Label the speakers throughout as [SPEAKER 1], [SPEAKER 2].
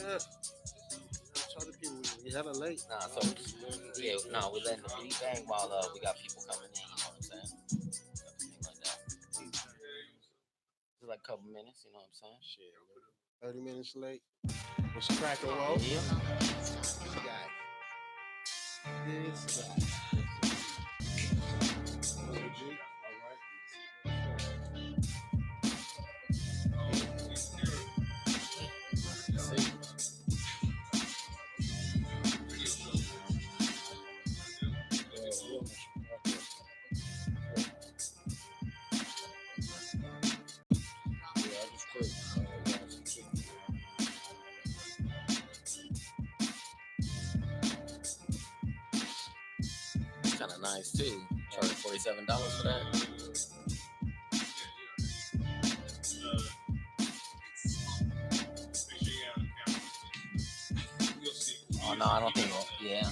[SPEAKER 1] Yeah. Tell the people we hella late.
[SPEAKER 2] Nah, so yeah, no, we're letting the beat bang while we got people coming in. You know what I'm saying? Everything like that. Just like a couple minutes. You know what I'm saying?
[SPEAKER 1] Shit, 30 minutes late. What's cracking, Wo?
[SPEAKER 2] Yeah.
[SPEAKER 1] This guy.
[SPEAKER 2] It's kind of nice too. Charging $47 for that. Oh no, I don't think. Yeah.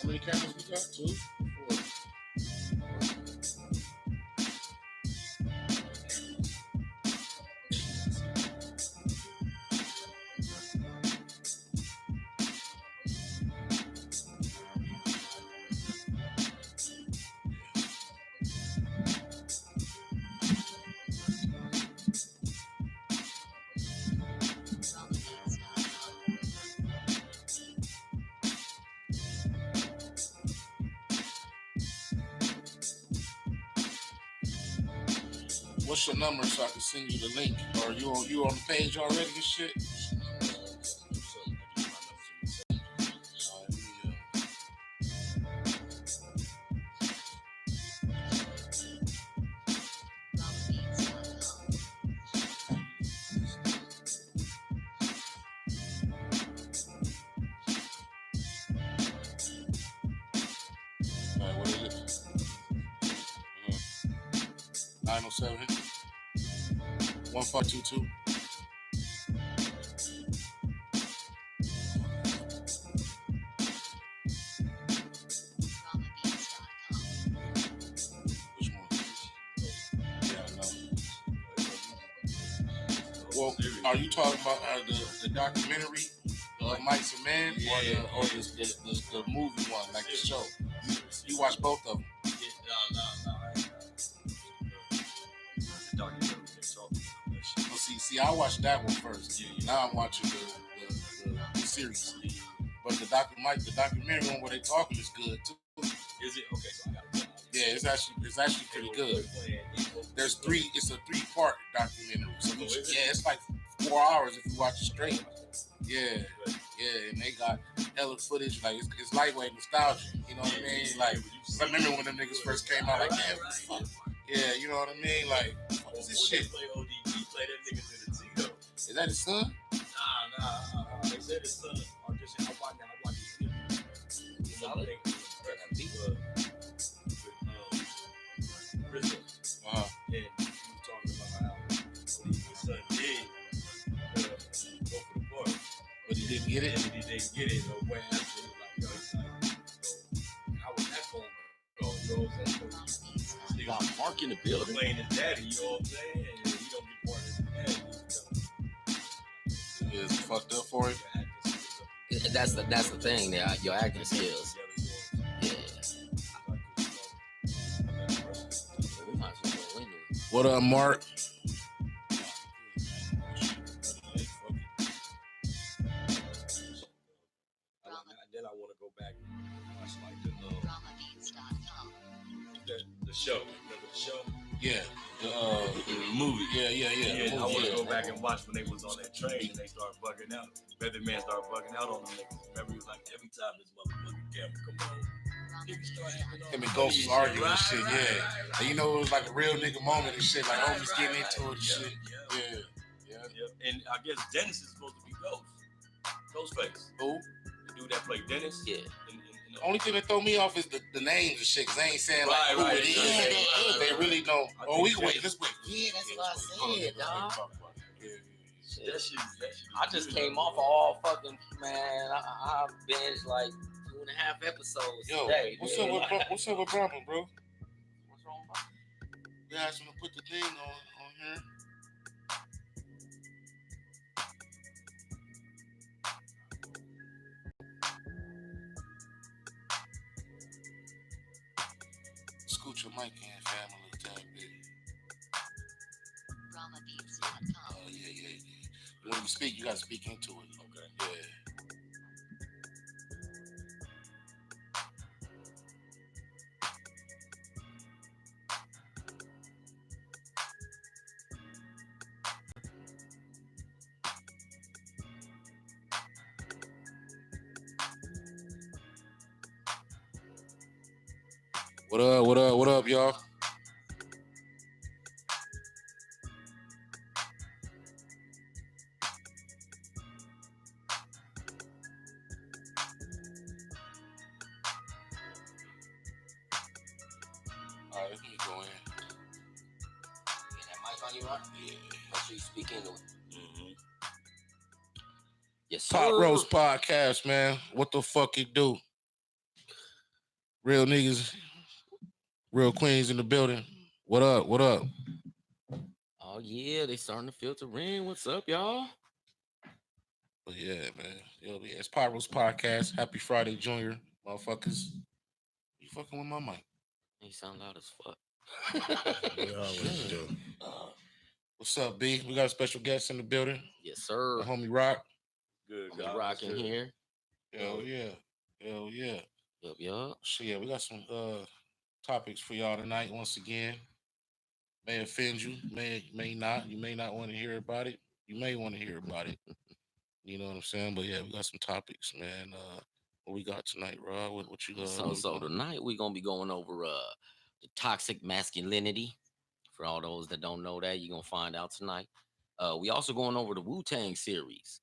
[SPEAKER 1] How many cameras we got? 2? 4.
[SPEAKER 3] What's your number so I can send you the link? Or you on the page already and shit? Alright, what is it? 907 1522. Which one? Yeah, I know. Well, are you talking about the documentary of Mike's a Man, or the movie one, like the show? You watch both of them? Well, see, I watched that one first. Now I'm watching the series. But the documentary one where they talking is good too.
[SPEAKER 4] Is it okay? So I got it.
[SPEAKER 3] Yeah, it's actually pretty good. It's a 3-part documentary. So it's like 4 hours if you watch it straight. Yeah, and they got hella footage. Like it's lightweight nostalgia. You know what I mean? Like I remember when them niggas first came out. Like damn, fuck. Yeah, you know what I mean? Like what is this shit?
[SPEAKER 4] Play that nigga to the T though.
[SPEAKER 3] Is that his son?
[SPEAKER 4] Nah. They said his son. I watched his interview.
[SPEAKER 2] Solid.
[SPEAKER 4] Rizzo. And he was talking about how his son did go for the bar.
[SPEAKER 3] But he didn't get it?
[SPEAKER 4] And he didn't get it. No way. Like, yo, he's like, how was that phone call? You know what I'm saying? This
[SPEAKER 2] Got Mark in the building.
[SPEAKER 4] playing his daddy, you know what I'm saying? And he don't get part of his daddy.
[SPEAKER 3] Is fucked up for it?
[SPEAKER 2] That's the thing. Your acting skills. Yeah. We might as well go into it.
[SPEAKER 3] What up, Mark?
[SPEAKER 4] Then I want to go back and watch like the show. Remember the show?
[SPEAKER 3] Yeah.
[SPEAKER 4] The movie.
[SPEAKER 3] Yeah.
[SPEAKER 4] I want to go back and watch when they was on that train and they started bugging out. Method Man started bugging out on them niggas. Remember, he was like, every time this motherfucking camera come on, niggas start acting all
[SPEAKER 3] Him and Ghost was arguing and shit, yeah. And you know, it was like a real nigga moment and shit, like homies getting into it and shit. Yeah.
[SPEAKER 4] And I guess Dennis is supposed to be Ghost. Ghostface.
[SPEAKER 3] Who?
[SPEAKER 4] that play Dennis.
[SPEAKER 2] Yeah.
[SPEAKER 3] Only thing that throw me off is the names and shit, cause they ain't saying like who
[SPEAKER 4] Right,
[SPEAKER 3] it is.
[SPEAKER 4] right.
[SPEAKER 3] They really don't. Oh, we can wait. Let's wait.
[SPEAKER 2] Yeah, that's what I said, dog.
[SPEAKER 4] That shit.
[SPEAKER 2] I just came off of all fucking, man. I binged like 2.5 episodes
[SPEAKER 3] Yo,
[SPEAKER 2] today.
[SPEAKER 3] what's up with Brahma, bro?
[SPEAKER 2] What's wrong, bro?
[SPEAKER 3] We asked him to put the thing on here. Scoot your mic in, fam, a little tad bit. Yeah. When you speak, you gotta speak into it.
[SPEAKER 4] Okay.
[SPEAKER 3] Yeah. What up, y'all? All right, let me go in.
[SPEAKER 2] Yeah, that mic on you, right?
[SPEAKER 3] Yeah.
[SPEAKER 2] Make sure you speak into it.
[SPEAKER 4] Mm-hmm.
[SPEAKER 2] Yes, sir.
[SPEAKER 3] PotRoast podcast, man. What the fuck you do? Real niggas, real queens in the building. What up?
[SPEAKER 2] Oh, yeah, they starting to filter in. What's up, y'all?
[SPEAKER 3] But yeah, man. Yo, yeah, it's PotRoast podcast. Happy Friday, Junior, motherfuckers. You fucking with my mic?
[SPEAKER 2] You sound loud as fuck.
[SPEAKER 1] We always do.
[SPEAKER 3] What's up, B? We got a special guest in the building.
[SPEAKER 2] Yes, sir.
[SPEAKER 3] The homie Rock.
[SPEAKER 4] Good.
[SPEAKER 2] We rocking here.
[SPEAKER 3] Hell yeah.
[SPEAKER 2] Yup.
[SPEAKER 3] So yeah, we got some topics for y'all tonight. Once again, may offend you, may not. You may not want to hear about it. You may want to hear about it. You know what I'm saying? But yeah, we got some topics, man. What we got tonight, Rob? What you got?
[SPEAKER 2] So tonight we're gonna be going over the toxic masculinity. For all those that don't know that, you're gonna find out tonight. We also going over the Wu-Tang series,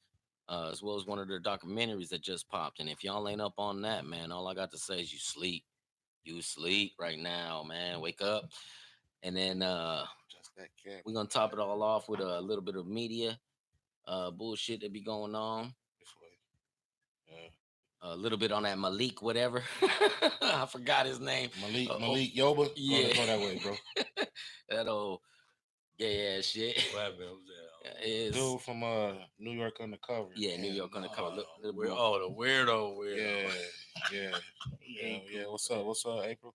[SPEAKER 2] as well as one of their documentaries that just popped. And if y'all ain't up on that, man, all I got to say is you sleep. You sleep right now, man. Wake up. And then
[SPEAKER 3] Just that cat.
[SPEAKER 2] we're gonna top it all off with a little bit of media bullshit that be going on.
[SPEAKER 3] This way. Yeah.
[SPEAKER 2] A little bit on that Malik, whatever. I forgot his name.
[SPEAKER 3] Malik Yoba.
[SPEAKER 2] Yeah.
[SPEAKER 3] Go that way, bro.
[SPEAKER 2] That old gay ass shit.
[SPEAKER 4] What happened? Who's that?
[SPEAKER 2] Is
[SPEAKER 3] Dude from New York Undercover.
[SPEAKER 2] yeah, New York Undercover.
[SPEAKER 4] The weirdo.
[SPEAKER 3] Yeah. What's up, April?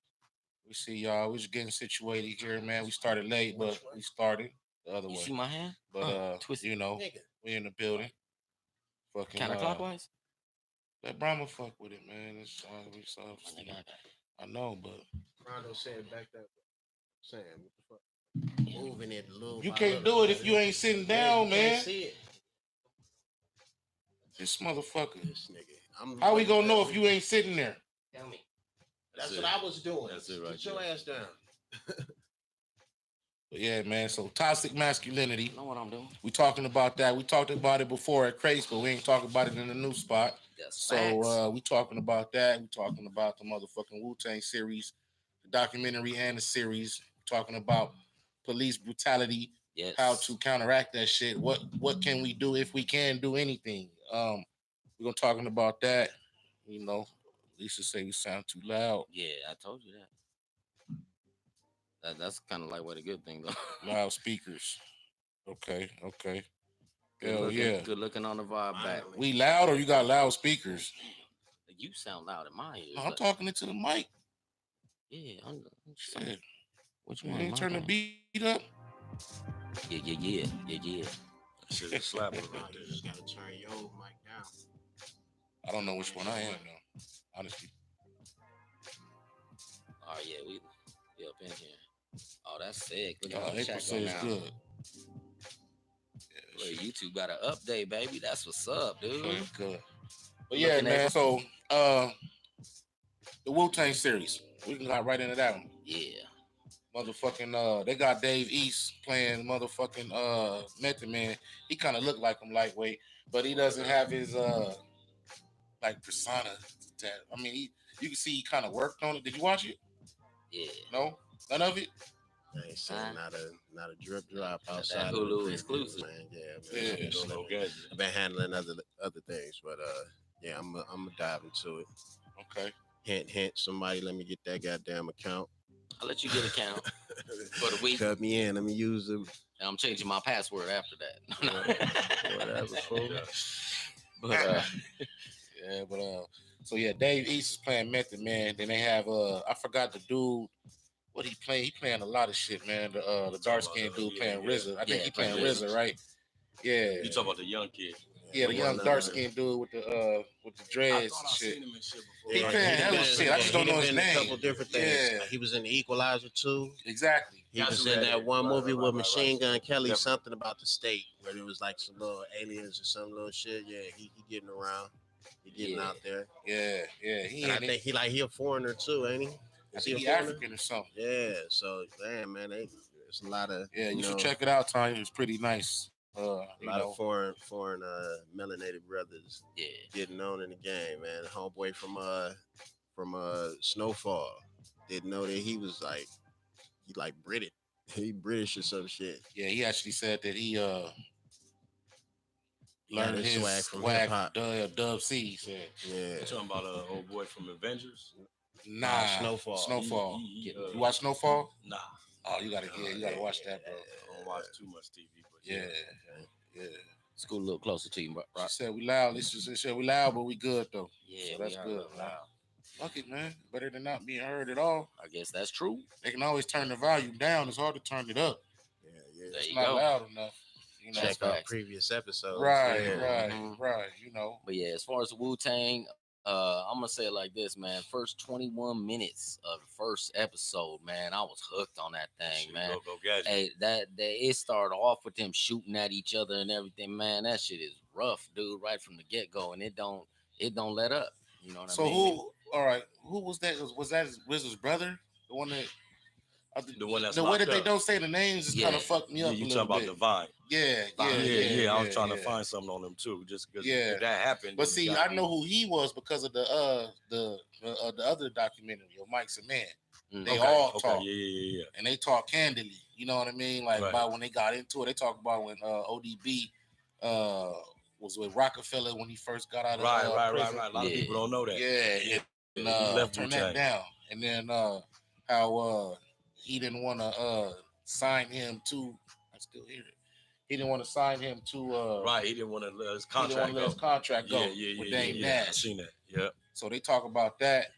[SPEAKER 3] We see y'all. We just getting situated here, man. We started late, but we started the other
[SPEAKER 2] You
[SPEAKER 3] way.
[SPEAKER 2] see my hand?
[SPEAKER 3] But
[SPEAKER 2] twisted.
[SPEAKER 3] you know,
[SPEAKER 1] Nigga.
[SPEAKER 3] we in the building. Fucking
[SPEAKER 2] Counterclockwise?
[SPEAKER 3] let Brahma fuck with it, man. It's
[SPEAKER 2] My nigga,
[SPEAKER 3] I know, but
[SPEAKER 1] Rondo said back that way. Saying, what the fuck? Moving it a little.
[SPEAKER 3] you
[SPEAKER 1] by
[SPEAKER 3] can't
[SPEAKER 1] little.
[SPEAKER 3] do it if you ain't sitting
[SPEAKER 1] Yeah,
[SPEAKER 3] down,
[SPEAKER 1] you
[SPEAKER 3] man.
[SPEAKER 1] can't see it.
[SPEAKER 3] This motherfucker.
[SPEAKER 1] This nigga.
[SPEAKER 3] How we gonna know if you ain't sitting there?
[SPEAKER 2] tell me.
[SPEAKER 1] That's what I was doing.
[SPEAKER 4] That's it right
[SPEAKER 1] Get your
[SPEAKER 4] there.
[SPEAKER 1] ass down.
[SPEAKER 3] But yeah, man. So toxic masculinity.
[SPEAKER 2] You know what I'm doing?
[SPEAKER 3] We talking about that. We talked about it before at Craze, but we ain't talking about it in the new spot.
[SPEAKER 2] That's
[SPEAKER 3] So
[SPEAKER 2] facts.
[SPEAKER 3] we talking about that. We talking about the motherfucking Wu-Tang series, the documentary and the series. We talking about police brutality,
[SPEAKER 2] Yes.
[SPEAKER 3] how to counteract that shit. What can we do if we can do anything? We're gonna talking about that. You know, Lisa say we sound too loud.
[SPEAKER 2] Yeah, I told you that. That's kind of like what a good thing though.
[SPEAKER 3] Loudspeakers. Okay.
[SPEAKER 2] Good
[SPEAKER 3] Hell
[SPEAKER 2] looking,
[SPEAKER 3] yeah.
[SPEAKER 2] Good looking on the vibe back.
[SPEAKER 1] Finally.
[SPEAKER 3] We loud or you got loudspeakers?
[SPEAKER 2] You sound loud in my ears.
[SPEAKER 3] No, I'm talking into the mic.
[SPEAKER 2] Yeah, I'm
[SPEAKER 3] Shit.
[SPEAKER 2] which
[SPEAKER 3] You
[SPEAKER 2] one?
[SPEAKER 3] ain't turn the beat up.
[SPEAKER 2] Yeah.
[SPEAKER 4] Shit is slapping
[SPEAKER 1] You
[SPEAKER 4] right there.
[SPEAKER 1] just gotta turn your mic down.
[SPEAKER 3] I don't know which one I am now. Honestly.
[SPEAKER 2] Oh yeah, we up in here. Oh, that's sick. Look at
[SPEAKER 3] April
[SPEAKER 2] the chat
[SPEAKER 3] says
[SPEAKER 2] going
[SPEAKER 3] it's
[SPEAKER 2] now.
[SPEAKER 3] good.
[SPEAKER 2] Look, YouTube got an update, baby. That's what's up, dude.
[SPEAKER 3] Good. But yeah,
[SPEAKER 2] Looking
[SPEAKER 3] man.
[SPEAKER 2] at-
[SPEAKER 3] So the Wu-Tang series. We can got right into that one.
[SPEAKER 2] Yeah.
[SPEAKER 3] Motherfucking they got Dave East playing motherfucking Method Man. He kind of looked like him lightweight, but he doesn't have his like persona. I mean, you can see he kind of worked on it. Did you watch it?
[SPEAKER 2] Yeah.
[SPEAKER 3] No, none of it.
[SPEAKER 1] I ain't seen not a drip drop
[SPEAKER 2] That
[SPEAKER 1] outside of
[SPEAKER 2] Hulu
[SPEAKER 1] the previews,
[SPEAKER 2] exclusive.
[SPEAKER 1] man.
[SPEAKER 3] Yeah.
[SPEAKER 1] I've been handling other things, but yeah, I'm gonna dive into it.
[SPEAKER 3] Okay.
[SPEAKER 1] Hint. Somebody, let me get that goddamn account.
[SPEAKER 2] I'll let you get a count for the week.
[SPEAKER 1] Cut me in. Let me use them.
[SPEAKER 2] And I'm changing my password after that.
[SPEAKER 1] Whatever, fool.
[SPEAKER 2] But
[SPEAKER 3] Yeah, but so yeah, Dave East is playing Method Man. Then they have I forgot the dude. What he playing? He playing a lot of shit, man. The dark skinned dude playing RZA. I think he playing RZA, right? Yeah.
[SPEAKER 4] You talk about the young kid.
[SPEAKER 3] Yeah, the young dark skinned dude with the dreads and shit.
[SPEAKER 4] Seen him in shit before.
[SPEAKER 3] He playing hella shit. I just don't know his
[SPEAKER 1] A
[SPEAKER 3] name.
[SPEAKER 1] couple different things.
[SPEAKER 3] Yeah.
[SPEAKER 1] He was in the Equalizer too.
[SPEAKER 3] Exactly.
[SPEAKER 1] He was
[SPEAKER 4] Got
[SPEAKER 1] in
[SPEAKER 4] some
[SPEAKER 1] that one
[SPEAKER 4] right,
[SPEAKER 1] movie
[SPEAKER 4] right,
[SPEAKER 1] with
[SPEAKER 4] right,
[SPEAKER 1] Machine
[SPEAKER 4] right.
[SPEAKER 1] Gun Kelly,
[SPEAKER 4] Definitely.
[SPEAKER 1] something about the state, where there was like some little aliens or some little shit. Yeah, he getting around. He getting out there.
[SPEAKER 3] Yeah. He
[SPEAKER 1] And I
[SPEAKER 3] in
[SPEAKER 1] think
[SPEAKER 3] it.
[SPEAKER 1] he a foreigner too, ain't he?
[SPEAKER 3] I
[SPEAKER 1] Is
[SPEAKER 3] think he
[SPEAKER 1] a foreigner?
[SPEAKER 3] African or something.
[SPEAKER 1] Yeah. So damn, man, there's a lot of
[SPEAKER 3] Yeah, you should check it out, Tony. It's pretty nice.
[SPEAKER 1] a lot of foreign melanated brothers
[SPEAKER 2] yeah.
[SPEAKER 1] getting on in the game, man. Homeboy from Snowfall didn't know that he was like British. He British or some shit.
[SPEAKER 3] Yeah, he actually said that he
[SPEAKER 1] Got
[SPEAKER 3] learned his
[SPEAKER 1] swag from
[SPEAKER 3] swag
[SPEAKER 1] hip-hop.
[SPEAKER 3] Dub C. He said,
[SPEAKER 1] Yeah.
[SPEAKER 4] You talking about old boy from Avengers?
[SPEAKER 3] "Nah,
[SPEAKER 1] Snowfall.
[SPEAKER 3] Snowfall.
[SPEAKER 4] He,
[SPEAKER 3] You watch Snowfall?
[SPEAKER 4] Nah,
[SPEAKER 3] Oh, you gotta watch that, bro.
[SPEAKER 4] I don't watch too much TV, but
[SPEAKER 3] Yeah, yeah.
[SPEAKER 2] Scoot a little closer to you, bro.
[SPEAKER 3] She said we loud. She said we loud, but we good though.
[SPEAKER 2] Yeah,
[SPEAKER 3] So that's
[SPEAKER 2] we are
[SPEAKER 3] good.
[SPEAKER 2] loud.
[SPEAKER 3] Man. Fuck it, man. Better than not being heard at all.
[SPEAKER 2] I guess that's true.
[SPEAKER 3] They can always turn the volume down. It's hard to turn it up.
[SPEAKER 1] Yeah.
[SPEAKER 2] There
[SPEAKER 3] It's
[SPEAKER 2] you
[SPEAKER 3] not
[SPEAKER 2] go.
[SPEAKER 3] loud enough. You know.
[SPEAKER 2] That's
[SPEAKER 1] Check out
[SPEAKER 2] facts.
[SPEAKER 1] previous episodes.
[SPEAKER 3] Right.
[SPEAKER 1] Yeah.
[SPEAKER 3] You know.
[SPEAKER 2] But yeah, as far as the Wu-Tang, I'm gonna say it like this, man. First 21 minutes of the first episode, man, I was hooked on that thing,
[SPEAKER 4] shit,
[SPEAKER 2] man.
[SPEAKER 4] go gadget.
[SPEAKER 2] Hey, it started off with them shooting at each other and everything, man. That shit is rough, dude, right from the get-go, and it don't let up. You know what
[SPEAKER 3] So
[SPEAKER 2] I mean?
[SPEAKER 3] who was that? Was that RZA's brother? The one that
[SPEAKER 4] The one that's
[SPEAKER 3] the way
[SPEAKER 4] locked
[SPEAKER 3] that they
[SPEAKER 4] up.
[SPEAKER 3] don't say the names just
[SPEAKER 2] Yeah.
[SPEAKER 3] kind of fucked me
[SPEAKER 4] Yeah,
[SPEAKER 3] up a
[SPEAKER 4] you
[SPEAKER 3] little
[SPEAKER 4] talking about
[SPEAKER 3] bit.
[SPEAKER 4] Divine?
[SPEAKER 3] Yeah.
[SPEAKER 4] I was trying to find something on them too, just because if that happened.
[SPEAKER 3] But
[SPEAKER 4] then
[SPEAKER 3] see,
[SPEAKER 4] you got
[SPEAKER 3] I know who he was because of the other documentary of Mike's a Man.
[SPEAKER 2] Mm.
[SPEAKER 3] They all talk,
[SPEAKER 4] Yeah.
[SPEAKER 3] and they talk candidly. You know what I mean? Like
[SPEAKER 4] Right.
[SPEAKER 3] about when they got into it, they talk about when ODB was with Rockefeller when he first got out of prison.
[SPEAKER 4] Right. A lot of
[SPEAKER 2] Yeah.
[SPEAKER 4] people don't know that.
[SPEAKER 3] Yeah, and
[SPEAKER 4] he left
[SPEAKER 3] turn
[SPEAKER 4] Wu-Tang.
[SPEAKER 3] that down, and then how he didn't want to sign him to. I still hear it. He didn't want to sign him to.
[SPEAKER 4] Right, he didn't want to let his
[SPEAKER 3] He didn't want
[SPEAKER 4] contract
[SPEAKER 3] to let
[SPEAKER 4] go.
[SPEAKER 3] his contract go
[SPEAKER 4] Yeah.
[SPEAKER 3] with Dame
[SPEAKER 4] I
[SPEAKER 3] Dash.
[SPEAKER 4] seen that. Yeah.
[SPEAKER 3] So they talk about that,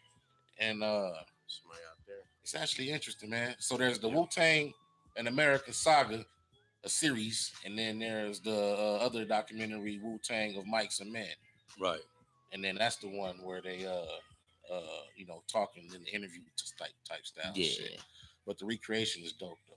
[SPEAKER 3] and
[SPEAKER 1] Somebody out there.
[SPEAKER 3] it's actually interesting, man. So there's the Wu-Tang and American Saga, a series, and then there's the other documentary Wu-Tang of Mike's and Men,
[SPEAKER 4] Right.
[SPEAKER 3] and then that's the one where they talking in the interview type style.
[SPEAKER 2] Yeah.
[SPEAKER 3] Shit. But the recreation is dope though.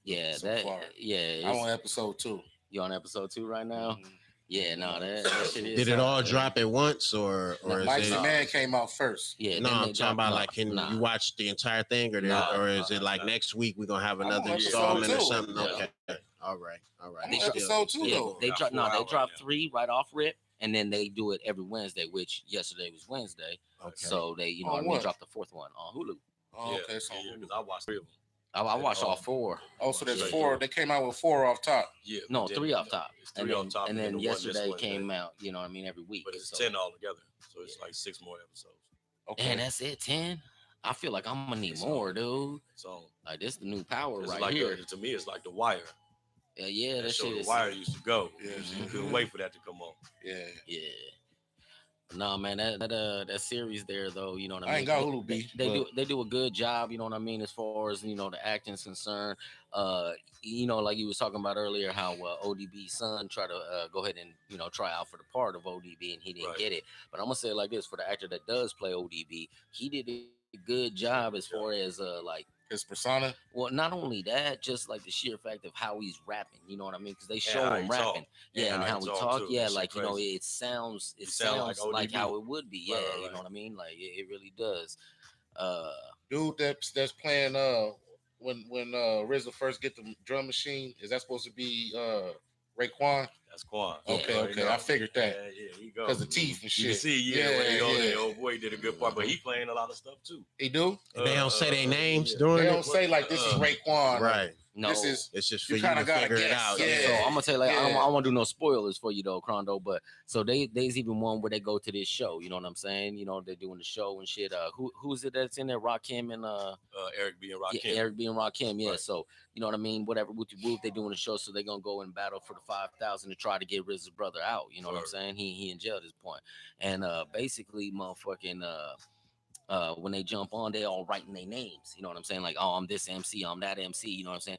[SPEAKER 2] Yeah,
[SPEAKER 3] So far.
[SPEAKER 2] yeah.
[SPEAKER 3] I'm on episode 2.
[SPEAKER 2] You on episode 2 right now?
[SPEAKER 3] Mhm.
[SPEAKER 2] Yeah, no, that shit is.
[SPEAKER 1] Did it all drop at once, or is
[SPEAKER 3] Mike's
[SPEAKER 1] it?
[SPEAKER 3] and Man came out first.
[SPEAKER 2] Yeah,
[SPEAKER 1] No,
[SPEAKER 2] then
[SPEAKER 1] I'm
[SPEAKER 2] they
[SPEAKER 1] talking
[SPEAKER 2] drop-
[SPEAKER 1] about
[SPEAKER 2] no,
[SPEAKER 1] like, can
[SPEAKER 2] nah.
[SPEAKER 1] you watch the entire thing, or is it like next week we're gonna have
[SPEAKER 3] I'm on
[SPEAKER 1] another
[SPEAKER 3] episode
[SPEAKER 1] installment or
[SPEAKER 3] 2.
[SPEAKER 1] something?
[SPEAKER 2] Yeah.
[SPEAKER 1] Okay, all right.
[SPEAKER 3] I'm
[SPEAKER 2] They
[SPEAKER 3] on
[SPEAKER 2] drop-
[SPEAKER 3] episode 2
[SPEAKER 2] Yeah,
[SPEAKER 3] though.
[SPEAKER 2] they
[SPEAKER 4] Got
[SPEAKER 2] drop
[SPEAKER 4] 4 hours
[SPEAKER 2] drop
[SPEAKER 4] now.
[SPEAKER 2] 3 right off rip, and then they do it every Wednesday, which yesterday was Wednesday.
[SPEAKER 1] Okay.
[SPEAKER 2] So they,
[SPEAKER 3] On
[SPEAKER 2] they
[SPEAKER 3] what?
[SPEAKER 2] dropped the 4th one on Hulu.
[SPEAKER 3] Oh, okay, so
[SPEAKER 4] because I watched 3 of them.
[SPEAKER 2] I watched all 4.
[SPEAKER 3] so there's
[SPEAKER 2] Yeah.
[SPEAKER 3] 4. They came out with 4 off top.
[SPEAKER 4] Yeah.
[SPEAKER 2] No,
[SPEAKER 4] but then,
[SPEAKER 2] 3 off top.
[SPEAKER 4] It's 3
[SPEAKER 2] and
[SPEAKER 4] on top,
[SPEAKER 2] and
[SPEAKER 4] then
[SPEAKER 2] then
[SPEAKER 4] the one this
[SPEAKER 2] yesterday
[SPEAKER 4] Wednesday.
[SPEAKER 2] came out. You know what I mean? Every week.
[SPEAKER 4] But it's
[SPEAKER 2] So-
[SPEAKER 4] 10 altogether, so it's like 6 more episodes.
[SPEAKER 3] Okay.
[SPEAKER 2] And that's it, 10. I feel like I'm gonna need
[SPEAKER 4] It's
[SPEAKER 2] more,
[SPEAKER 4] on.
[SPEAKER 2] dude.
[SPEAKER 4] So
[SPEAKER 2] Like this, the new power
[SPEAKER 4] it's
[SPEAKER 2] right
[SPEAKER 4] like
[SPEAKER 2] here.
[SPEAKER 4] to me, it's like The Wire.
[SPEAKER 2] Yeah, that
[SPEAKER 4] show
[SPEAKER 2] shit
[SPEAKER 4] The
[SPEAKER 2] is.
[SPEAKER 4] Wire used to go.
[SPEAKER 3] Yeah.
[SPEAKER 4] You couldn't wait for that to come on.
[SPEAKER 3] Yeah.
[SPEAKER 2] Yeah. No, man, that series there though, you know what I mean.
[SPEAKER 3] I ain't got Hulu,
[SPEAKER 2] They,
[SPEAKER 3] B,
[SPEAKER 2] they do a good job, you know what I mean, as far as the acting's concerned. Like you was talking about earlier, how ODB's son tried to go ahead and try out for the part of ODB and he didn't
[SPEAKER 4] Right.
[SPEAKER 2] get it. But I'm gonna say it like this: for the actor that does play ODB, he did a good job as far as
[SPEAKER 3] His persona.
[SPEAKER 2] well, not only that, just like the sheer fact of how he's rapping, you know what I mean? Because they show
[SPEAKER 4] how
[SPEAKER 2] him
[SPEAKER 4] he
[SPEAKER 2] rapping,
[SPEAKER 4] talk.
[SPEAKER 2] yeah, and how he talk,
[SPEAKER 4] too.
[SPEAKER 2] yeah,
[SPEAKER 4] That shit
[SPEAKER 2] like
[SPEAKER 4] crazy.
[SPEAKER 2] it sounds
[SPEAKER 4] sound like
[SPEAKER 2] like
[SPEAKER 4] ODB.
[SPEAKER 2] how it would be, yeah,
[SPEAKER 4] Right,
[SPEAKER 2] you
[SPEAKER 4] right.
[SPEAKER 2] know what I mean? Like it really does.
[SPEAKER 3] Dude that's playing when RZA first get the drum machine, is that supposed to be Raekwon.
[SPEAKER 4] That's Quan.
[SPEAKER 2] Yeah.
[SPEAKER 3] Okay. I figured that.
[SPEAKER 4] Yeah, he go.
[SPEAKER 3] Because the teeth and shit.
[SPEAKER 4] You can see, when they go there, old boy did a good part, but he playing a lot of stuff too.
[SPEAKER 3] He do?
[SPEAKER 1] And they don't say their names during
[SPEAKER 3] They
[SPEAKER 1] it.
[SPEAKER 3] don't say like this is Raekwon.
[SPEAKER 1] Right.
[SPEAKER 2] No,
[SPEAKER 3] This is
[SPEAKER 1] It's just for
[SPEAKER 3] you
[SPEAKER 1] you
[SPEAKER 3] kinda
[SPEAKER 1] to
[SPEAKER 3] gotta
[SPEAKER 1] figure it
[SPEAKER 3] guess.
[SPEAKER 1] out.
[SPEAKER 3] Yeah.
[SPEAKER 2] So I'm gonna tell you, like, I
[SPEAKER 3] Yeah.
[SPEAKER 2] don't want to do no spoilers for you though, Crondo. But so there's even one where they go to this show. You know what I'm saying? You know, they're doing the show and shit. Who's it that's in there? Rakim and
[SPEAKER 4] Eric B and Rakim.
[SPEAKER 2] Yeah, Eric B and Rakim. Yeah.
[SPEAKER 4] Right.
[SPEAKER 2] So you know what I mean? Whatever Wooty Woo, they doing the show, so they're gonna go and battle for the 5,000 to try to get RZA's brother out. You know what I'm saying? He in jail at this point, and basically, motherfucking when they jump on, they all writing their names. You know what I'm saying? Like, oh, I'm this MC, I'm that MC. You know what I'm saying?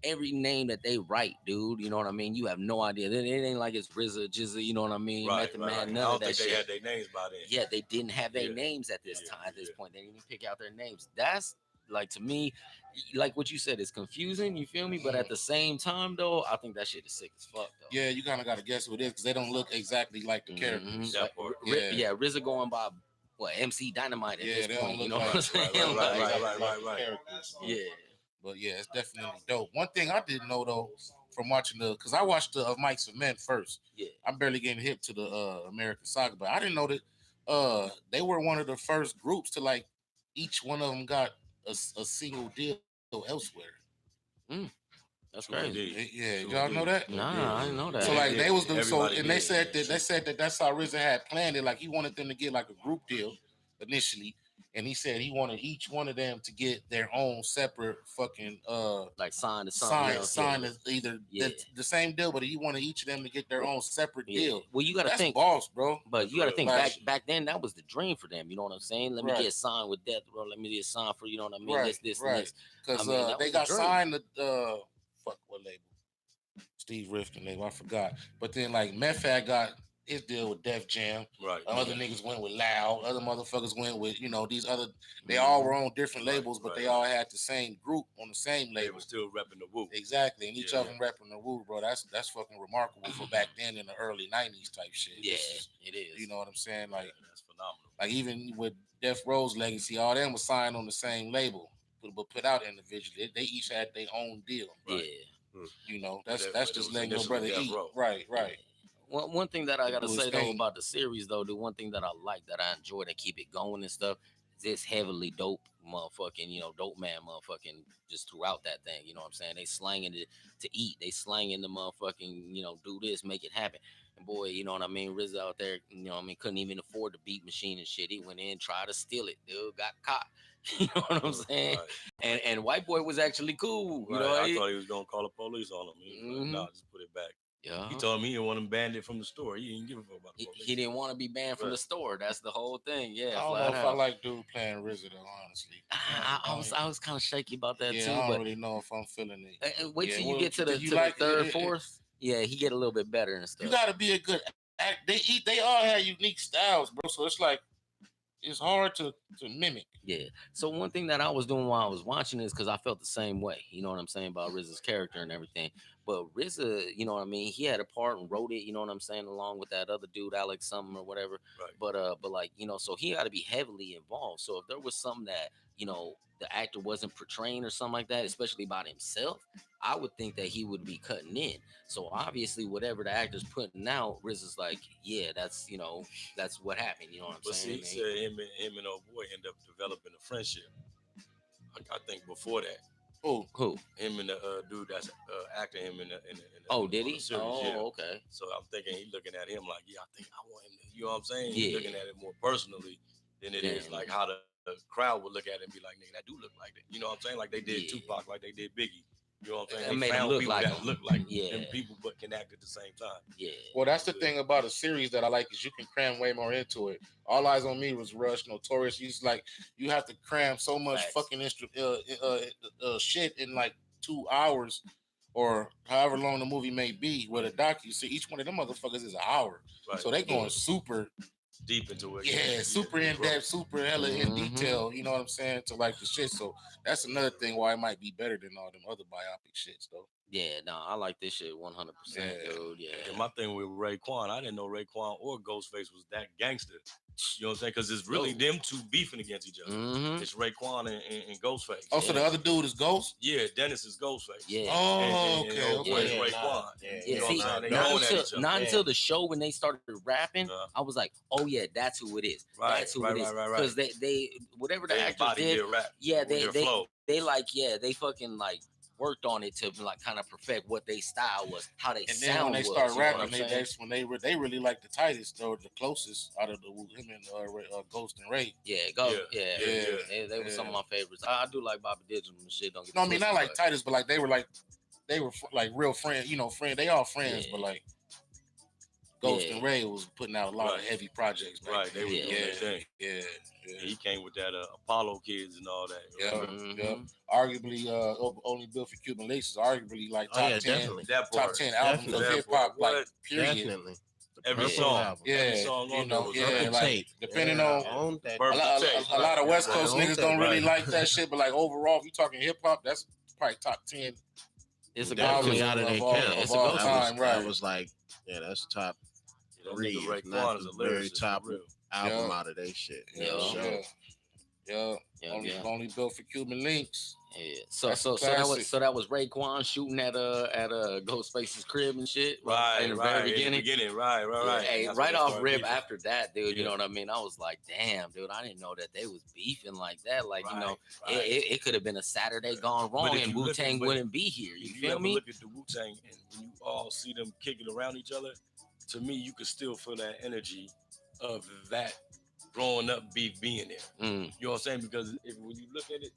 [SPEAKER 2] Every name that they write, dude. You know what I mean? You have no idea. It ain't like it's RZA, Jizza. You know what I mean? Method Man, none
[SPEAKER 4] I
[SPEAKER 2] of
[SPEAKER 4] don't
[SPEAKER 2] that
[SPEAKER 4] think
[SPEAKER 2] shit.
[SPEAKER 4] they had their names by then.
[SPEAKER 2] Yeah, they didn't have their names at this time. At this point, they didn't even pick out their names. That's like, to me, like what you said, it's confusing. You feel me? But at the same time, though, I think that shit is sick as fuck, though.
[SPEAKER 3] Yeah, you kind of got to guess who it is because they don't look exactly like the characters.
[SPEAKER 2] Like, RZA going by what, MC Dynamite at
[SPEAKER 3] Yeah,
[SPEAKER 2] this
[SPEAKER 3] they
[SPEAKER 2] point.
[SPEAKER 3] don't
[SPEAKER 2] You
[SPEAKER 3] look
[SPEAKER 2] know
[SPEAKER 3] like-
[SPEAKER 2] what I'm saying?
[SPEAKER 4] Right.
[SPEAKER 3] Characters.
[SPEAKER 2] Yeah.
[SPEAKER 3] But yeah, it's definitely dope. One thing I didn't know though, from watching because I watched the of Mike's Men first.
[SPEAKER 2] Yeah.
[SPEAKER 3] I'm barely getting hip to the American Saga, but I didn't know that they were one of the first groups to like each one of them got a single deal elsewhere.
[SPEAKER 2] That's crazy.
[SPEAKER 3] Yeah, y'all know that?
[SPEAKER 2] Nah, I didn't know that.
[SPEAKER 3] So like they was the so
[SPEAKER 4] Everybody
[SPEAKER 3] and they
[SPEAKER 4] did.
[SPEAKER 3] said that that's how RZA had planned it. Like he wanted them to get like a group deal initially, and he said he wanted each one of them to get their own separate fucking
[SPEAKER 2] like sign to something
[SPEAKER 3] sign either the same deal, but he wanted each of them to get their own separate deal.
[SPEAKER 2] Well, you gotta
[SPEAKER 3] That's
[SPEAKER 2] think,
[SPEAKER 3] boss, bro.
[SPEAKER 2] but you gotta think
[SPEAKER 3] Like-
[SPEAKER 2] back then that was the dream for them. You know what I'm saying? Let me get signed with Death Row. Let me get signed for, you know what I mean? This, and this.
[SPEAKER 3] Because
[SPEAKER 2] I mean, that
[SPEAKER 3] they
[SPEAKER 2] was
[SPEAKER 3] got
[SPEAKER 2] the dream.
[SPEAKER 3] signed to what label? Steve Rifkin label, I forgot. But then like Meth had got his deal with Def Jam.
[SPEAKER 4] Right.
[SPEAKER 3] Other niggas went with Loud. Other motherfuckers went with, these other. They all were on different labels, but they all had the same group on the same
[SPEAKER 4] They
[SPEAKER 3] label.
[SPEAKER 4] were still repping the Wu.
[SPEAKER 3] Exactly, and each of them repping the Wu, bro. That's fucking remarkable for back then in the early '90s type shit.
[SPEAKER 2] Yeah, it is.
[SPEAKER 3] You know what I'm saying? Like,
[SPEAKER 4] that's phenomenal.
[SPEAKER 3] Like even with Death Row's legacy, all them was signed on the same label, but put out individually. They each had their own deal.
[SPEAKER 2] Yeah.
[SPEAKER 3] That's just letting your brother eat. Right.
[SPEAKER 2] One thing that I gotta
[SPEAKER 3] Do his
[SPEAKER 2] say though
[SPEAKER 3] thing.
[SPEAKER 2] about the series though, the one thing that I like, that I enjoy, that keep it going and stuff, is this heavily dope motherfucking, dope man motherfucking just throughout that thing. You know what I'm saying? They slanging it to eat. They slanging the motherfucking, do this, make it happen. And boy, you know what I mean? RZA out there, couldn't even afford the beat machine and shit. He went in, tried to steal it, dude, got caught. You know what I'm saying? Right. And White Boy was actually cool. You know,
[SPEAKER 4] I thought he was gonna call the police on him. He was like, nah, just put it back.
[SPEAKER 2] Yeah.
[SPEAKER 4] He told me he didn't want him banned it from the store. He didn't give a fuck about the police.
[SPEAKER 2] He didn't want to be banned from the store. That's the whole thing. Yeah.
[SPEAKER 3] I don't know if I like dude playing RZA though, honestly.
[SPEAKER 2] I was kind of shaky about that too.
[SPEAKER 3] I don't really know if I'm feeling it.
[SPEAKER 2] Wait till you get to the third, fourth. Yeah, he get a little bit better and stuff.
[SPEAKER 3] You gotta be a good act. They all have unique styles, bro. So it's like it's hard to mimic.
[SPEAKER 2] Yeah. So one thing that I was doing while I was watching is because I felt the same way. You know what I'm saying about RZA's character and everything. But RZA, you know what I mean, he had a part and wrote it. You know what I'm saying, along with that other dude, Alex something or whatever. Right. But like, so he got to be heavily involved. So if there was something that the actor wasn't portraying or something like that, especially about himself, I would think that he would be cutting in. So obviously, whatever the actor's putting out, RZA's like, yeah, that's that's what happened. You know what I'm saying?
[SPEAKER 4] But see, he said him and old boy end up developing a friendship. I think before that.
[SPEAKER 2] Who?
[SPEAKER 4] Him and the dude that's acting him in the
[SPEAKER 2] did he?
[SPEAKER 4] Series,
[SPEAKER 2] okay.
[SPEAKER 4] So I'm thinking he looking at him like, I think I want him to, you know what I'm saying?
[SPEAKER 2] Yeah.
[SPEAKER 4] He's looking at it more personally than it is like how the crowd would look at it and be like, nigga, that do look like that. You know what I'm saying? Like they did Tupac, like they did Biggie. You know what I'm saying?
[SPEAKER 2] And
[SPEAKER 4] they
[SPEAKER 2] made
[SPEAKER 4] found
[SPEAKER 2] look
[SPEAKER 4] people
[SPEAKER 2] like
[SPEAKER 4] that look like them people but can act at the same time.
[SPEAKER 2] Yeah.
[SPEAKER 3] Well, that's the thing about a series that I like is you can cram way more into it. All Eyes on Me was Rush, Notorious. You have to cram so much fucking shit in like 2 hours or however long the movie may be. With a doc, you see each one of them motherfuckers is an hour, so they going super
[SPEAKER 4] deep into it.
[SPEAKER 3] Yeah, super in depth, super hella in detail. You know what I'm saying? To like the shit. So that's another thing why it might be better than all them other biopic shits, though.
[SPEAKER 2] Yeah, no, I like this shit 100%,
[SPEAKER 3] Yeah.
[SPEAKER 2] dude. Yeah.
[SPEAKER 4] And my thing with Raekwon, I didn't know Raekwon or Ghostface was that gangster. You know what I'm saying? Because it's really them two beefing against each other.
[SPEAKER 2] Mm-hmm.
[SPEAKER 4] It's Raekwon and Ghostface.
[SPEAKER 3] Oh, so the other dude is Ghost?
[SPEAKER 4] Yeah, Dennis is Ghostface.
[SPEAKER 2] Yeah.
[SPEAKER 3] Oh,
[SPEAKER 4] And
[SPEAKER 3] okay.
[SPEAKER 4] Old boy is
[SPEAKER 2] Yeah.
[SPEAKER 4] Raekwon.
[SPEAKER 1] Yeah,
[SPEAKER 2] Yeah,
[SPEAKER 4] You know
[SPEAKER 2] see,
[SPEAKER 4] what I'm saying? They
[SPEAKER 2] not
[SPEAKER 4] going at
[SPEAKER 2] until
[SPEAKER 4] each other.
[SPEAKER 2] not until the show when they started rapping,
[SPEAKER 4] Uh,
[SPEAKER 2] I was like, oh yeah, that's who it is.
[SPEAKER 4] Right,
[SPEAKER 2] That's who
[SPEAKER 4] right,
[SPEAKER 2] it is.
[SPEAKER 4] right.
[SPEAKER 2] Because they whatever the
[SPEAKER 4] They
[SPEAKER 2] actors
[SPEAKER 4] embody
[SPEAKER 2] did,
[SPEAKER 4] their rap.
[SPEAKER 2] yeah,
[SPEAKER 4] with their flow.
[SPEAKER 2] they they fucking like worked on it to like kind of perfect what they style was, how they
[SPEAKER 3] And then
[SPEAKER 2] sound
[SPEAKER 3] when they
[SPEAKER 2] was.
[SPEAKER 3] start
[SPEAKER 2] you know what
[SPEAKER 3] rapping,
[SPEAKER 2] I'm saying?
[SPEAKER 3] that's when they really like the tightest or the closest out of him and Ghost and Ray.
[SPEAKER 2] Yeah, go.
[SPEAKER 4] Yeah,
[SPEAKER 2] Yeah. They were some of my favorites. I do like Bobby Digital and shit. Don't get
[SPEAKER 3] No,
[SPEAKER 2] me
[SPEAKER 3] I mean not
[SPEAKER 2] twisted,
[SPEAKER 3] like tightest, but like they were like real friends. You know, They all friends,
[SPEAKER 2] Yeah.
[SPEAKER 3] but like Ghost
[SPEAKER 2] Yeah.
[SPEAKER 3] and Ray was putting out a lot of
[SPEAKER 4] Right.
[SPEAKER 3] heavy projects. Back
[SPEAKER 4] Right, they
[SPEAKER 3] then.
[SPEAKER 4] were doing their thing.
[SPEAKER 3] Yeah.
[SPEAKER 4] He came with that Apollo Kids and all that.
[SPEAKER 3] Yeah.
[SPEAKER 4] Remember?
[SPEAKER 3] Yeah.
[SPEAKER 2] Mhm.
[SPEAKER 3] Arguably, Only Built for Cuban Links is arguably like top 10,
[SPEAKER 1] definitely.
[SPEAKER 4] That
[SPEAKER 3] top
[SPEAKER 4] part.
[SPEAKER 3] 10 albums of
[SPEAKER 1] Definitely.
[SPEAKER 3] hip hop,
[SPEAKER 4] What?
[SPEAKER 3] like period.
[SPEAKER 1] Definitely. The
[SPEAKER 4] Every
[SPEAKER 1] Purple
[SPEAKER 4] song.
[SPEAKER 1] album.
[SPEAKER 3] Yeah,
[SPEAKER 4] Every song
[SPEAKER 3] you
[SPEAKER 4] on
[SPEAKER 3] know,
[SPEAKER 4] there was
[SPEAKER 3] yeah,
[SPEAKER 4] perfect
[SPEAKER 3] like
[SPEAKER 4] tape.
[SPEAKER 3] depending
[SPEAKER 1] Yeah,
[SPEAKER 3] on
[SPEAKER 1] I own that.
[SPEAKER 3] a
[SPEAKER 4] Perfect
[SPEAKER 3] lot,
[SPEAKER 4] tape.
[SPEAKER 3] a lot of West
[SPEAKER 1] I
[SPEAKER 3] Coast
[SPEAKER 1] don't
[SPEAKER 3] niggas
[SPEAKER 1] think
[SPEAKER 3] don't really
[SPEAKER 4] right.
[SPEAKER 3] like that shit, but like overall, if you talking hip hop, that's probably top 10.
[SPEAKER 2] It's a
[SPEAKER 1] Definitely
[SPEAKER 2] good
[SPEAKER 1] out of their
[SPEAKER 3] Of all-
[SPEAKER 1] camp.
[SPEAKER 3] of
[SPEAKER 2] all
[SPEAKER 1] That was-
[SPEAKER 3] time, right.
[SPEAKER 1] That was like, yeah, that's top
[SPEAKER 4] That
[SPEAKER 1] three,
[SPEAKER 4] nigga
[SPEAKER 1] if not
[SPEAKER 4] Raekwon is
[SPEAKER 1] the
[SPEAKER 4] a
[SPEAKER 1] very
[SPEAKER 4] lyricist,
[SPEAKER 1] top
[SPEAKER 4] for real.
[SPEAKER 1] album
[SPEAKER 3] Yeah.
[SPEAKER 1] out of their shit.
[SPEAKER 3] Yeah,
[SPEAKER 2] Yeah.
[SPEAKER 3] yeah, yeah.
[SPEAKER 2] Yeah.
[SPEAKER 3] Only Built for Cuban Links.
[SPEAKER 2] Yeah. So
[SPEAKER 3] That's a
[SPEAKER 2] that was Raekwon shooting at Ghostface's crib and shit.
[SPEAKER 4] Right,
[SPEAKER 2] in the
[SPEAKER 4] right.
[SPEAKER 2] very beginning.
[SPEAKER 4] Right.
[SPEAKER 2] Yeah, hey,
[SPEAKER 4] That's
[SPEAKER 2] right
[SPEAKER 4] when they
[SPEAKER 2] off
[SPEAKER 4] started
[SPEAKER 2] rip
[SPEAKER 4] beefing.
[SPEAKER 2] after that, dude, you
[SPEAKER 4] Yeah.
[SPEAKER 2] know what I mean? I was like, damn, dude, I didn't know that they was beefing like that. Like, you know,
[SPEAKER 4] Right.
[SPEAKER 2] it could have been a Saturday gone
[SPEAKER 4] But
[SPEAKER 2] wrong
[SPEAKER 4] if
[SPEAKER 2] and
[SPEAKER 4] you look
[SPEAKER 2] Wu-Tang
[SPEAKER 4] at- but
[SPEAKER 2] wouldn't be here. You
[SPEAKER 4] If you
[SPEAKER 2] feel
[SPEAKER 4] ever
[SPEAKER 2] me?
[SPEAKER 4] look at the Wu-Tang and when you all see them kicking around each other, to me, you could still feel that energy of that growing up beef being there.
[SPEAKER 2] Mm,
[SPEAKER 4] You know what I'm saying? Because when you look at it,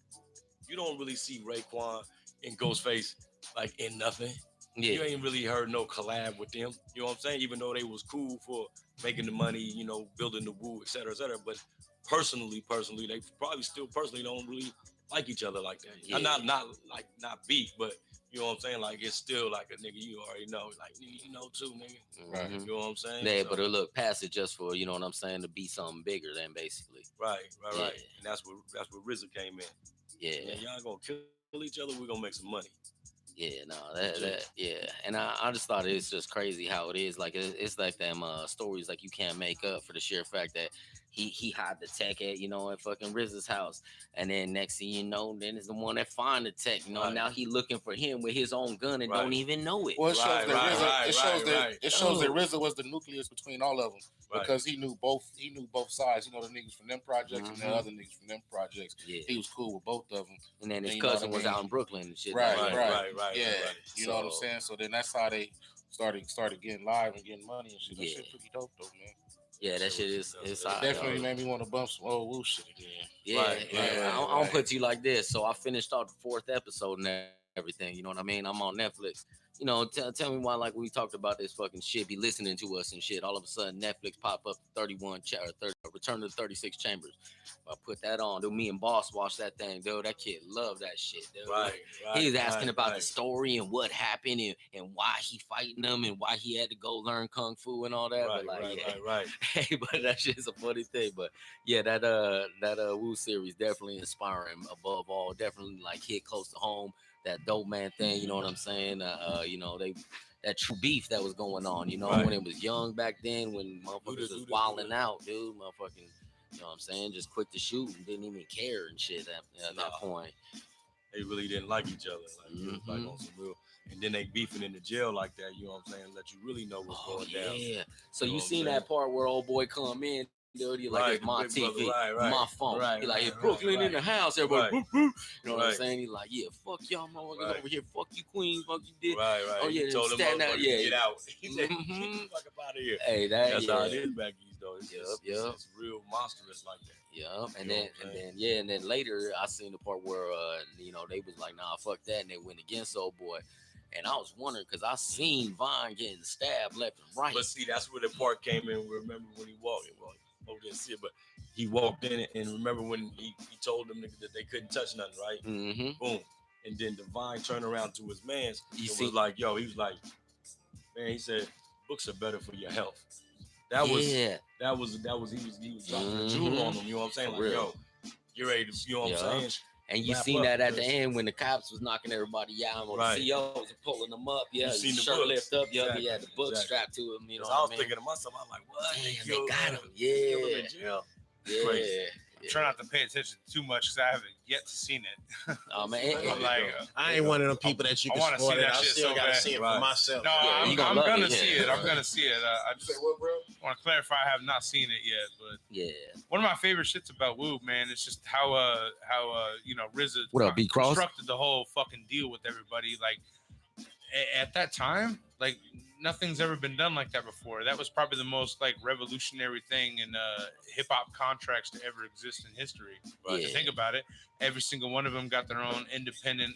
[SPEAKER 4] you don't really see Raekwon and Ghostface like in nothing. You
[SPEAKER 2] yeah.
[SPEAKER 4] ain't really heard no collab with them. You know what I'm saying? Even though they was cool for making the money, you know, building the Wu, et cetera, et cetera. But personally, they probably still personally don't really like each other like that.
[SPEAKER 2] Yeah.
[SPEAKER 4] Not beef, but you know what I'm saying? Like it's still like a nigga you already know, like nigga you know too, nigga.
[SPEAKER 3] Right.
[SPEAKER 2] Mhm.
[SPEAKER 4] You know what I'm saying?
[SPEAKER 2] Yeah,
[SPEAKER 4] So-
[SPEAKER 2] but look, pass it just for, you know what I'm saying, to be something bigger than basically.
[SPEAKER 4] right.
[SPEAKER 2] Yeah.
[SPEAKER 4] And that's where RZA came in.
[SPEAKER 2] Yeah.
[SPEAKER 4] Man, y'all gonna kill each other, we're gonna make some money.
[SPEAKER 2] Yeah, no, yeah, and I just thought it's just crazy how it is. Like it's like them stories like you can't make up for the sheer fact that he hide the tech at at fucking Riz's house, and then next thing you know, then it's the one that find the tech.
[SPEAKER 4] Right.
[SPEAKER 2] Now he looking for him with his own gun and don't
[SPEAKER 4] Right.
[SPEAKER 2] even know it.
[SPEAKER 3] Well, it shows
[SPEAKER 4] Right,
[SPEAKER 3] that
[SPEAKER 4] right,
[SPEAKER 3] RZA,
[SPEAKER 4] right,
[SPEAKER 3] it shows
[SPEAKER 4] right,
[SPEAKER 3] that
[SPEAKER 4] right.
[SPEAKER 3] it shows that
[SPEAKER 2] Oh.
[SPEAKER 3] RZA was the nucleus between all of them
[SPEAKER 4] Right.
[SPEAKER 3] because he knew both sides. You know, the niggas from them projects and the
[SPEAKER 2] Mhm.
[SPEAKER 3] other niggas from them projects.
[SPEAKER 2] Yeah,
[SPEAKER 3] He was cool with both of them.
[SPEAKER 2] and then his
[SPEAKER 3] you know what
[SPEAKER 2] cousin
[SPEAKER 3] I
[SPEAKER 2] was
[SPEAKER 3] mean?
[SPEAKER 2] out in Brooklyn and shit.
[SPEAKER 3] Right,
[SPEAKER 2] like
[SPEAKER 3] right,
[SPEAKER 2] that.
[SPEAKER 3] Yeah,
[SPEAKER 4] right.
[SPEAKER 3] you know what I'm
[SPEAKER 2] So-
[SPEAKER 3] saying. So then that's how they started getting live and getting money and shit. That
[SPEAKER 2] Yeah.
[SPEAKER 3] shit pretty dope though, man.
[SPEAKER 2] Yeah, that shit is
[SPEAKER 4] That's-
[SPEAKER 2] it's
[SPEAKER 4] that's
[SPEAKER 2] hot,
[SPEAKER 3] Definitely
[SPEAKER 2] dog.
[SPEAKER 3] made me want to bump some old Wu shit again.
[SPEAKER 2] Yeah,
[SPEAKER 4] Right,
[SPEAKER 2] yeah.
[SPEAKER 3] right,
[SPEAKER 2] I'm
[SPEAKER 3] right.
[SPEAKER 2] gonna put to you like this. So I finished off the 4th episode and everything. You know what I mean? I'm on Netflix. You know, tell me why, like we talked about this fucking shit, be listening to us and shit. All of a sudden, Netflix pop up 30 Return to the 36 Chambers. I put that on. Dude, me and Boss watched that thing, dude. That kid loved that shit, dude.
[SPEAKER 4] Right.
[SPEAKER 2] He was asking about the
[SPEAKER 4] right.
[SPEAKER 2] story and what happened and why he fighting them and why he had to go learn kung fu and all that.
[SPEAKER 4] Right,
[SPEAKER 2] but like, yeah.
[SPEAKER 4] right.
[SPEAKER 2] Hey, but that shit's a funny thing. But yeah, that Wu series definitely inspiring above all. Definitely like hit close to home. That dope man thing, you know what I'm saying? That true beef that was going on,
[SPEAKER 4] Right.
[SPEAKER 2] when it was young back then, when motherfuckers
[SPEAKER 4] this,
[SPEAKER 2] was
[SPEAKER 4] do this.
[SPEAKER 2] wilding out, dude, motherfucking, you know what I'm saying? Just quick to shoot and didn't even care and shit at that point.
[SPEAKER 4] They really didn't like each other. Like, it was like
[SPEAKER 2] Mhm.
[SPEAKER 4] on some real. And then they beefing in the jail like that, you know what I'm saying? Let you really know what's
[SPEAKER 2] Oh
[SPEAKER 4] going down.
[SPEAKER 2] yeah. So
[SPEAKER 4] You know
[SPEAKER 2] you
[SPEAKER 4] what I'm
[SPEAKER 2] seen
[SPEAKER 4] saying?
[SPEAKER 2] that part where old boy come in, dude? He like,
[SPEAKER 4] Right,
[SPEAKER 2] it's my
[SPEAKER 4] the big
[SPEAKER 2] TV,
[SPEAKER 4] brother, right,
[SPEAKER 2] my phone.
[SPEAKER 4] right,
[SPEAKER 2] He like,
[SPEAKER 4] right,
[SPEAKER 2] it's Brooklyn
[SPEAKER 4] right,
[SPEAKER 2] in the house. Everybody,
[SPEAKER 4] right.
[SPEAKER 2] boop, boop. You know what I'm
[SPEAKER 4] Right.
[SPEAKER 2] saying? He like, yeah, fuck y'all motherfuckers
[SPEAKER 4] Right.
[SPEAKER 2] over here. Fuck you, Queen. Fuck you, dick.
[SPEAKER 4] Right.
[SPEAKER 2] Oh, yeah,
[SPEAKER 4] He told them
[SPEAKER 2] stand out,
[SPEAKER 4] motherfuckers
[SPEAKER 2] yeah.
[SPEAKER 4] to get out. He said,
[SPEAKER 2] Mhm.
[SPEAKER 4] get the fuck up out of here.
[SPEAKER 2] Hey,
[SPEAKER 4] That's how it
[SPEAKER 2] yeah.
[SPEAKER 4] is back east, though. It's,
[SPEAKER 2] Yup,
[SPEAKER 4] it's,
[SPEAKER 2] yup.
[SPEAKER 4] it's real monstrous like that.
[SPEAKER 2] Yeah, and
[SPEAKER 4] You know
[SPEAKER 2] then
[SPEAKER 4] what I'm
[SPEAKER 2] and then later I seen the part where they was like, nah, fuck that, and they went against old boy. And I was wondering because I seen Vine getting stabbed left and right.
[SPEAKER 4] But see, that's where the part came in. Remember when he walked? Well, Hope didn't see it, but he walked in and remember when he told them niggas that they couldn't touch nothing, right?
[SPEAKER 2] Mm-hmm.
[SPEAKER 4] Boom. And then Divine turned around to his mans.
[SPEAKER 2] You
[SPEAKER 4] He
[SPEAKER 2] see-
[SPEAKER 4] was like, yo, he was like, man, he said, books are better for your health. That was he was dropping the jewel on him, you know what I'm saying?
[SPEAKER 2] For
[SPEAKER 4] Like,
[SPEAKER 2] real.
[SPEAKER 4] yo, you're ready to, you know what
[SPEAKER 2] Yeah.
[SPEAKER 4] I'm saying?
[SPEAKER 2] And you
[SPEAKER 4] wrap
[SPEAKER 2] seen
[SPEAKER 4] up
[SPEAKER 2] that at the
[SPEAKER 4] because-
[SPEAKER 2] end when the cops was knocking everybody out, or
[SPEAKER 4] Right.
[SPEAKER 2] the CEOs were pulling them up. Yeah,
[SPEAKER 4] You seen the
[SPEAKER 2] shirt
[SPEAKER 4] books.
[SPEAKER 2] lift up. Yeah,
[SPEAKER 4] Exactly.
[SPEAKER 2] he had the book
[SPEAKER 4] Exactly.
[SPEAKER 2] strapped to him. You know
[SPEAKER 4] 'Cause
[SPEAKER 2] what
[SPEAKER 4] I was
[SPEAKER 2] mean?
[SPEAKER 4] thinking to myself, I'm like, what?
[SPEAKER 2] Damn, they
[SPEAKER 4] killed,
[SPEAKER 2] got him.
[SPEAKER 4] Killed him
[SPEAKER 2] Yeah.
[SPEAKER 4] in jail.
[SPEAKER 2] Yeah.
[SPEAKER 4] Crazy.
[SPEAKER 5] I'm trying not to pay attention too much because I haven't yet to seen it.
[SPEAKER 2] Oh man,
[SPEAKER 5] I'm like,
[SPEAKER 1] I ain't one of them people that you
[SPEAKER 5] I
[SPEAKER 1] can
[SPEAKER 5] wanna
[SPEAKER 1] spoil
[SPEAKER 5] see
[SPEAKER 1] it.
[SPEAKER 5] that
[SPEAKER 1] I
[SPEAKER 5] shit
[SPEAKER 1] still
[SPEAKER 5] so
[SPEAKER 1] gotta
[SPEAKER 5] bad.
[SPEAKER 1] see it
[SPEAKER 4] Right.
[SPEAKER 1] for myself.
[SPEAKER 5] no,
[SPEAKER 2] Yeah, you
[SPEAKER 5] I'm
[SPEAKER 2] gonna love
[SPEAKER 5] gonna
[SPEAKER 2] it,
[SPEAKER 5] see
[SPEAKER 2] yeah.
[SPEAKER 5] it. I'm gonna see it. I
[SPEAKER 3] Say
[SPEAKER 5] just
[SPEAKER 3] what, bro?
[SPEAKER 5] want to clarify I have not seen it yet, but
[SPEAKER 2] yeah.
[SPEAKER 5] one of my favorite shits about Wu, man, is just how RZA
[SPEAKER 2] What up, B Cross?
[SPEAKER 5] constructed the whole fucking deal with everybody. Like at that time, like nothing's ever been done like that before. That was probably the most like revolutionary thing in hip hop contracts to ever exist in history.
[SPEAKER 2] Right.
[SPEAKER 5] If you think about it, every single one of them got their own independent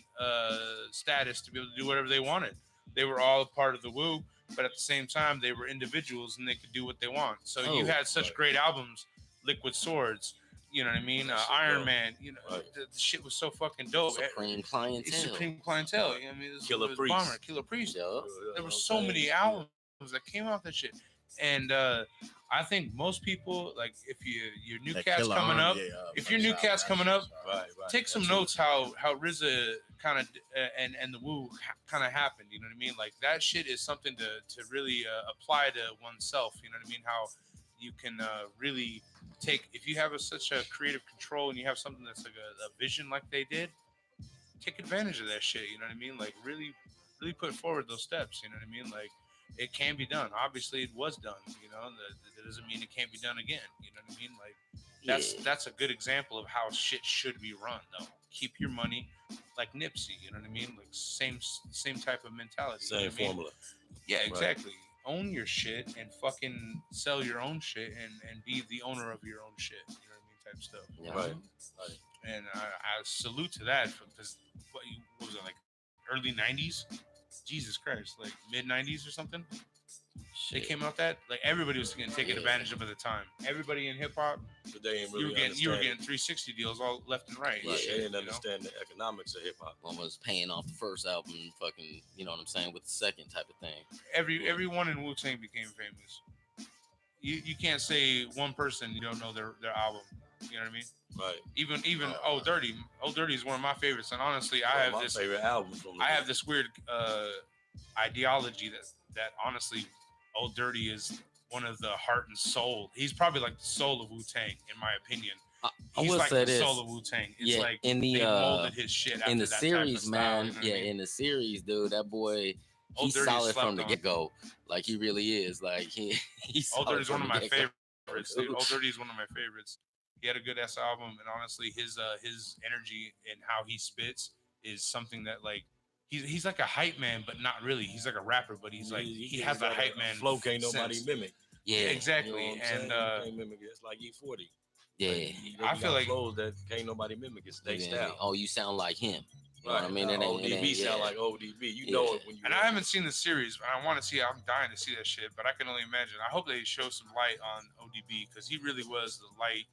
[SPEAKER 5] status to be able to do whatever they wanted. They were all a part of the Wu, but at the same time, they were individuals and they could do what they want. So you
[SPEAKER 2] Oh,
[SPEAKER 5] had such
[SPEAKER 4] right.
[SPEAKER 5] great albums, Liquid Swords, you know what I mean?
[SPEAKER 4] That shit
[SPEAKER 5] Iron
[SPEAKER 4] dope.
[SPEAKER 5] Man, you know,
[SPEAKER 4] Right.
[SPEAKER 5] the shit was so fucking dope.
[SPEAKER 2] Supreme
[SPEAKER 5] It's
[SPEAKER 2] clientele.
[SPEAKER 5] Supreme Clientele. You know what I mean?
[SPEAKER 4] Killer
[SPEAKER 5] it was
[SPEAKER 4] Priest.
[SPEAKER 5] Bomber, Killer Priest.
[SPEAKER 2] Yeah.
[SPEAKER 5] There were so many albums that came off that shit. And I think most people, like, if your new
[SPEAKER 1] That
[SPEAKER 5] cats
[SPEAKER 1] Killer
[SPEAKER 5] coming
[SPEAKER 1] Arm,
[SPEAKER 5] up,
[SPEAKER 1] yeah,
[SPEAKER 5] if your new cat's coming up,
[SPEAKER 4] Right.
[SPEAKER 5] take some
[SPEAKER 4] Absolutely.
[SPEAKER 5] notes how RZA kind of and the Wu kind of happened. You know what I mean? Like that shit is something to really apply to oneself. You know what I mean? How you can really take, if you have such a creative control and you have something that's like a vision like they did, take advantage of that shit. You know what I mean? Like really put forward those steps. You know what I mean? Like it can be done. Obviously, it was done. You know, that doesn't mean it can't be done again. You know what I mean? Like that's a good example of how shit should be run. Though, keep your money like Nipsey. You know what I mean? Like same type of mentality.
[SPEAKER 4] Same
[SPEAKER 5] you know what I mean?
[SPEAKER 4] formula.
[SPEAKER 5] Yeah, exactly. Own your shit and fucking sell your own shit and be the owner of your own shit. You know what I mean? Type stuff.
[SPEAKER 2] Yeah.
[SPEAKER 4] Right.
[SPEAKER 5] And I salute to that because what was it, like early 90s? Jesus Christ, like mid 90s or something. They
[SPEAKER 2] Shit.
[SPEAKER 5] came out that like everybody was getting taken
[SPEAKER 2] Yeah.
[SPEAKER 5] advantage of at the time. Everybody in hip hop,
[SPEAKER 4] But they ain't
[SPEAKER 5] you
[SPEAKER 4] really
[SPEAKER 5] were getting 360 deals all left and right.
[SPEAKER 4] Right.
[SPEAKER 5] and shit,
[SPEAKER 4] They didn't
[SPEAKER 5] you know?
[SPEAKER 4] understand the economics of hip hop.
[SPEAKER 2] One was paying off the first album, fucking, you know what I'm saying, with the second type of thing.
[SPEAKER 5] Everyone in Wu-Tang became famous. You can't say one person you don't know their album. You know what I mean?
[SPEAKER 4] Right.
[SPEAKER 5] Even Old Dirty. Old Dirty is one of my favorites, and honestly, I
[SPEAKER 4] One of
[SPEAKER 5] have
[SPEAKER 4] my
[SPEAKER 5] this
[SPEAKER 4] favorite albums from
[SPEAKER 5] I have this weird ideology that honestly, Old Dirty is one of the heart and soul. He's probably like the soul of Wu-Tang, in my opinion.
[SPEAKER 2] I
[SPEAKER 5] He's
[SPEAKER 2] will
[SPEAKER 5] like
[SPEAKER 2] say
[SPEAKER 5] the
[SPEAKER 2] this.
[SPEAKER 5] soul of Wu-Tang. It's
[SPEAKER 2] Yeah,
[SPEAKER 5] like
[SPEAKER 2] in the
[SPEAKER 5] they molded his shit after
[SPEAKER 2] in the
[SPEAKER 5] that
[SPEAKER 2] series,
[SPEAKER 5] type of
[SPEAKER 2] man.
[SPEAKER 5] style, you know what
[SPEAKER 2] Yeah,
[SPEAKER 5] I mean?
[SPEAKER 2] in the series, dude, that boy,
[SPEAKER 5] Old
[SPEAKER 2] he's
[SPEAKER 5] Dirty
[SPEAKER 2] solid
[SPEAKER 5] slept
[SPEAKER 2] from the
[SPEAKER 5] on.
[SPEAKER 2] get go. Like he really is. Like he's
[SPEAKER 5] Old
[SPEAKER 2] solid
[SPEAKER 5] Dirty is one
[SPEAKER 2] from
[SPEAKER 5] of
[SPEAKER 2] the
[SPEAKER 5] my
[SPEAKER 2] get-go.
[SPEAKER 5] favorites. Dude. Old Dirty is one of my favorites. He had a good ass album, and honestly, his energy and how he spits is something that like he's like a hype man, but not really. He's like a rapper, but he's like he has a
[SPEAKER 4] got
[SPEAKER 5] hype man
[SPEAKER 4] flow. Can't nobody
[SPEAKER 5] sense.
[SPEAKER 4] mimic.
[SPEAKER 2] Yeah,
[SPEAKER 5] Yeah, exactly.
[SPEAKER 4] You know what I'm
[SPEAKER 5] And
[SPEAKER 4] saying? Can't mimic it. It's like E40.
[SPEAKER 2] yeah.
[SPEAKER 5] I feel like-
[SPEAKER 4] flows that can't nobody mimic. It's their
[SPEAKER 2] Yeah.
[SPEAKER 4] style.
[SPEAKER 2] Oh, you sound like him. You know what I mean?
[SPEAKER 4] Now,
[SPEAKER 2] It ain't,
[SPEAKER 4] ODB sound
[SPEAKER 2] yeah.
[SPEAKER 4] like ODB. You know
[SPEAKER 2] Yeah.
[SPEAKER 4] it when you.
[SPEAKER 5] And I haven't seen the series, but I want to see it. I'm dying to see that shit, but I can only imagine. I hope they show some light on ODB because he really was the light,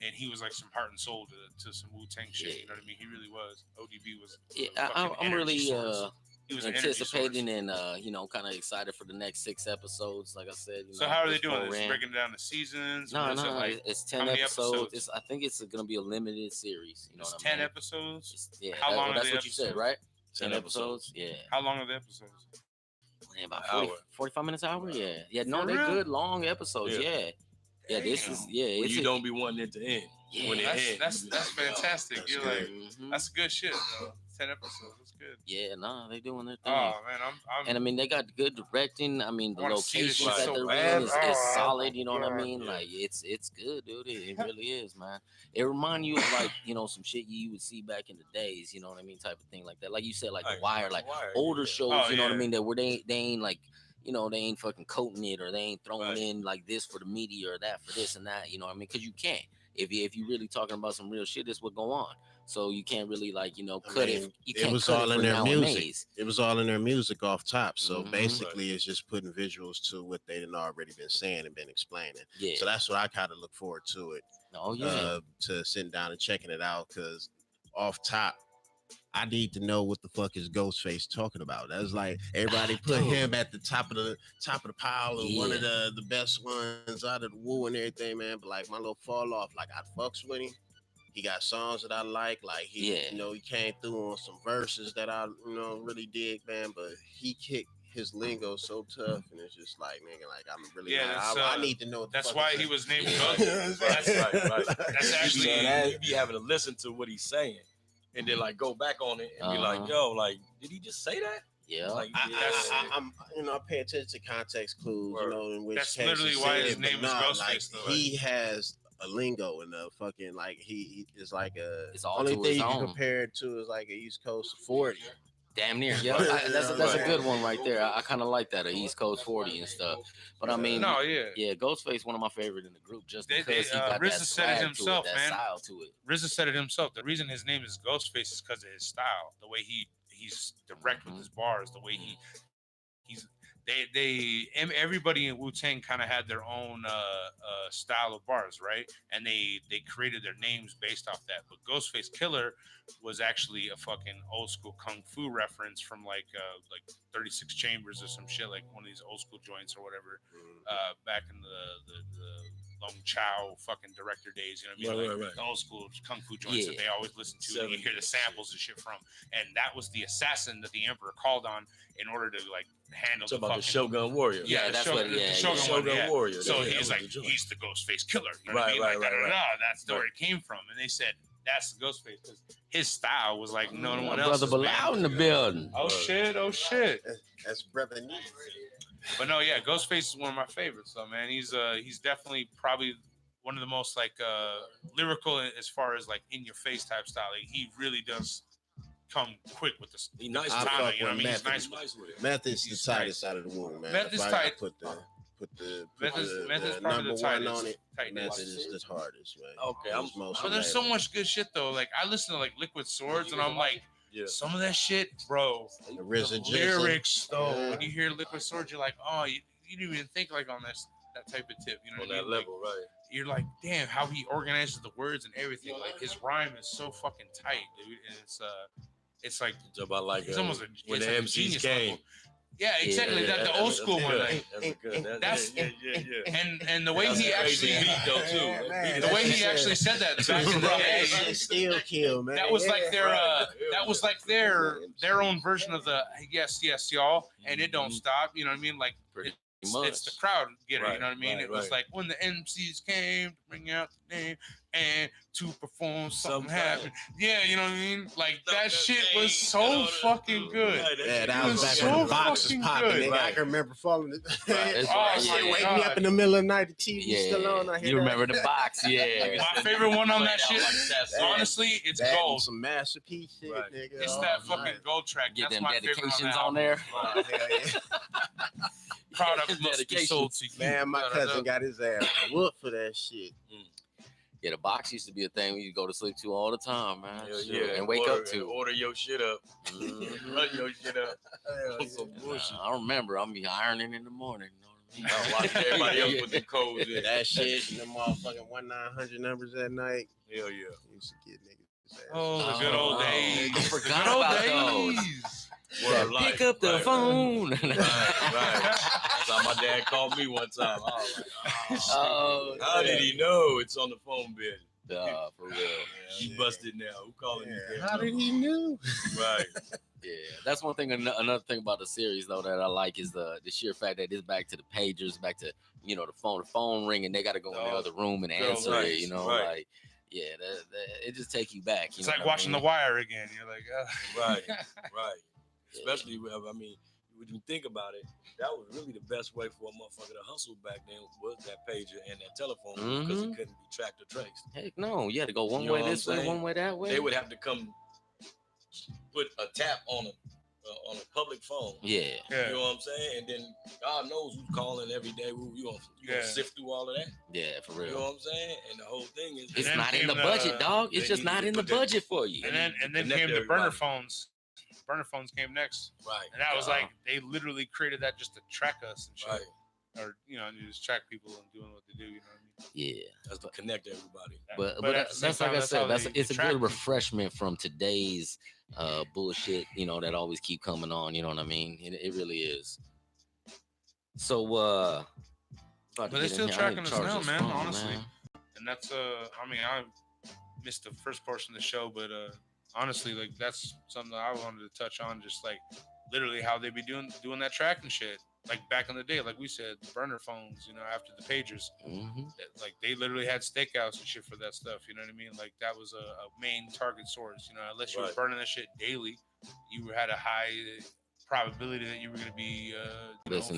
[SPEAKER 5] and he was like some heart and soul to some Wu-Tang shit.
[SPEAKER 2] Yeah.
[SPEAKER 5] You know what I mean? He really was. ODB was.
[SPEAKER 2] Yeah,
[SPEAKER 5] a fucking
[SPEAKER 2] I'm
[SPEAKER 5] energy
[SPEAKER 2] really
[SPEAKER 5] source. He was an energy
[SPEAKER 2] anticipating
[SPEAKER 5] source.
[SPEAKER 2] and you know, kind of excited for the next 6 episodes. Like I said.
[SPEAKER 5] So
[SPEAKER 2] know,
[SPEAKER 5] how are they
[SPEAKER 2] this
[SPEAKER 5] doing this?
[SPEAKER 2] program.
[SPEAKER 5] Breaking it down to seasons?
[SPEAKER 2] No,
[SPEAKER 5] What is it
[SPEAKER 2] no,
[SPEAKER 5] like?
[SPEAKER 2] it's 10
[SPEAKER 5] how many
[SPEAKER 2] episodes.
[SPEAKER 5] episodes?
[SPEAKER 2] I think it's gonna be a limited series. You know
[SPEAKER 5] It's
[SPEAKER 2] what I
[SPEAKER 5] 10
[SPEAKER 2] mean?
[SPEAKER 5] episodes.
[SPEAKER 2] Yeah,
[SPEAKER 5] How long are
[SPEAKER 2] that's
[SPEAKER 5] the
[SPEAKER 2] what you said,
[SPEAKER 5] episodes?
[SPEAKER 2] right?
[SPEAKER 4] 10
[SPEAKER 2] episodes. Yeah.
[SPEAKER 5] How long are the episodes?
[SPEAKER 2] Man, about
[SPEAKER 4] An
[SPEAKER 2] 40,
[SPEAKER 4] hour.
[SPEAKER 2] 45 minutes an hour. Yeah. Yeah. No,
[SPEAKER 5] For
[SPEAKER 2] they're
[SPEAKER 5] real?
[SPEAKER 2] good long episodes.
[SPEAKER 4] Yeah.
[SPEAKER 2] Yeah. Yeah. This is
[SPEAKER 5] Damn.
[SPEAKER 4] When
[SPEAKER 2] it's
[SPEAKER 4] you don't be wanting it to end.
[SPEAKER 2] Yeah.
[SPEAKER 4] When it ends, you be
[SPEAKER 5] That's
[SPEAKER 4] like, yo,
[SPEAKER 5] fantastic.
[SPEAKER 4] that's
[SPEAKER 5] You're
[SPEAKER 4] good.
[SPEAKER 5] like,
[SPEAKER 2] Mhm.
[SPEAKER 5] that's good shit, though. 10 episodes. That's good.
[SPEAKER 2] Yeah. No, they doing their thing.
[SPEAKER 5] Oh man, I'm
[SPEAKER 2] And I mean, they got good directing. I mean, the
[SPEAKER 5] I wanna see this
[SPEAKER 2] locations
[SPEAKER 5] shit
[SPEAKER 2] that
[SPEAKER 5] so
[SPEAKER 2] they're
[SPEAKER 5] bad.
[SPEAKER 2] in is
[SPEAKER 5] Oh,
[SPEAKER 2] solid. You know what I
[SPEAKER 5] God.
[SPEAKER 2] mean?
[SPEAKER 4] Yeah.
[SPEAKER 2] Like it's good, dude. It really is, man. It remind you of like some shit you would see back in the days. You know what I mean? Type of thing like that. Like you said, like The Wire, like older
[SPEAKER 4] yeah.
[SPEAKER 2] shows.
[SPEAKER 5] Oh,
[SPEAKER 2] You know what I
[SPEAKER 5] yeah.
[SPEAKER 2] mean? That where they ain't like. They ain't fucking coating it or they ain't throwing
[SPEAKER 4] Right.
[SPEAKER 2] in like this for the media or that for this and that. You know what I mean? Because you can't. If you really talking about some real shit, this what go on. So you can't really like cut
[SPEAKER 1] mean,
[SPEAKER 2] it. You
[SPEAKER 1] it
[SPEAKER 2] can't
[SPEAKER 1] was
[SPEAKER 2] cut
[SPEAKER 1] all
[SPEAKER 2] it
[SPEAKER 1] in
[SPEAKER 2] for
[SPEAKER 1] their music.
[SPEAKER 2] nowadays.
[SPEAKER 1] It was all in their music off top. So
[SPEAKER 2] Mhm.
[SPEAKER 1] basically, it's just putting visuals to what they had already been saying and been explaining.
[SPEAKER 2] Yeah.
[SPEAKER 1] So that's what I kind of look forward to it.
[SPEAKER 2] Oh yeah.
[SPEAKER 1] To sitting down and checking it out because off top, I need to know what the fuck is Ghostface talking about. That's like everybody put
[SPEAKER 2] Dude.
[SPEAKER 1] him at the top of the pile and one of
[SPEAKER 2] Yeah.
[SPEAKER 1] the best ones out of the Wu and everything, man. But like my little fall off, like I fucks with him. he got songs that I like he, you know, he came through on some verses that I, you know, really dig, man. But he kicked his lingo so tough, and it's just like, nigga, like I'm really, I need to know. What
[SPEAKER 5] that's
[SPEAKER 1] the
[SPEAKER 5] why
[SPEAKER 1] fuck
[SPEAKER 5] he was named
[SPEAKER 4] Right.
[SPEAKER 5] That's actually
[SPEAKER 4] you be having to listen to what he's saying, and then like go back on it and be like, yo, like, did he just say that?
[SPEAKER 2] Yeah,
[SPEAKER 4] Like,
[SPEAKER 1] I'm, you know, I pay attention to context clues, you know, in which
[SPEAKER 5] that's
[SPEAKER 1] case
[SPEAKER 5] literally why his name is Ghostface.
[SPEAKER 1] Like,
[SPEAKER 5] though,
[SPEAKER 1] he has a lingo and a fucking like he is like a.
[SPEAKER 2] It's all
[SPEAKER 1] only
[SPEAKER 2] to
[SPEAKER 1] thing
[SPEAKER 2] his
[SPEAKER 1] you can
[SPEAKER 2] own.
[SPEAKER 1] compare it to is like an East Coast 40.
[SPEAKER 2] Damn near. Yeah, that's a good one right there. I kind of like that, a East Coast 40 and stuff. But I mean, Ghostface, one of my favorite in the group, just because he got
[SPEAKER 5] RZA
[SPEAKER 2] that
[SPEAKER 5] said it himself,
[SPEAKER 2] to it, that style to it.
[SPEAKER 5] RZA said it himself. The reason his name is Ghostface is because of his style, the way he's direct with his bars, the way he's everybody in Wu-Tang kind of had their own style of bars, right? And they created their names based off that. But Ghostface Killer was actually a fucking old school kung fu reference from like 36 Chambers or some shit, like one of these old school joints or whatever, back in the Long Chow fucking director days, you know what I mean? The old school kung fu joints that they always listen to, and you hear the samples and shit from. And that was the assassin that the Emperor called on in order to like handle the fucking...
[SPEAKER 4] the Shogun Warrior.
[SPEAKER 2] Yeah, that's what.
[SPEAKER 5] The Shogun Warrior. So
[SPEAKER 4] he's
[SPEAKER 5] like, he's the Ghostface Killer. You know what I mean? That's where it came from. And they said that's the Ghostface because his style was like no one else.
[SPEAKER 2] Brother Bilal in the building.
[SPEAKER 5] Oh shit.
[SPEAKER 1] That's brother Neat.
[SPEAKER 5] But no, yeah, Ghostface is one of my favorites, though, man. He's definitely probably one of the most like lyrical as far as like in your face type style. Like, he really does come quick with this.
[SPEAKER 4] He's nice.
[SPEAKER 5] Timing, you know what I mean? He's nice with it.
[SPEAKER 1] Meth is the tightest out of the womb, man.
[SPEAKER 5] Meth is tight.
[SPEAKER 1] Put the
[SPEAKER 5] Meth is probably
[SPEAKER 1] number
[SPEAKER 5] the
[SPEAKER 1] one
[SPEAKER 5] tightest.
[SPEAKER 1] on it. Meth is the hardest, man.
[SPEAKER 4] Okay,
[SPEAKER 5] but there's so much good shit though. Like I listen to like Liquid Swords, and I'm like, some of that shit, bro. The lyrics though. When you hear Liquid Swords, you're like, oh, you didn't even think like on that type of tip, you know,
[SPEAKER 4] on that level, right?
[SPEAKER 5] You're like, damn, how he organizes the words and everything. Like his rhyme is so fucking tight, dude. And it's like
[SPEAKER 4] it's about like
[SPEAKER 5] it's almost
[SPEAKER 4] when the
[SPEAKER 5] like
[SPEAKER 4] MCs came.
[SPEAKER 5] Level. Yeah, exactly. That the old school one. Like,
[SPEAKER 4] that's good.
[SPEAKER 5] That's and the way he actually
[SPEAKER 4] though too.
[SPEAKER 5] The way he actually said that back in the day,
[SPEAKER 1] still kill, man.
[SPEAKER 5] That was like their own version of the yes y'all, and it don't stop. You know what I mean? Like it's the crowd getter. You know what I mean? It was like when the MCs came to bring out the name and to perform something happened. Yeah, you know what I mean? Like that shit was so fucking good.
[SPEAKER 1] Yeah, that was back when the box was popping. I can remember falling. Wake me up in the middle of the night. The TV still on.
[SPEAKER 2] You remember the box? Yeah.
[SPEAKER 5] My favorite one on that shit. Honestly, it's gold.
[SPEAKER 1] Some masterpiece shit, nigga.
[SPEAKER 5] It's that fucking gold track.
[SPEAKER 2] Get
[SPEAKER 5] That's
[SPEAKER 2] them
[SPEAKER 5] my favorite
[SPEAKER 2] dedications on there.
[SPEAKER 5] Product must be sold to you.
[SPEAKER 1] Man, my cousin got his ass whooped for that shit.
[SPEAKER 2] Yeah, the box used to be a thing we go to sleep to all the time, man. And wake up to.
[SPEAKER 4] Order your shit up. Run your shit up. Some bullshit.
[SPEAKER 2] I remember. I'm be ironing in the morning. You know what I mean?
[SPEAKER 4] Watching everybody else put the codes in.
[SPEAKER 1] That shit, and them motherfucking 1-900 numbers at night.
[SPEAKER 4] Hell yeah.
[SPEAKER 1] Used to get niggas.
[SPEAKER 5] Oh, the good old days.
[SPEAKER 2] I forgot about those. Pick up the phone.
[SPEAKER 4] Right. That's how my dad called me one time. I was like, how did he know it's on the phone bill?
[SPEAKER 2] For real.
[SPEAKER 4] He busted now. Who calling me?
[SPEAKER 1] How did he know?
[SPEAKER 4] Right.
[SPEAKER 2] Yeah, that's one thing. Another thing about the series though that I like is the sheer fact that it's back to the pagers, back to the phone. The phone ring and they got to go in the other room and answer it. You know, like it just take you back.
[SPEAKER 5] It's like watching The Wire again. You're like,
[SPEAKER 4] right. Especially, I mean, when you think about it, that was really the best way for a motherfucker to hustle back then was that pager and that telephone because it couldn't be tracked or traced.
[SPEAKER 2] Heck no, you had to go one way this way, one way that way.
[SPEAKER 4] They would have to come put a tap on a public phone.
[SPEAKER 2] Yeah.
[SPEAKER 4] You know what I'm saying? And then God knows who's calling every day. You gonna sift through all of that?
[SPEAKER 2] Yeah, for real.
[SPEAKER 4] You know what I'm saying? And the whole thing is
[SPEAKER 2] it's not in the budget, dog. It's just not in the budget for you.
[SPEAKER 5] And then came the burner phones. Burner phones came next,
[SPEAKER 4] right?
[SPEAKER 5] And that was like they literally created that just to track us and shit,
[SPEAKER 4] right?
[SPEAKER 5] Or just track people and doing what they do. You know what I
[SPEAKER 2] mean? Yeah,
[SPEAKER 4] that's to connect everybody.
[SPEAKER 2] But that's like I said, it's a good refreshment from today's bullshit. That always keep coming on. You know what I mean? It really is. So, but
[SPEAKER 5] they're still tracking us now, man. Honestly, and that's missed the first portion of the show, but honestly, like that's something that I wanted to touch on. Just like literally how they be doing that tracking shit. Like back in the day, like we said, burner phones. After the pagers, like they literally had stakeouts and shit for that stuff. You know what I mean? Like that was a main target source. Unless you were burning that shit daily, you had a high probability that you were going to be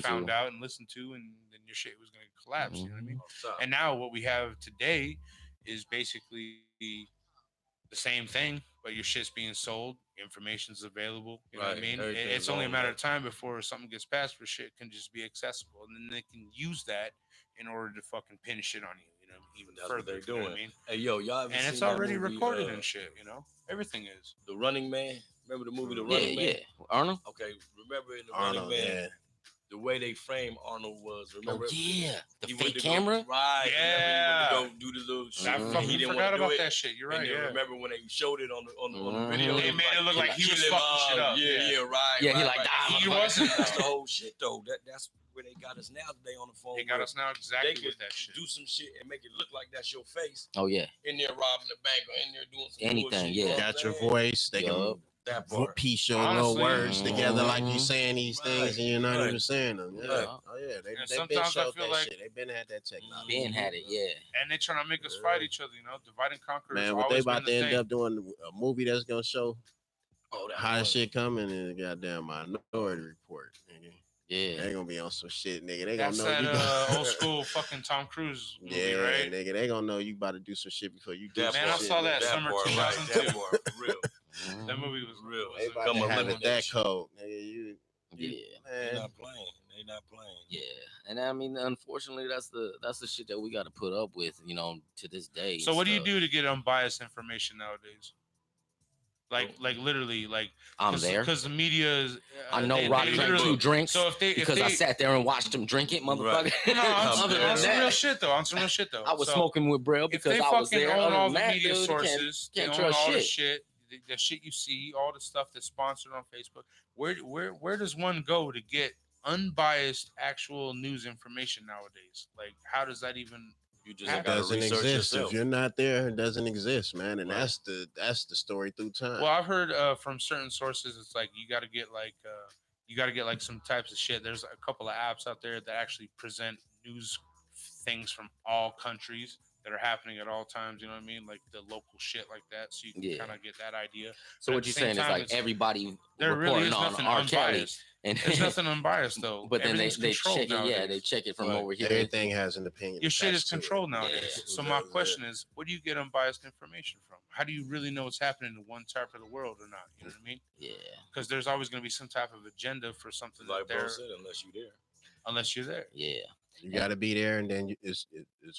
[SPEAKER 5] found out and listened to, and then your shit was going to collapse. You know what I mean? And now what we have today is basically the same thing, but your shit's being sold, information's available. You know what I mean? It's only a matter of time before something gets passed where shit can just be accessible, and then they can use that in order to fucking pin shit on you. Even
[SPEAKER 4] that's
[SPEAKER 5] further.
[SPEAKER 4] What they're doing.
[SPEAKER 5] You know what I mean?
[SPEAKER 4] Hey, yo, y'all ever
[SPEAKER 5] and
[SPEAKER 4] seen
[SPEAKER 5] it's already
[SPEAKER 4] that movie,
[SPEAKER 5] recorded and shit. Everything is.
[SPEAKER 4] The Running Man. Remember the movie The Running Man?
[SPEAKER 2] Yeah. Arnold.
[SPEAKER 4] Okay, remember in The
[SPEAKER 1] Arnold,
[SPEAKER 4] Running Man.
[SPEAKER 1] yeah.
[SPEAKER 4] The way they framed Arnold was, remember?
[SPEAKER 2] Oh, yeah. The
[SPEAKER 4] he
[SPEAKER 2] fake camera?
[SPEAKER 4] Right.
[SPEAKER 5] Yeah.
[SPEAKER 4] Remember he went to go do the little shit.
[SPEAKER 5] I fucking forgot about that shit. You're right.
[SPEAKER 4] And
[SPEAKER 5] yeah.
[SPEAKER 4] Remember when they showed it on the video?
[SPEAKER 5] They made it look like he was fucking shit up.
[SPEAKER 4] Yeah, right.
[SPEAKER 2] Yeah,
[SPEAKER 4] right,
[SPEAKER 2] he like,
[SPEAKER 4] right.
[SPEAKER 5] He wasn't.
[SPEAKER 4] That's the whole shit, though. That's where they got us now today on the phone.
[SPEAKER 5] They got us now exactly
[SPEAKER 4] they
[SPEAKER 5] with that shit.
[SPEAKER 4] Do some shit and make it look like that's your face.
[SPEAKER 2] Oh, yeah.
[SPEAKER 4] In there robbing the bank or in there doing some
[SPEAKER 2] anything,
[SPEAKER 4] bullshit.
[SPEAKER 2] yeah.
[SPEAKER 1] Got your voice. They can
[SPEAKER 4] that part.
[SPEAKER 1] piece your little words together like you
[SPEAKER 2] Mhm.
[SPEAKER 1] saying these things and you're not even saying them. Yeah.
[SPEAKER 2] Right.
[SPEAKER 1] Oh yeah, they been
[SPEAKER 5] sometimes I
[SPEAKER 1] showed
[SPEAKER 5] feel
[SPEAKER 1] that
[SPEAKER 5] like-
[SPEAKER 1] shit. They been had that technology.
[SPEAKER 2] Ben had it, yeah.
[SPEAKER 5] And they trying to make us fight each other. Divide and conquer.
[SPEAKER 1] Man,
[SPEAKER 5] has
[SPEAKER 1] what they
[SPEAKER 5] always
[SPEAKER 1] about to
[SPEAKER 5] been the
[SPEAKER 1] end
[SPEAKER 5] thing.
[SPEAKER 1] up doing a movie that's gonna show
[SPEAKER 4] Oh, that
[SPEAKER 1] how
[SPEAKER 4] was-
[SPEAKER 1] shit coming in the goddamn Minority Report. Nigga.
[SPEAKER 2] Yeah.
[SPEAKER 1] They gonna be on some shit, nigga. They
[SPEAKER 5] That's
[SPEAKER 1] gonna know you.
[SPEAKER 5] that old school fucking Tom Cruise movie,
[SPEAKER 1] Yeah,
[SPEAKER 5] right?
[SPEAKER 1] nigga. They gonna know you about to do some shit before you do.
[SPEAKER 4] That
[SPEAKER 1] some
[SPEAKER 5] Man, I
[SPEAKER 1] shit,
[SPEAKER 5] saw that
[SPEAKER 1] nigga.
[SPEAKER 5] summer
[SPEAKER 4] part,
[SPEAKER 5] 2002.
[SPEAKER 4] That part, for real.
[SPEAKER 5] That movie was
[SPEAKER 4] Real.
[SPEAKER 1] They about
[SPEAKER 4] Come
[SPEAKER 1] to
[SPEAKER 4] on,
[SPEAKER 1] have it
[SPEAKER 4] eliminate
[SPEAKER 1] that
[SPEAKER 4] shit.
[SPEAKER 1] cold, nigga.
[SPEAKER 2] Yeah.
[SPEAKER 4] They
[SPEAKER 1] Man.
[SPEAKER 4] not playing. They not playing.
[SPEAKER 2] Yeah. And I mean, unfortunately, that's the shit that we got to put up with, to this day.
[SPEAKER 5] So what do you do to get unbiased information nowadays? Like literally, like
[SPEAKER 2] I'm there.
[SPEAKER 5] because the media is.
[SPEAKER 2] I know
[SPEAKER 5] they
[SPEAKER 2] Rock drank
[SPEAKER 5] literally-
[SPEAKER 2] 2 drinks
[SPEAKER 5] So if they
[SPEAKER 2] because I sat there and watched him drink it, motherfucker.
[SPEAKER 5] No, on
[SPEAKER 2] Other than
[SPEAKER 5] some
[SPEAKER 2] that,
[SPEAKER 5] real shit though. On some real shit though.
[SPEAKER 2] I was
[SPEAKER 5] So
[SPEAKER 2] smoking with Braille
[SPEAKER 5] if
[SPEAKER 2] because
[SPEAKER 5] they
[SPEAKER 2] I was
[SPEAKER 5] fucking
[SPEAKER 2] there.
[SPEAKER 5] own
[SPEAKER 2] Other
[SPEAKER 5] all
[SPEAKER 2] than
[SPEAKER 5] the
[SPEAKER 2] that,
[SPEAKER 5] media
[SPEAKER 2] dude,
[SPEAKER 5] sources,
[SPEAKER 2] can't
[SPEAKER 5] they own
[SPEAKER 2] trust
[SPEAKER 5] all the
[SPEAKER 2] shit.
[SPEAKER 5] shit, the shit you see, all the stuff that's sponsored on Facebook. Where does one go to get unbiased actual news information nowadays? Like, how does that even?
[SPEAKER 4] You just
[SPEAKER 5] It
[SPEAKER 1] It
[SPEAKER 4] gotta
[SPEAKER 1] doesn't
[SPEAKER 4] research
[SPEAKER 1] exist.
[SPEAKER 4] yourself.
[SPEAKER 1] If you're not there, it doesn't exist, man. And
[SPEAKER 4] Right.
[SPEAKER 1] that's the story through time.
[SPEAKER 5] Well, I've heard from certain sources, it's like you got to get like some types of shit. There's a couple of apps out there that actually present news things from all countries that are happening at all times. You know what I mean? Like the local shit like that, so you can
[SPEAKER 2] Yeah.
[SPEAKER 5] kind of get that idea.
[SPEAKER 2] So
[SPEAKER 5] But
[SPEAKER 2] what
[SPEAKER 5] at the
[SPEAKER 2] you're
[SPEAKER 5] same
[SPEAKER 2] saying is
[SPEAKER 5] time,
[SPEAKER 2] like
[SPEAKER 5] it's-
[SPEAKER 2] everybody
[SPEAKER 5] There really
[SPEAKER 2] reporting
[SPEAKER 5] is
[SPEAKER 2] on
[SPEAKER 5] nothing
[SPEAKER 2] R. Kelly,
[SPEAKER 5] unbiased.
[SPEAKER 2] and
[SPEAKER 5] There's nothing unbiased though.
[SPEAKER 2] But then they
[SPEAKER 5] Everything's controlled
[SPEAKER 2] check it. Yeah,
[SPEAKER 5] nowadays.
[SPEAKER 2] they check it from
[SPEAKER 4] Right.
[SPEAKER 2] over here.
[SPEAKER 1] Everything has an opinion.
[SPEAKER 5] Your shit is
[SPEAKER 1] attached to it.
[SPEAKER 5] controlled nowadays.
[SPEAKER 2] Yeah.
[SPEAKER 5] So my question is, where do you get unbiased information from? How do you really know what's happening in one type of the world or not? You know what I mean?
[SPEAKER 2] Yeah.
[SPEAKER 5] Because there's always going to be some type of agenda for something
[SPEAKER 4] Like
[SPEAKER 5] that
[SPEAKER 4] Bro
[SPEAKER 5] they're
[SPEAKER 4] said,
[SPEAKER 5] unless you're there.
[SPEAKER 2] Yeah.
[SPEAKER 1] You got to be there, and then it's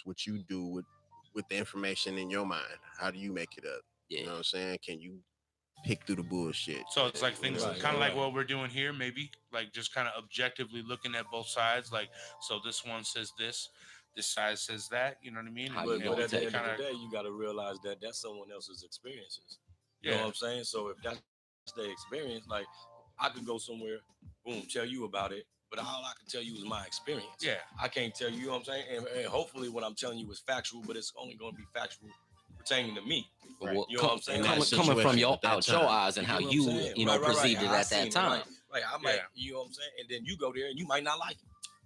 [SPEAKER 1] what you do with the information in your mind. How do you make it up?
[SPEAKER 2] Yeah.
[SPEAKER 1] You know what I'm saying? Can you pick through the bullshit?
[SPEAKER 5] So it's like things
[SPEAKER 4] Right,
[SPEAKER 5] kind of like
[SPEAKER 4] right.
[SPEAKER 5] what we're doing here, maybe like just kind of objectively looking at both sides. Like, so this one says this side says that. You know what I mean?
[SPEAKER 2] How
[SPEAKER 5] And
[SPEAKER 2] you
[SPEAKER 4] But,
[SPEAKER 2] know
[SPEAKER 4] but at the
[SPEAKER 2] take
[SPEAKER 4] end
[SPEAKER 5] kinda-
[SPEAKER 4] of the day, you got to realize that that's someone else's experiences. You
[SPEAKER 5] Yeah.
[SPEAKER 4] know what I'm saying? So if that's their experience, like I could go somewhere, boom, tell you about it, but all I can tell you is my experience.
[SPEAKER 5] Yeah.
[SPEAKER 4] I can't tell you, you know what I'm saying? And hopefully what I'm telling you is factual, but it's only going to be factual pertaining to me.
[SPEAKER 2] But what-
[SPEAKER 4] You know what I'm saying?
[SPEAKER 2] coming
[SPEAKER 1] That
[SPEAKER 2] from
[SPEAKER 1] situation
[SPEAKER 2] your
[SPEAKER 1] at that
[SPEAKER 2] out your
[SPEAKER 1] time.
[SPEAKER 2] eyes and how
[SPEAKER 4] know what
[SPEAKER 2] you
[SPEAKER 4] I'm saying?
[SPEAKER 2] know
[SPEAKER 4] Right,
[SPEAKER 2] perceived it
[SPEAKER 4] I
[SPEAKER 2] at
[SPEAKER 4] seen
[SPEAKER 2] that
[SPEAKER 4] it,
[SPEAKER 2] time.
[SPEAKER 4] Right, I might,
[SPEAKER 5] Yeah.
[SPEAKER 4] you know what I'm saying? And then you go there and you might not like it.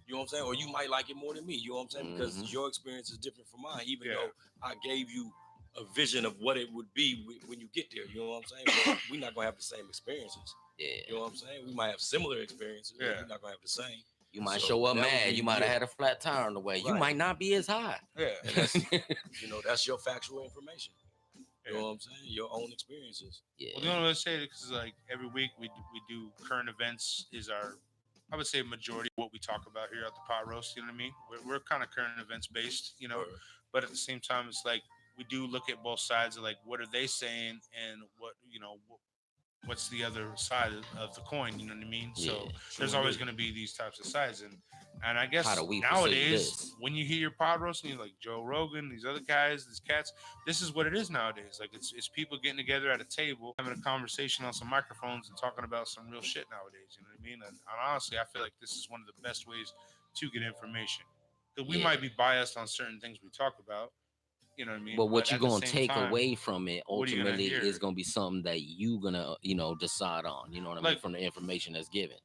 [SPEAKER 4] You know what I'm saying? Or you might like it more than me. You know what I'm saying? Because
[SPEAKER 2] Mhm.
[SPEAKER 4] your experience is different from mine, even
[SPEAKER 5] Yeah.
[SPEAKER 4] though I gave you a vision of what it would be when you get there. You know what I'm saying? But we're not gonna have the same experiences.
[SPEAKER 2] Yeah.
[SPEAKER 4] You know what I'm saying? We might have similar experiences, but
[SPEAKER 5] Yeah.
[SPEAKER 4] we're not gonna have the same.
[SPEAKER 2] You might
[SPEAKER 4] So
[SPEAKER 2] show up
[SPEAKER 4] that would
[SPEAKER 2] mad.
[SPEAKER 4] be-
[SPEAKER 2] You might have
[SPEAKER 4] yeah.
[SPEAKER 2] had a flat tire on the way. You
[SPEAKER 4] Right.
[SPEAKER 2] might not be as high.
[SPEAKER 5] Yeah.
[SPEAKER 4] And that's you know, that's your factual information. You
[SPEAKER 5] Yeah.
[SPEAKER 4] know what I'm saying? Your own experiences.
[SPEAKER 2] Yeah.
[SPEAKER 5] Well, the only way to say it is like every week we do current events is our, I would say majority of what we talk about here at the Pot Roast. You know what I mean? We're kind of current events based, you know,
[SPEAKER 4] Or-
[SPEAKER 5] but at the same time, it's like we do look at both sides of like what are they saying and what what's the other side of the coin. You know what I mean? So
[SPEAKER 2] Yeah,
[SPEAKER 5] there's always going to be these types of sides, and I guess
[SPEAKER 2] How do we perceive
[SPEAKER 5] nowadays
[SPEAKER 2] this?
[SPEAKER 5] when you hear your Pod Roast and you're like Joe Rogan, these other guys, these cats, this is what it is nowadays. Like it's people getting together at a table, having a conversation on some microphones and talking about some real shit nowadays. You know what I mean? And honestly, I feel like this is one of the best ways to get information. Because we
[SPEAKER 2] Yeah.
[SPEAKER 5] might be biased on certain things we talk about, You know what I mean?
[SPEAKER 2] But what you're gonna take
[SPEAKER 5] time,
[SPEAKER 2] away from it ultimately is gonna be something that you gonna, decide on. You know what I mean? From the information that's given.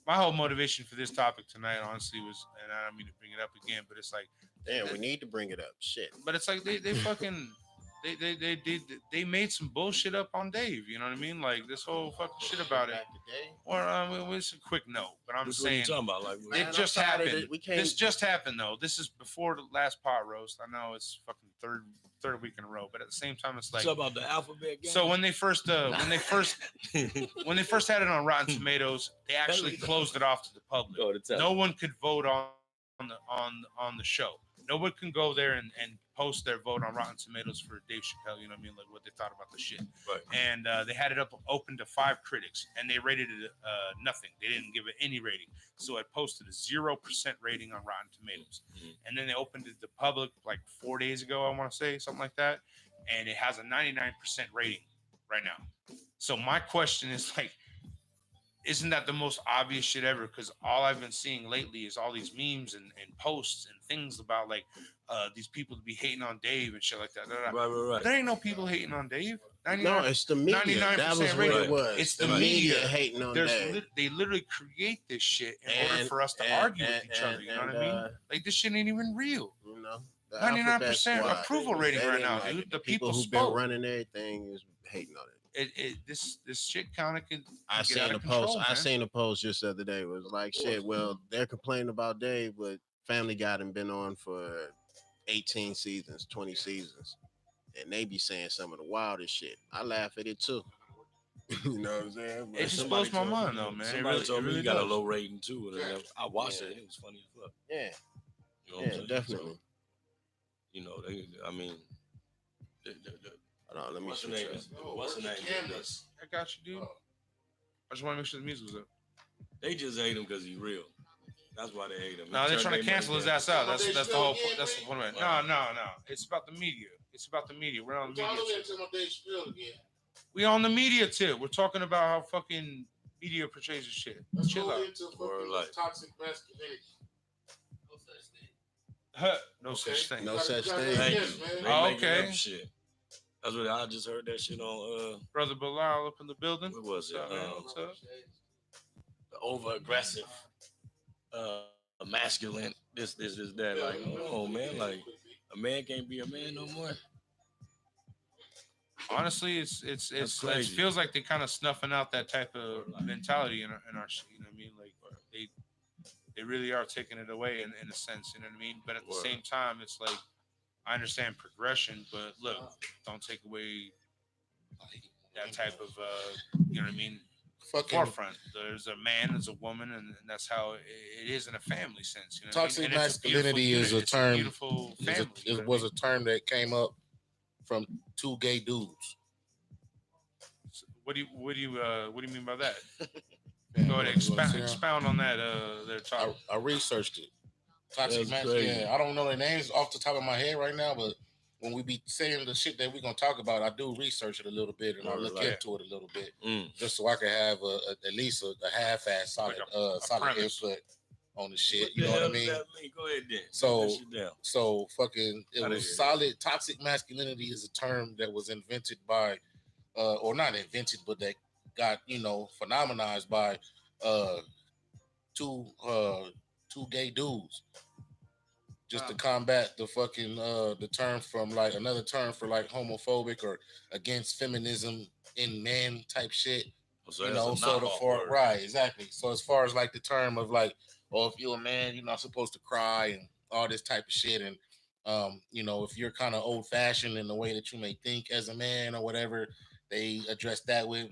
[SPEAKER 5] My whole motivation for this topic tonight, honestly, was, and I don't mean to bring it up again, but it's like,
[SPEAKER 1] damn, we need to bring it up. Shit.
[SPEAKER 5] But it's like they fucking they made some bullshit up on Dave. You know what I mean? Like this whole fucking shit about it. Or it's a quick note, but I'm saying
[SPEAKER 4] what talking about? Like,
[SPEAKER 5] it just happened. This just happened though. This is before the last pot roast. I know it's fucking third week in a row, but at the same time, it's like
[SPEAKER 4] about the alphabet game.
[SPEAKER 5] So when they first when they first had it on Rotten Tomatoes, they actually closed it off to the public. No one could vote on the show. No one can go there and post their vote on Rotten Tomatoes for Dave Chappelle. You know what I mean? Like what they thought about the shit.
[SPEAKER 4] Right.
[SPEAKER 5] And they had it up open to 5 critics, and they rated it nothing. They didn't give it any rating. So it posted a 0% rating on Rotten Tomatoes. Mm-hmm. And then they opened it to the public like 4 days ago, I want to say, something like that. And it has a 99% rating right now. So my question is like, isn't that the most obvious shit ever? Because all I've been seeing lately is all these memes and posts and things about like these people to be hating on Dave and shit like that.
[SPEAKER 4] Right.
[SPEAKER 5] There ain't no people hating on Dave.
[SPEAKER 1] No, it's the media. 99% that was what it was.
[SPEAKER 5] It's the media hating on Dave. They literally create this shit in order for us to argue with each other. You know what I mean? Like this shit ain't even real.
[SPEAKER 1] You know,
[SPEAKER 5] 99% approval rating right now,
[SPEAKER 1] like,
[SPEAKER 5] dude. The
[SPEAKER 1] people who've been running everything is hating on it.
[SPEAKER 5] This shit kind of can.
[SPEAKER 1] I seen a post. I seen a post just the other day. It was like, shit. Well, they're complaining about Dave, but Family Guy done been on for 18 seasons, 20 seasons, and they be saying some of the wildest shit. I laugh at it too. You know what I'm saying? But
[SPEAKER 5] it just blows my mind though, man.
[SPEAKER 4] Somebody told me he got a low rating too. And I watched it. It was funny as fuck.
[SPEAKER 1] Yeah.
[SPEAKER 4] You know what I'm saying?
[SPEAKER 1] Definitely.
[SPEAKER 4] So, you know, I mean.
[SPEAKER 1] Hold on, let me see.
[SPEAKER 4] What's the name?
[SPEAKER 5] I got you, dude. I just want to make sure the music was up.
[SPEAKER 4] They just hate him because he's real. That's why they hate him.
[SPEAKER 5] No, they're trying to cancel his ass out. That's the whole point. That's the point of it. No. It's about the media. We're on the media. We on the media too. We're talking about how fucking media portrays this shit. Chill out.
[SPEAKER 3] Toxic masculinity.
[SPEAKER 5] No such thing.
[SPEAKER 1] No such thing.
[SPEAKER 4] Thank you.
[SPEAKER 5] Oh, okay.
[SPEAKER 4] Shit. That's what I just heard that shit on
[SPEAKER 5] Brother Bilal up in the building.
[SPEAKER 4] What was it?
[SPEAKER 5] What's up?
[SPEAKER 4] The over aggressive, masculine, this, that. Like, oh man, like a man can't be a man no more.
[SPEAKER 5] Honestly, it feels like they kind of snuffing out that type of mentality in our shit. You know what I mean? Like they really are taking it away in a sense. You know what I mean? But at the same time, it's like. I understand progression, but look, don't take away that type of, you know what I mean, forefront. There's a man, there's a woman, and that's how it is in a family sense. You know
[SPEAKER 3] Toxic masculinity is a term. It was a term that came up from 2 gay dudes.
[SPEAKER 5] What do you mean by that? Go ahead, expound on that.
[SPEAKER 3] I researched it. Toxic masculinity. I don't know their names off the top of my head right now, but when we be saying the shit that we're gonna talk about, I do research it a little bit and I look into it a little bit, just so I can have at least a half-ass solid input on the shit. You know what I mean?
[SPEAKER 4] Go ahead then.
[SPEAKER 3] So fucking it was solid. Toxic masculinity is a term that was invented by, or not invented, but that got phenomenized by two gay dudes. Just to combat the fucking the term from like another term for like homophobic or against feminism in men type shit. So right, exactly. So as far as like the term of like, if you're a man, you're not supposed to cry and all this type of shit, and if you're kind of old fashioned in the way that you may think as a man or whatever, they address that with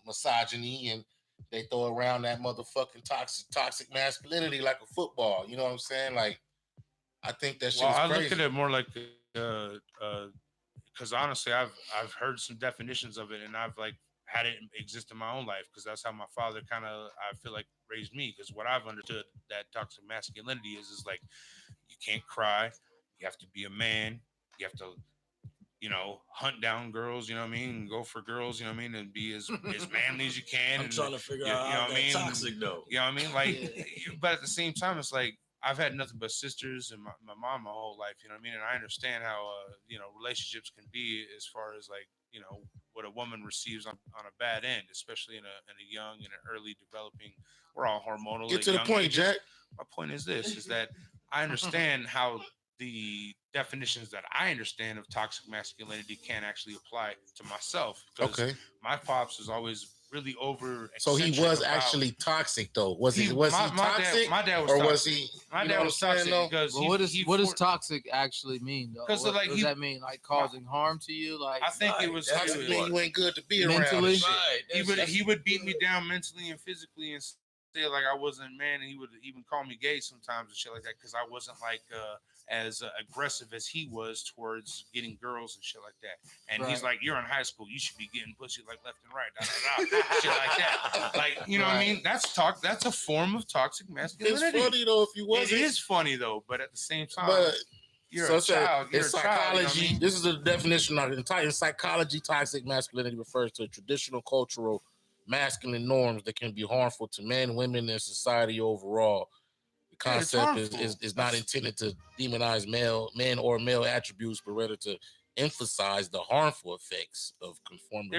[SPEAKER 3] misogyny, and they throw around that motherfucking toxic masculinity like a football. You know what I'm saying? Like, I think that shit is crazy.
[SPEAKER 5] I look at it more like, because honestly, I've heard some definitions of it, and I've like had it exist in my own life, because that's how my father kind of, I feel like, raised me. Because what I've understood that toxic masculinity is like, you can't cry, you have to be a man, you have to, hunt down girls, you know what I mean, and go for girls, you know what I mean, and be as manly as you can.
[SPEAKER 4] I'm trying to figure out how that's toxic though.
[SPEAKER 5] You know what I mean? Like, but at the same time, it's like, I've had nothing but sisters and my mom my whole life, you know what I mean? And I understand how, relationships can be as far as like, what a woman receives on a bad end, especially in a young and an early developing, we're all hormonal.
[SPEAKER 3] Get to the point, Jack.
[SPEAKER 5] My point is this, is that I understand how the definitions that I understand of toxic masculinity can actually apply to myself. Because my pops was always really over.
[SPEAKER 3] So he was actually toxic, though. Was he toxic?
[SPEAKER 5] My dad was
[SPEAKER 3] or
[SPEAKER 5] toxic.
[SPEAKER 3] Was he?
[SPEAKER 5] My dad was toxic because
[SPEAKER 6] what does toxic actually mean, though? What does that mean? Like causing harm to you? Like
[SPEAKER 5] I think it was.
[SPEAKER 3] That mean you ain't good to be
[SPEAKER 6] mentally.
[SPEAKER 3] Around.
[SPEAKER 5] He would beat me down mentally and physically and say like I wasn't a man, and he would even call me gay sometimes and shit like that because I wasn't like as aggressive as he was towards getting girls and shit like that. And he's like, "You're in high school, you should be getting pussy like left and right, shit like that." Like, you know what I mean? That's a form of toxic masculinity.
[SPEAKER 3] It's funny though if you wasn't.
[SPEAKER 5] It is funny though, but at the same time, you're
[SPEAKER 3] a
[SPEAKER 5] child. You're
[SPEAKER 3] it's
[SPEAKER 5] a
[SPEAKER 3] psychology.
[SPEAKER 5] Child, you know what I mean?
[SPEAKER 3] This is the definition of entire psychology. Toxic masculinity refers to traditional cultural masculine norms that can be harmful to men, women, and society overall. The concept is not intended to demonize men or male attributes, but rather to emphasize the harmful effects of conformity.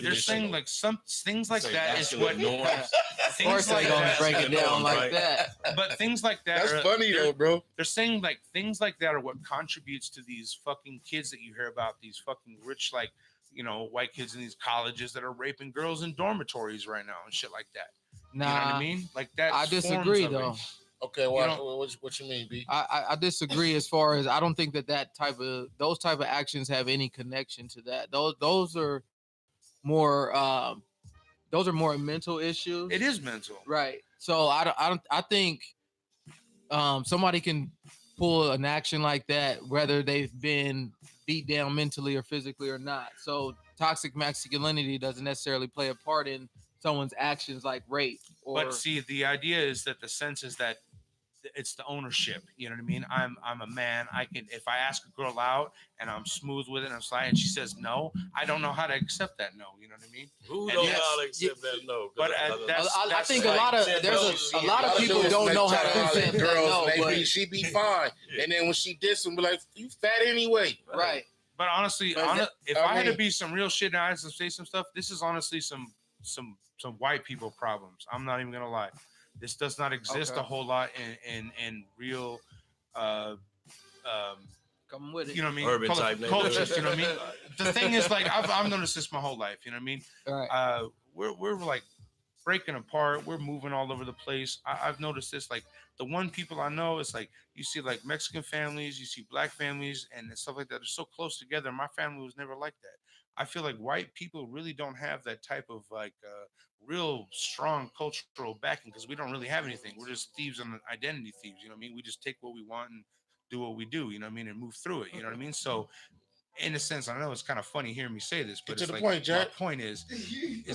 [SPEAKER 5] They're saying like some things like that is what
[SPEAKER 6] norms. Things like that break it down like that.
[SPEAKER 5] But things like that.
[SPEAKER 3] That's funny though, bro.
[SPEAKER 5] They're saying like things like that are what contributes to these fucking kids that you hear about. These fucking rich white kids in these colleges that are raping girls in dormitories right now and shit like that.
[SPEAKER 6] Nah,
[SPEAKER 5] you know what I mean? Like that.
[SPEAKER 6] I disagree though.
[SPEAKER 3] Okay, well, what you mean, B?
[SPEAKER 6] I disagree as far as I don't think those type of actions have any connection to that. Those are more mental issues.
[SPEAKER 5] It is mental,
[SPEAKER 6] right? So I think somebody can pull an action like that whether they've been beat down mentally or physically or not. So toxic masculinity doesn't necessarily play a part in someone's actions like rape.
[SPEAKER 5] But see, the idea is that the sense is that it's the ownership. You know what I mean? I'm a man. I can, if I ask a girl out and I'm smooth with it and I'm sliding and she says no, I don't know how to accept that no. You know what I mean?
[SPEAKER 4] Who don't know how to accept that no?
[SPEAKER 6] But I think a lot of people don't know how to accept
[SPEAKER 3] girls. No, she be fine, and then when she diss them, be like, "You fat anyway."
[SPEAKER 6] Right.
[SPEAKER 5] But honestly, if I had to be some real shit and I had to say some stuff, this is honestly some white people problems. I'm not even gonna lie. This does not exist a whole lot in real
[SPEAKER 6] come with it.
[SPEAKER 5] You know what I mean?
[SPEAKER 4] Urban type
[SPEAKER 5] cultures, you know what I mean? The thing is, like, I've noticed this my whole life, you know what I mean?
[SPEAKER 6] Right.
[SPEAKER 5] We're like breaking apart, we're moving all over the place. I've noticed this, like the one people I know, it's like you see like Mexican families, you see black families and stuff like that. They're so close together. My family was never like that. I feel like white people really don't have that type of like real strong cultural backing because we don't really have anything. We're just thieves and identity thieves. You know what I mean? We just take what we want and do what we do. You know what I mean? And move through it. You know what I mean? So, in a sense, I know it's kind of funny hearing me say this, but it's like my point is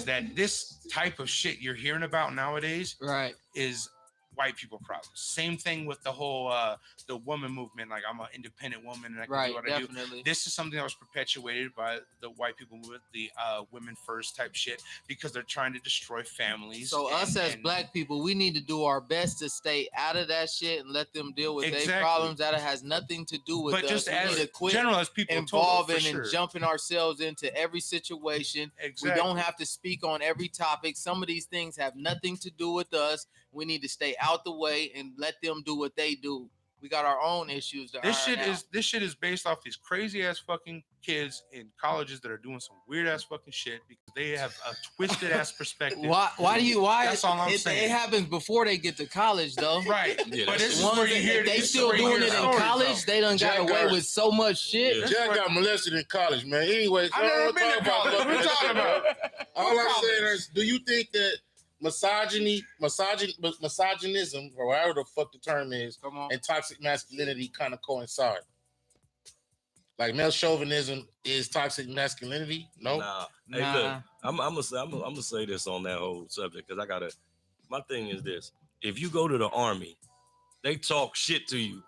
[SPEAKER 5] that this type of shit you're hearing about nowadays,
[SPEAKER 6] right,
[SPEAKER 5] is white people problems. Same thing with the whole the woman movement. Like I'm an independent woman and I can do what I do. This is something that was perpetuated by the white people movement, the women first type shit, because they're trying to destroy families.
[SPEAKER 6] So us as black people, we need to do our best to stay out of that shit and let them deal with their problems. That it has nothing to do with us.
[SPEAKER 5] Just
[SPEAKER 6] we
[SPEAKER 5] as
[SPEAKER 6] need to quit
[SPEAKER 5] general as people
[SPEAKER 6] involving and jumping ourselves into every situation. We don't have to speak on every topic. Some of these things have nothing to do with us. We need to stay out the way and let them do what they do. We got our own issues.
[SPEAKER 5] This shit is based off these crazy ass fucking kids in colleges that are doing some weird ass fucking shit because they have a twisted ass perspective.
[SPEAKER 6] Why?
[SPEAKER 5] That's all I'm saying.
[SPEAKER 6] It happens before they get to college, though.
[SPEAKER 5] Right.
[SPEAKER 4] Yeah,
[SPEAKER 5] but this is where you hear
[SPEAKER 6] they still doing it in college. They done got away with so much shit.
[SPEAKER 3] Yeah. Jack got molested in college, man. Anyway,
[SPEAKER 5] I've never been in college. What are you talking about?
[SPEAKER 3] All I'm saying is, do you think that misogynism, or whatever the fuck the term is, and toxic masculinity kind of coincide? Like male chauvinism is toxic masculinity? No.
[SPEAKER 4] Nah. Hey, look, I'm gonna say this on that whole subject because my thing is this: if you go to the army, they talk shit to you.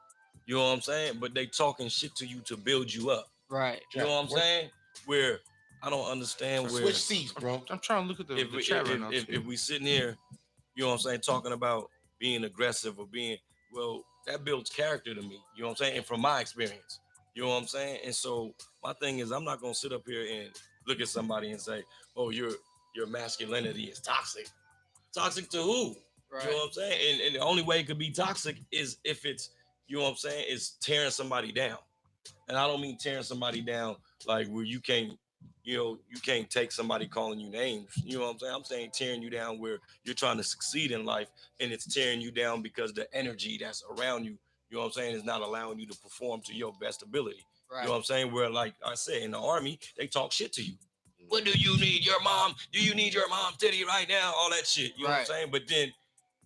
[SPEAKER 4] You know what I'm saying? But they talking shit to you to build you up.
[SPEAKER 6] Right.
[SPEAKER 4] You know what I'm saying? Where I don't understand where.
[SPEAKER 3] Switch seats, bro.
[SPEAKER 5] I'm trying to look at the chat right now.
[SPEAKER 4] If we sitting here, you know what I'm saying, talking about being aggressive or being well, that builds character to me. You know what I'm saying? And from my experience, you know what I'm saying? And so my thing is, I'm not gonna sit up here and look at somebody and say, "Oh, your masculinity is toxic." Toxic to who? Right. You know what I'm saying? And the only way it could be toxic is if it's, you know what I'm saying, is tearing somebody down. And I don't mean tearing somebody down like where you can't, you can't take somebody calling you names. You know what I'm saying? I'm saying tearing you down where you're trying to succeed in life and it's tearing you down because the energy that's around you, you know what I'm saying, is not allowing you to perform to your best ability. Right. You know what I'm saying? Where, like I said, in the Army, they talk shit to you. What do you need? Your mom? Do you need your mom titty right now? All that shit. You know what I'm saying? But then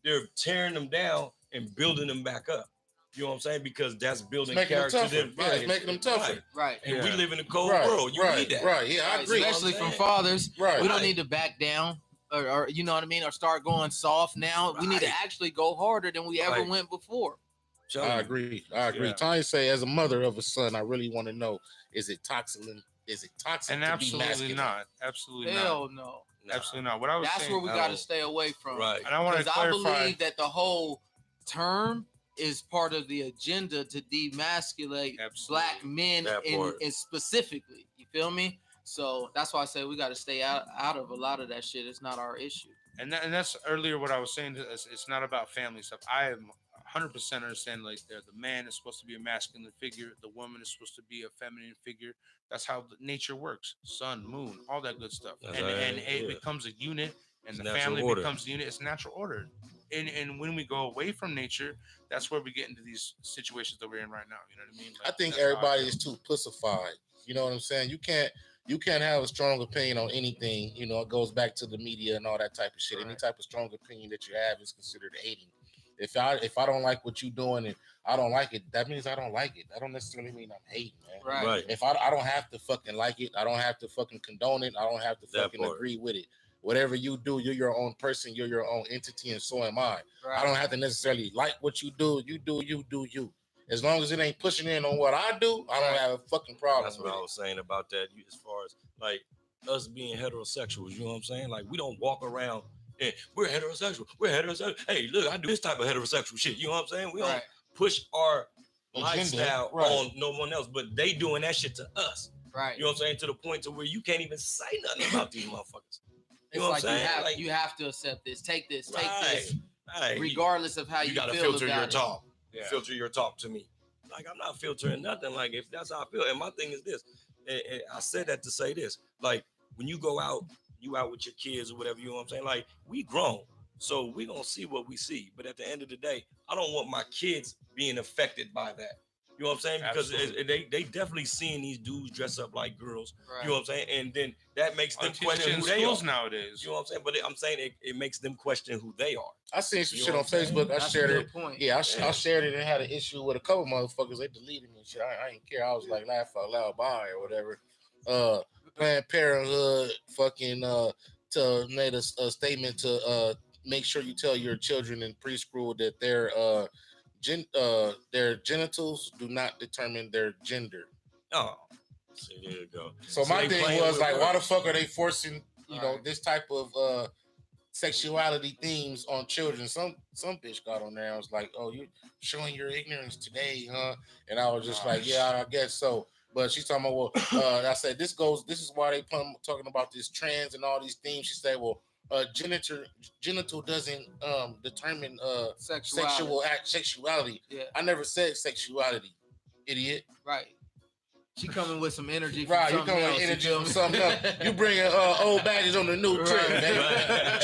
[SPEAKER 4] they're tearing them down and building them back up. You know what I'm saying? Because that's building character.
[SPEAKER 3] It's making them tougher.
[SPEAKER 6] Right.
[SPEAKER 4] And we live in a cold world. You need that.
[SPEAKER 3] Right. Yeah, I agree.
[SPEAKER 6] Especially from fathers. Right. We don't need to back down or you know what I mean? Or start going soft now. We need to actually go harder than we ever went before.
[SPEAKER 3] I agree. Tanya say, as a mother of a son, I really want to know, is it toxic? Is it toxic?
[SPEAKER 5] And absolutely not. Absolutely not.
[SPEAKER 6] Hell no.
[SPEAKER 5] Absolutely not. What I was
[SPEAKER 6] saying, where we got to stay away from.
[SPEAKER 4] Right.
[SPEAKER 5] And I want to clarify.
[SPEAKER 6] I believe that the whole term is part of the agenda to demasculate black men in specifically. You feel me? So that's why I say we got to stay out of a lot of that shit. It's not our issue.
[SPEAKER 5] And that's earlier what I was saying. It's not about family stuff. I am 100% understand, like, the man is supposed to be a masculine figure, the woman is supposed to be a feminine figure. That's how nature works. Sun, moon, all that good stuff. And it becomes a unit, and the family becomes a unit. It's natural order. And when we go away from nature, that's where we get into these situations that we're in right now. You know what I mean? Like,
[SPEAKER 3] I think everybody is too pussified. You know what I'm saying? You can't have a strong opinion on anything. You know, it goes back to the media and all that type of shit. Right. Any type of strong opinion that you have is considered hating. If I don't like what you're doing and I don't like it, that means I don't like it. That don't necessarily mean I'm hating, man.
[SPEAKER 6] Right.
[SPEAKER 3] If I don't have to fucking like it, I don't have to fucking condone it. I don't have to fucking agree with it. Whatever you do, you're your own person. You're your own entity, and so am I. Right. I don't have to necessarily like what you do. You do you. As long as it ain't pushing in on what I do, I don't have a fucking problem.
[SPEAKER 4] That's what I was saying about that. As far as like us being heterosexuals, you know what I'm saying? Like, we don't walk around and we're heterosexual. Hey, look, I do this type of heterosexual shit. You know what I'm saying? We don't push our lifestyle on no one else, but they doing that shit to us.
[SPEAKER 6] Right.
[SPEAKER 4] You know what I'm saying? To the point to where you can't even say nothing about these motherfuckers.
[SPEAKER 6] You know what I'm saying? You have to accept this. Take this. Regardless of how you
[SPEAKER 4] gotta
[SPEAKER 6] feel
[SPEAKER 4] filter
[SPEAKER 6] about
[SPEAKER 4] your talk. Yeah. Filter your talk to me. Like, I'm not filtering nothing. Like, if that's how I feel. And my thing is this. And I said that to say this. Like, when you go out, you out with your kids or whatever, you know what I'm saying? Like, we grown. So we gonna see what we see. But at the end of the day, I don't want my kids being affected by that. You know what I'm saying? Because they definitely seeing these dudes dress up like girls. Right. You know what I'm saying? And then that makes them question who they are
[SPEAKER 5] nowadays.
[SPEAKER 4] You know what I'm saying? But I'm saying it makes them question who they are.
[SPEAKER 3] I seen some shit on Facebook. I shared it. Yeah, I shared it and had an issue with a couple motherfuckers. They deleted me and shit. I ain't care. I was like, laugh out loud, bye or whatever. Planned Parenthood fucking made a statement to make sure you tell your children in preschool that their genitals do not determine their gender.
[SPEAKER 4] Oh, see, there you go.
[SPEAKER 3] So my thing was like, why the fuck are they forcing this type of sexuality themes on children? Some bitch got on there and was like, "Oh, you're showing your ignorance today, huh?" And I was just like, "Yeah, I guess so." But she's talking about, well, I said, this is why they talking about this trans and all these themes. She said, well, genital doesn't determine sexuality. Yeah. I never said sexuality, idiot.
[SPEAKER 6] Right. She coming with some energy.
[SPEAKER 3] Right, you coming with energy from something else. You bringing old baggage on the new trip, man. Right.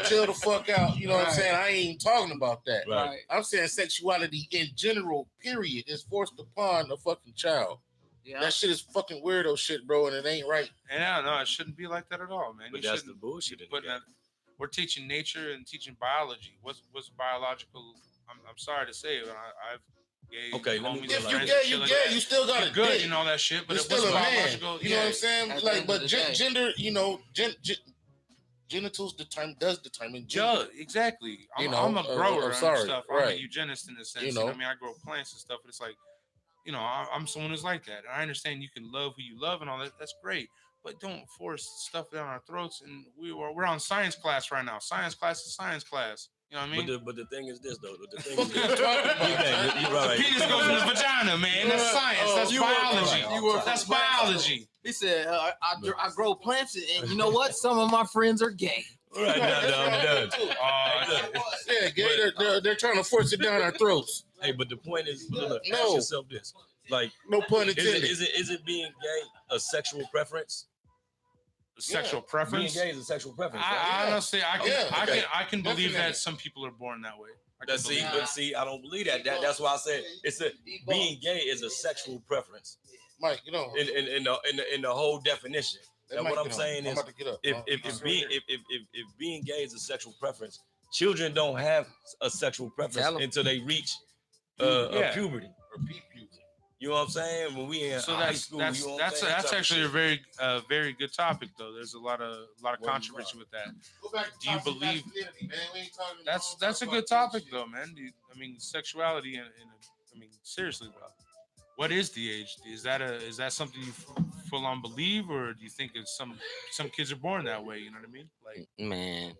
[SPEAKER 3] Chill the fuck out. You know what I'm saying? I ain't even talking about that.
[SPEAKER 6] Right.
[SPEAKER 3] I'm saying sexuality in general, period, is forced upon a fucking child. Yeah. That shit is fucking weirdo shit, bro, and it ain't right.
[SPEAKER 5] And I don't know, it shouldn't be like that at all, man.
[SPEAKER 4] But that's the bullshit.
[SPEAKER 5] We're teaching nature and teaching biology. What's biological? I'm sorry to say it, but I've gay.
[SPEAKER 3] Okay, if you're gay, you're gay. You still got a
[SPEAKER 5] good
[SPEAKER 3] dick.
[SPEAKER 5] and all that shit, but
[SPEAKER 3] it's still a man. You know what I'm saying? Like, but gender, genitals does determine gender.
[SPEAKER 5] Yeah, exactly. I'm a grower and stuff. I'm a eugenist in a sense. You know? I mean, I grow plants and stuff, but it's like, I'm someone who's like that. I understand you can love who you love and all that. That's great. But don't force stuff down our throats. And we're on science class right now. Science class is science class. You know what I mean?
[SPEAKER 4] But the thing is this though. The thing
[SPEAKER 3] Fuck
[SPEAKER 4] is
[SPEAKER 3] you
[SPEAKER 4] this.
[SPEAKER 3] talking about?
[SPEAKER 4] Right.
[SPEAKER 5] The penis goes in the vagina, man. That's science. That's biology. That's biology.
[SPEAKER 6] He said, I grow plants, and you know what? Some of my friends are gay.
[SPEAKER 4] Right now, I'm done.
[SPEAKER 3] Yeah, gay. They're trying to force it down our throats.
[SPEAKER 4] Hey, but the point is, look, ask yourself this: like,
[SPEAKER 3] no pun intended.
[SPEAKER 4] Is it being gay a sexual preference?
[SPEAKER 5] Sexual preference.
[SPEAKER 4] Being gay is a sexual preference.
[SPEAKER 5] Honestly, I can believe that some people are born that way.
[SPEAKER 4] See, I don't believe that. That's why I said being gay is a sexual preference.
[SPEAKER 3] Mike, you know,
[SPEAKER 4] in the whole definition. And what I'm saying is, if being gay is a sexual preference, children don't have a sexual preference until they reach puberty. You know what I'm saying? When we in high school,
[SPEAKER 5] that's actually a very good topic though. There's a lot of controversy with that. Do you believe that's a good topic though, man? I mean, sexuality and I mean, seriously though, what is the age? Is that something you full on believe, or do you think it's some kids are born that way? You know what I mean? Like,
[SPEAKER 2] man,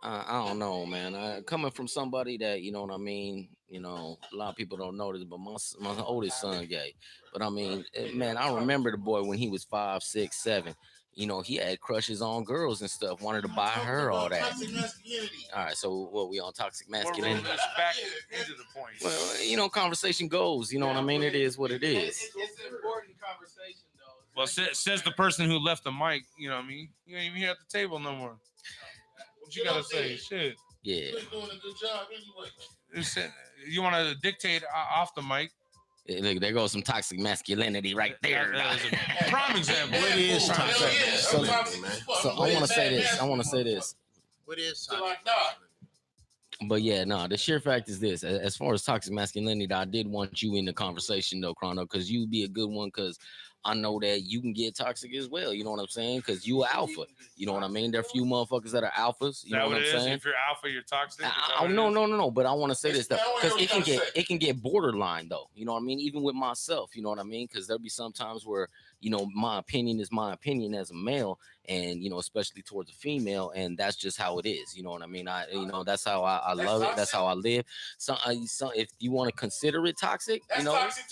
[SPEAKER 2] I don't know, man. Coming from somebody that, you know what I mean, you know, a lot of people don't know this, but my oldest son gay. But I mean, man, I remember the boy when he was 5, 6, 7. You know, he had crushes on girls and stuff, wanted to buy her all that. All right, so what, we on toxic masculinity?
[SPEAKER 5] Back into the point.
[SPEAKER 2] Well, you know, conversation goes. You know what I mean? It is what it is.
[SPEAKER 6] It's an important conversation, though.
[SPEAKER 5] Well, says the person who left the mic. You know what I mean? You ain't even here at the table no more. What you gotta say? Shit.
[SPEAKER 2] Yeah.
[SPEAKER 3] You're doing a good job anyway.
[SPEAKER 5] You want to dictate off the mic?
[SPEAKER 2] Yeah, look, there goes some toxic masculinity right there.
[SPEAKER 5] That's a prime example.
[SPEAKER 1] What is toxic?
[SPEAKER 2] So I want to say this.
[SPEAKER 1] What is toxic?
[SPEAKER 2] But yeah, no, the sheer fact is this. As far as toxic masculinity, I did want you in the conversation though, Chrono, because you be a good one, because I know that you can get toxic as well. You know what I'm saying? Because you are alpha. You know what I mean? There are a few motherfuckers that are alphas. You know what I'm saying?
[SPEAKER 5] If you're alpha, you're toxic.
[SPEAKER 2] No. But I want to say this stuff because it can get borderline though. You know what I mean? Even with myself, you know what I mean? Because there'll be some times where, you know, my opinion is my opinion as a male, and you know, especially towards a female, and that's just how it is. You know what I mean? That's how I love it. That's how I live. So if you want to consider it toxic,
[SPEAKER 3] that's
[SPEAKER 2] you know,
[SPEAKER 3] toxic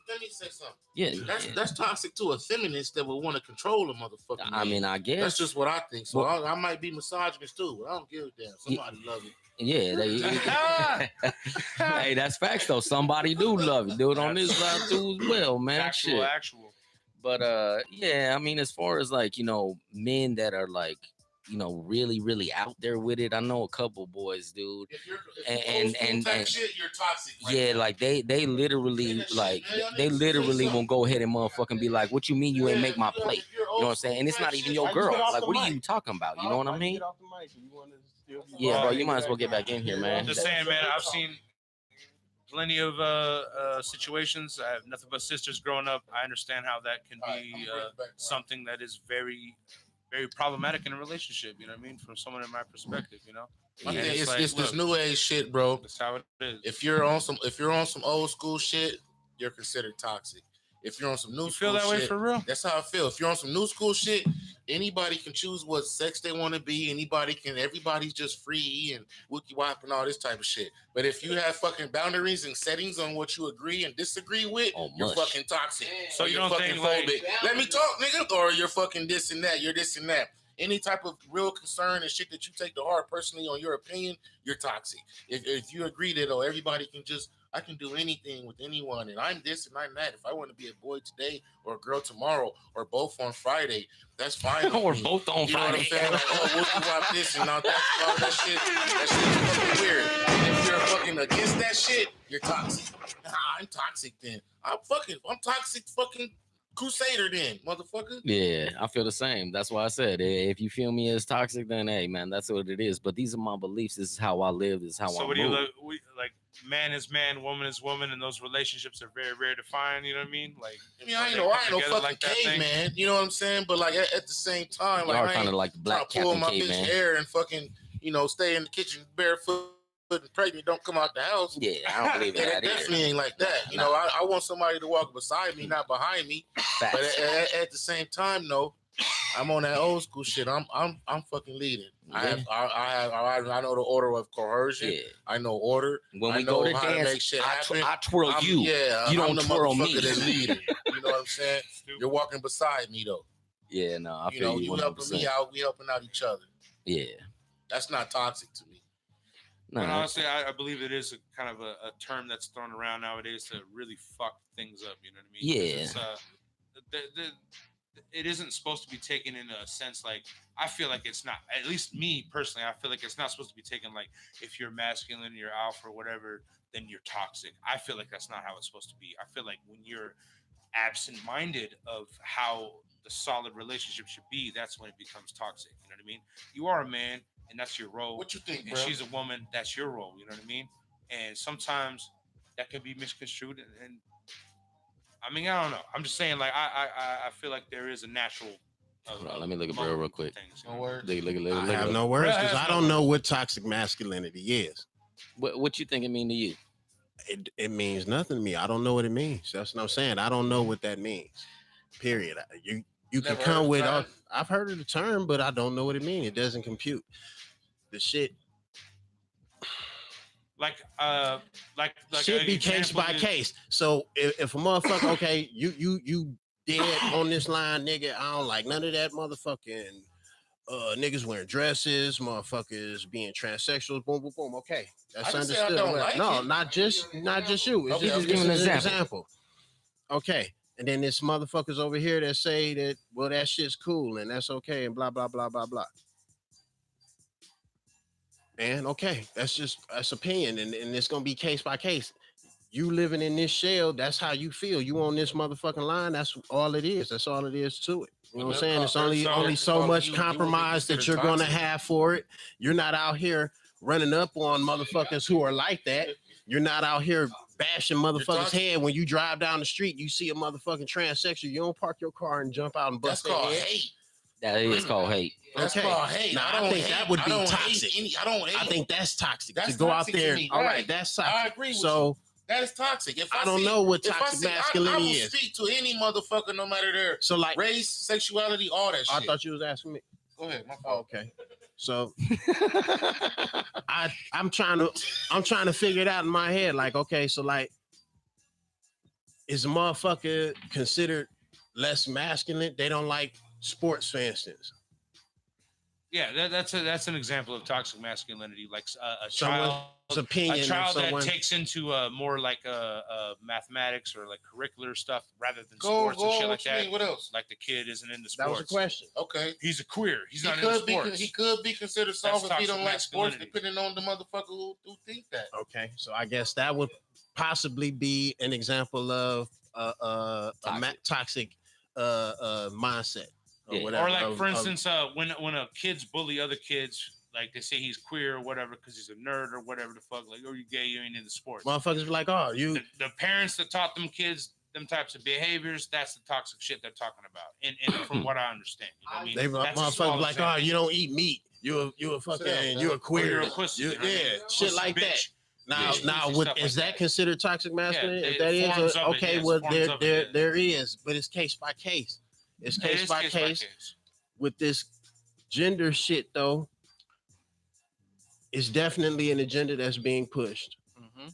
[SPEAKER 3] let me say something.
[SPEAKER 2] Yeah,
[SPEAKER 3] that's toxic to a feminist that would want to control a motherfucker.
[SPEAKER 2] I mean, I guess
[SPEAKER 3] that's just what I think. So I might be misogynist too, but I don't give a damn. Somebody love it.
[SPEAKER 2] Yeah, hey, that's facts though. Somebody do love it. Do it on this side too as well, man.
[SPEAKER 5] Actual.
[SPEAKER 2] But yeah, I mean, as far as like, you know, men that are like, you know, really, really out there with it, I know a couple boys, dude.
[SPEAKER 3] If you're
[SPEAKER 2] and
[SPEAKER 3] shit, you're toxic. Right
[SPEAKER 2] yeah,
[SPEAKER 3] now.
[SPEAKER 2] like they literally won't go ahead and motherfucking be like, what you mean you ain't make my plate? You know what I'm saying? And it's not even your girl. Like, what are you talking about? You know what I mean? Yeah, bro, you might as well get back in here, man.
[SPEAKER 5] I'm just saying, man, I've seen plenty of situations. I have nothing but sisters growing up. I understand how that can be something that is very, very problematic in a relationship. You know what I mean? From someone in my perspective, you know.
[SPEAKER 3] Yeah, it's this new age shit, bro.
[SPEAKER 5] That's how it is.
[SPEAKER 3] If you're on some old school shit, you're considered toxic. If you're on some new school
[SPEAKER 5] feel that
[SPEAKER 3] shit,
[SPEAKER 5] way for real?
[SPEAKER 3] That's how I feel. If you're on some new school shit, anybody can choose what sex they want to be. Everybody's just free and wookie wop and all this type of shit. But if you have fucking boundaries and settings on what you agree and disagree with, you're fucking toxic.
[SPEAKER 5] So you don't
[SPEAKER 3] fucking
[SPEAKER 5] think
[SPEAKER 3] phobic. Let me talk, nigga. Or you're fucking this and that. You're this and that. Any type of real concern and shit that you take to heart personally on your opinion, you're toxic. If you agree that everybody can I can do anything with anyone, and I'm this and I'm that. If I want to be a boy today or a girl tomorrow or both on Friday, that's fine.
[SPEAKER 2] Or both on Friday.
[SPEAKER 3] You know what I'm saying? Like, we'll do this and all that shit. That shit's fucking weird. And if you're fucking against that shit, you're toxic. I'm toxic then. I'm toxic fucking crusader then, motherfucker.
[SPEAKER 2] Yeah, I feel the same. That's why I said, if you feel me as toxic, then hey, man, that's what it is. But these are my beliefs. This is how I live. This is how I move.
[SPEAKER 5] So what do you like? Man is man, woman is woman, and those relationships are very rare to find. You know what I mean? Like,
[SPEAKER 3] I ain't no fucking like caveman. You know what I'm saying? But like at the same time, like,
[SPEAKER 2] I kind of like the black
[SPEAKER 3] pull my
[SPEAKER 2] caveman.
[SPEAKER 3] bitch hair and fucking, stay in the kitchen barefoot and pregnant, don't come out the house.
[SPEAKER 2] Yeah, I don't believe in that.
[SPEAKER 3] Definitely ain't like that. I want somebody to walk beside me, not behind me.
[SPEAKER 2] Facts.
[SPEAKER 3] But at the same time, though, I'm on that old school shit. I'm fucking leading.
[SPEAKER 2] Yeah.
[SPEAKER 3] I know the order of coercion.
[SPEAKER 2] Yeah.
[SPEAKER 3] I know order.
[SPEAKER 2] When
[SPEAKER 3] I
[SPEAKER 2] we
[SPEAKER 3] know
[SPEAKER 2] go to
[SPEAKER 3] how
[SPEAKER 2] dance,
[SPEAKER 3] to make shit happen.
[SPEAKER 2] I twirl you.
[SPEAKER 3] Yeah,
[SPEAKER 2] you don't
[SPEAKER 3] I'm the
[SPEAKER 2] twirl me.
[SPEAKER 3] motherfucker that's leading. You know what I'm saying? You're walking beside me though.
[SPEAKER 2] Yeah, no, I feel
[SPEAKER 3] you
[SPEAKER 2] 100%.
[SPEAKER 3] helping me out. We helping out each other.
[SPEAKER 2] Yeah.
[SPEAKER 3] That's not toxic to me.
[SPEAKER 5] No, but honestly, I believe it is a kind of a term that's thrown around nowadays to really fuck things up. You know what I mean?
[SPEAKER 2] Yeah.
[SPEAKER 5] It isn't supposed to be taken in a sense like, I feel like it's not, at least me personally, I feel like it's not supposed to be taken like, if you're masculine, you're alpha or whatever, then you're toxic. I feel like that's not how it's supposed to be. I feel like when you're absent-minded of how the solid relationship should be, that's when it becomes toxic. You know what I mean? You are a man, and that's your role.
[SPEAKER 3] What you think,
[SPEAKER 5] and
[SPEAKER 3] bro?
[SPEAKER 5] She's a woman, that's your role. You know what I mean? And sometimes that can be misconstrued. And I mean, I don't know. I'm just saying, like, I feel like there is a natural.
[SPEAKER 2] Hold on, let me look at bro real quick.
[SPEAKER 3] No words.
[SPEAKER 1] I have no words because I don't know what toxic masculinity is.
[SPEAKER 2] What you think it mean to you?
[SPEAKER 1] It means nothing to me. I don't know what it means. That's what I'm saying. I don't know what that means. Period. You can come with. I've heard of the term, but I don't know what it means. It doesn't compute. The shit.
[SPEAKER 5] Like
[SPEAKER 1] shit be case by case. So if a motherfucker, okay, you dead on this line, nigga. I don't like none of that motherfucking niggas wearing dresses, motherfuckers being transsexuals, boom, boom, boom. Okay, that's understood. Not just you. It's just giving an example. Okay, and then this motherfuckers over here that say that, well, that shit's cool and that's okay and blah blah blah blah blah. And okay, that's opinion, and it's gonna be case by case. You living in this shell, that's how you feel. You on this motherfucking line, that's all it is. That's all it is to it. You know what I'm saying? It's only so much compromise that you're gonna have for it. You're not out here running up on motherfuckers who are like that. You're not out here bashing motherfuckers' head when you drive down the street. You see a motherfucking transsexual, you don't park your car and jump out and bust their head.
[SPEAKER 3] Hate.
[SPEAKER 2] That is called hate.
[SPEAKER 3] That's called hate.
[SPEAKER 1] Now, I think that would be toxic. I think that's toxic to go out there. All right, that's toxic.
[SPEAKER 3] I agree with you. That is toxic. If I
[SPEAKER 1] don't know what toxic masculinity is.
[SPEAKER 3] I will speak to any motherfucker, no matter their race, sexuality, all that shit.
[SPEAKER 1] I thought you was asking me.
[SPEAKER 3] Go ahead. My fault.
[SPEAKER 1] Okay. So I'm trying to figure it out in my head. Like, okay, so like, is a motherfucker considered less masculine? They don't like sports, for instance.
[SPEAKER 5] Yeah, that's an example of toxic masculinity, like a child that takes into more like mathematics or like curricular stuff rather than sports and shit like that.
[SPEAKER 3] What else?
[SPEAKER 5] Like the kid isn't into sports.
[SPEAKER 1] That was a question.
[SPEAKER 3] Okay,
[SPEAKER 5] he's a queer. He's not into sports.
[SPEAKER 3] He could be considered soft if he don't like sports, depending on the motherfucker who think that.
[SPEAKER 1] Okay, so I guess that would possibly be an example of a toxic mindset.
[SPEAKER 5] Or like, for instance, when a kids bully other kids, like they say he's queer or whatever because he's a nerd or whatever the fuck, like, oh, you gay, you ain't into sports.
[SPEAKER 1] Motherfuckers be like, oh, you.
[SPEAKER 5] The parents that taught them kids them types of behaviors, that's the toxic shit they're talking about. And from what I understand, you know what I mean?
[SPEAKER 1] They motherfuckers like, oh, you don't eat meat. You're a fucking, you're a queer.
[SPEAKER 5] You're a pussy.
[SPEAKER 1] Shit like that. Now, is that considered toxic masculinity? If that is, okay, well, there is, but it's case by case. It's case by case. With this gender shit, though, it's definitely an agenda that's being pushed. Mm-hmm.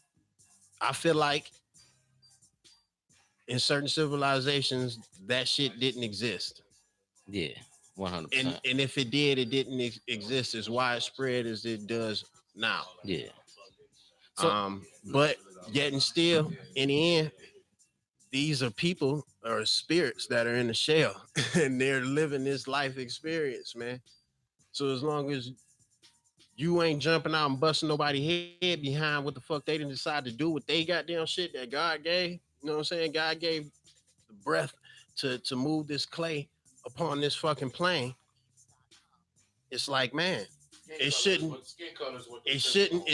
[SPEAKER 1] I feel like in certain civilizations, that shit didn't exist.
[SPEAKER 2] Yeah, 100%.
[SPEAKER 1] And if it did, it didn't exist as widespread as it does now.
[SPEAKER 2] Yeah.
[SPEAKER 1] So, but yet and still, in the end, these are people or spirits that are in the shell and they're living this life experience, man. So as long as you ain't jumping out and busting nobody's head behind what the fuck they didn't decide to do with they goddamn shit that God gave, you know what I'm saying? God gave the breath to move this clay upon this fucking plane. It's like, man, it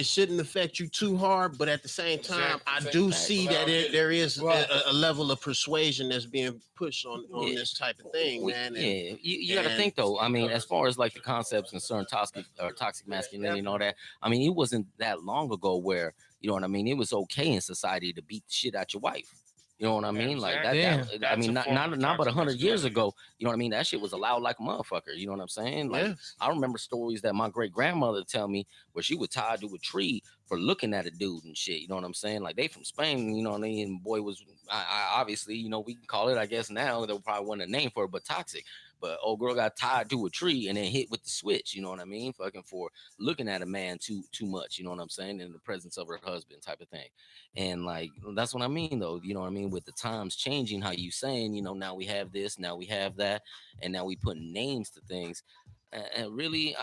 [SPEAKER 1] shouldn't affect you too hard, but at the same time, I do see that there is a level of persuasion that's being pushed on this type of thing, man. And,
[SPEAKER 2] you got to think though. I mean, as far as like the concepts concerned, toxic masculinity and all that. I mean, it wasn't that long ago where, you know what I mean, it was okay in society to beat the shit out your wife. You know what I mean? Like that. I mean, not but 100 years ago. You know what I mean? That shit was allowed like a motherfucker. You know what I'm saying? Like I remember stories that my great grandmother tell me where she would tie to a tree for looking at a dude and shit. You know what I'm saying? Like they from Spain. You know what I mean? And boy was I obviously, you know, we can call it. I guess now there probably wasn't a name for it, but toxic. But old girl got tied to a tree and then hit with the switch. You know what I mean? Fucking for looking at a man too much. You know what I'm saying? In the presence of her husband, type of thing. And like that's what I mean, though. You know what I mean? With the times changing, how you saying, you know, now we have this, now we have that, and now we put names to things. And really,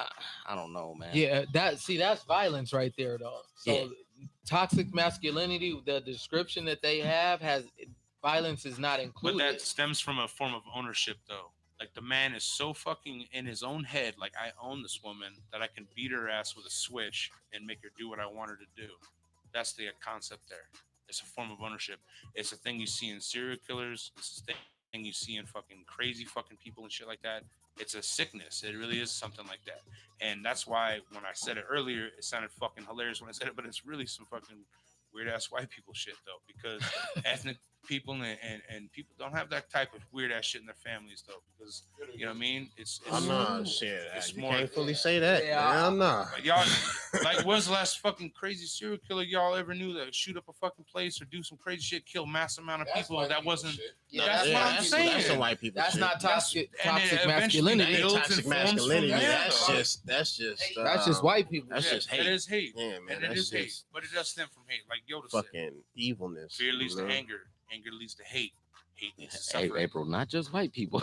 [SPEAKER 2] I don't know, man.
[SPEAKER 6] Yeah, that's violence right there, though. So toxic masculinity, the description that they have has violence is not included.
[SPEAKER 5] But that stems from a form of ownership, though. Like the man is so fucking in his own head, like I own this woman that I can beat her ass with a switch and make her do what I want her to do. That's the concept there. It's a form of ownership. It's a thing you see in serial killers. It's a thing you see in fucking crazy fucking people and shit like that. It's a sickness. It really is something like that. And that's why when I said it earlier, it sounded fucking hilarious when I said it, but it's really some fucking weird ass white people shit though, because ethnic people and people don't have that type of weird ass shit in their families though, because you know what I mean. It's
[SPEAKER 1] shit.
[SPEAKER 5] It's
[SPEAKER 1] you
[SPEAKER 5] more,
[SPEAKER 1] can't fully say that. Yeah, I'm not.
[SPEAKER 5] Y'all, like, when's the last fucking crazy serial killer y'all ever knew that shoot up a fucking place or do some crazy shit, kill mass amount of people? That wasn't.
[SPEAKER 6] That's
[SPEAKER 5] what I'm saying.
[SPEAKER 1] That's some white people.
[SPEAKER 6] That's
[SPEAKER 1] shit.
[SPEAKER 6] not toxic masculinity.
[SPEAKER 1] Toxic masculinity. That's just
[SPEAKER 6] white people.
[SPEAKER 1] That's just hate.
[SPEAKER 5] It is hate.
[SPEAKER 1] Yeah, man.
[SPEAKER 5] And it is hate, but it does stem from hate. Like Yoda
[SPEAKER 1] said.
[SPEAKER 5] Fucking
[SPEAKER 1] evilness.
[SPEAKER 5] Fear leads to anger. Anger leads to hate. Hate leads to suffering.
[SPEAKER 2] Hey, April, not just white people.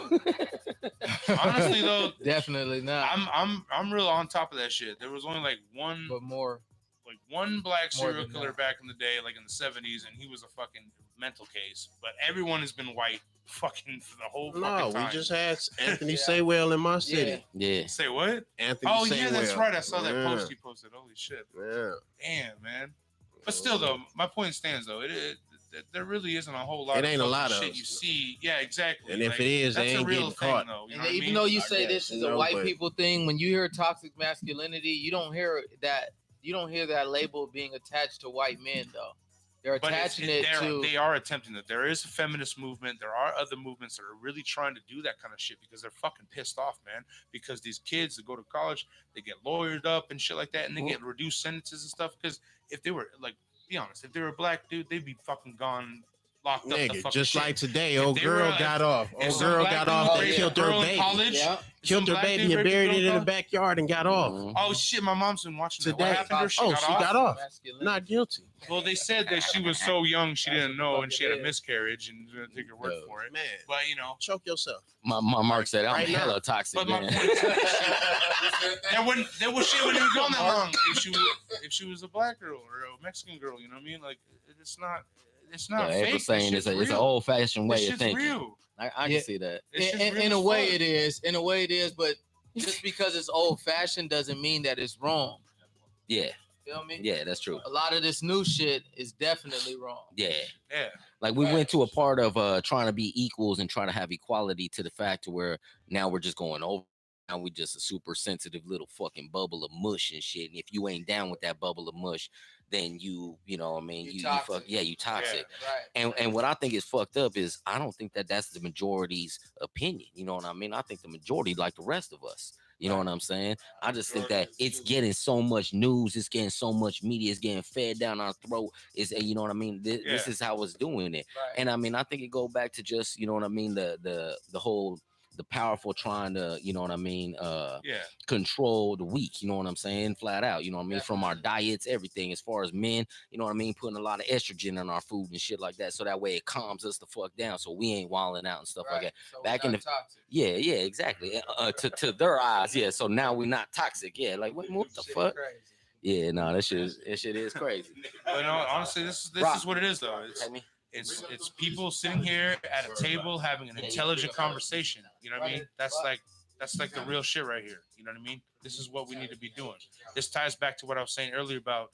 [SPEAKER 5] Honestly, though,
[SPEAKER 6] definitely not.
[SPEAKER 5] I'm real on top of that shit. There was only like one,
[SPEAKER 6] but more,
[SPEAKER 5] like one black serial killer back in the day, like in the 70s, and he was a fucking mental case. But everyone has been white, fucking for the whole fucking time.
[SPEAKER 1] No, we just had Anthony Saywell in my city.
[SPEAKER 2] Yeah.
[SPEAKER 5] Say what?
[SPEAKER 1] Anthony.
[SPEAKER 5] Oh
[SPEAKER 1] Saywell.
[SPEAKER 5] yeah, that's right. I saw that post he posted. Holy shit.
[SPEAKER 1] Yeah.
[SPEAKER 5] Damn, man. But still, though, my point stands. Though there really isn't a whole lot.
[SPEAKER 1] It ain't
[SPEAKER 5] of
[SPEAKER 1] a lot of
[SPEAKER 5] shit you see. Yeah, exactly.
[SPEAKER 1] And if it is,
[SPEAKER 5] that's
[SPEAKER 1] they ain't
[SPEAKER 5] a real
[SPEAKER 1] getting
[SPEAKER 5] thing,
[SPEAKER 1] caught.
[SPEAKER 5] though. You know
[SPEAKER 6] and even though you say this is a white people thing, when you hear toxic masculinity, you don't hear that. You don't hear that label being attached to white men, though. They're attaching
[SPEAKER 5] They are attempting that. There is a feminist movement. There are other movements that are really trying to do that kind of shit because they're fucking pissed off, man. Because these kids that go to college, they get lawyered up and shit like that, and they get reduced sentences and stuff. Because if they were, like, be honest, if they were a black dude, they'd be fucking gone, locked up. The fucking
[SPEAKER 1] just
[SPEAKER 5] shit.
[SPEAKER 1] like today, old girl got off. Old girl got off. They killed her baby. Killed her baby and buried it in the backyard and got off.
[SPEAKER 5] Oh shit, my mom's been watching
[SPEAKER 1] today.
[SPEAKER 5] What happened to her?
[SPEAKER 1] She got off. Not guilty.
[SPEAKER 5] Well, they said that she was so young she didn't know and she had a miscarriage and didn't take her word for it.
[SPEAKER 1] Man,
[SPEAKER 5] but you know,
[SPEAKER 1] choke yourself.
[SPEAKER 2] My Mark said I'm hella toxic.
[SPEAKER 5] But
[SPEAKER 2] man.
[SPEAKER 5] my point is, that wouldn't even go that long if she was a black girl or a Mexican girl. You know what I mean? Like it's not. It's not fake.
[SPEAKER 2] April saying it's an old fashioned way of thinking.
[SPEAKER 5] Real.
[SPEAKER 2] I can see that.
[SPEAKER 6] In a way it is. In a way it is, but just because it's old fashioned doesn't mean that it's wrong.
[SPEAKER 2] Yeah.
[SPEAKER 6] You know what I mean?
[SPEAKER 2] Yeah, that's true.
[SPEAKER 6] A lot of this new shit is definitely wrong.
[SPEAKER 2] Yeah.
[SPEAKER 5] Yeah.
[SPEAKER 2] Like we went to a part of trying to be equals and trying to have equality to the fact to where now we're just going over. Now we just a super sensitive little fucking bubble of mush and shit. And if you ain't down with that bubble of mush, then you know what I mean? You toxic. You toxic. Yeah, right. And what I think is fucked up is I don't think that that's the majority's opinion. You know what I mean? I think the majority like the rest of us. You know what I'm saying? I just think that it's getting so much news, it's getting so much media, it's getting fed down our throat. You know what I mean? This is how it's doing it. Right. And I mean, I think it go back to just, you know what I mean, the whole the powerful trying to, you know what I mean, control the weak, you know what I'm saying, flat out, you know what I mean, from our diets, everything, as far as men, you know what I mean, putting a lot of estrogen in our food and shit like that, so that way it calms us the fuck down, so we ain't wilding out and stuff like that. So back in the toxic. Yeah, exactly. To their eyes, so now we're not toxic. Like what the fuck? Crazy. Yeah, no, that shit is crazy.
[SPEAKER 5] But no, honestly, this is what it is though. It's people sitting here at a table having an intelligent conversation. You know what I mean? That's like the real shit right here. You know what I mean? This is what we need to be doing. This ties back to what I was saying earlier about,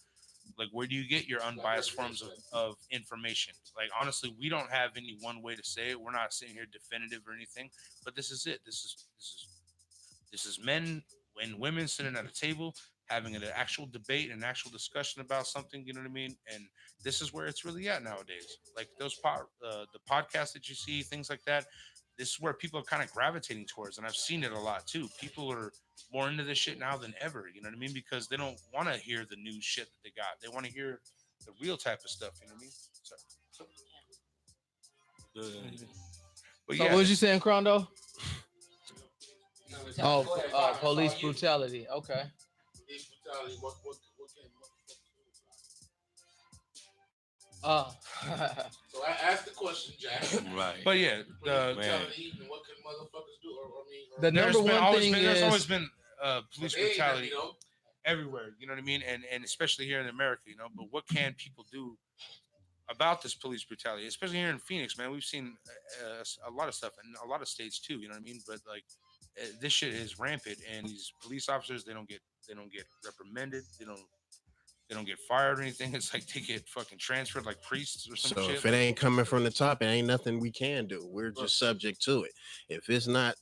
[SPEAKER 5] like, where do you get your unbiased forms of information? Like, honestly, we don't have any one way to say it. We're not sitting here definitive or anything, but this is it. This is men and women sitting at a table having an actual debate, an actual discussion about something. You know what I mean? And this is where it's really at nowadays. Like the podcasts that you see, things like that. This is where people are kind of gravitating towards, and I've seen it a lot too. People are more into this shit now than ever. You know what I mean? Because they don't want to hear the new shit that they got. They want to hear the real type of stuff. You know what I mean? But
[SPEAKER 6] so
[SPEAKER 5] yeah,
[SPEAKER 6] what was you saying, Crondo? Police brutality. Okay.
[SPEAKER 3] Police brutality. What can So I asked the question, Jack.
[SPEAKER 4] Right.
[SPEAKER 5] But yeah,
[SPEAKER 3] brutality and what can motherfuckers do?
[SPEAKER 6] The number one thing is
[SPEAKER 5] there's always been police brutality everywhere. You know what I mean? And especially here in America, you know. But what can people do about this police brutality, especially here in Phoenix, man? We've seen a lot of stuff in a lot of states too. You know what I mean? But like this shit is rampant, and these police officers they don't get reprimanded. They don't get fired or anything. It's like they get fucking transferred like priests or some shit.
[SPEAKER 1] So if it ain't coming from the top, it ain't nothing we can do. We're just subject to it. If it's not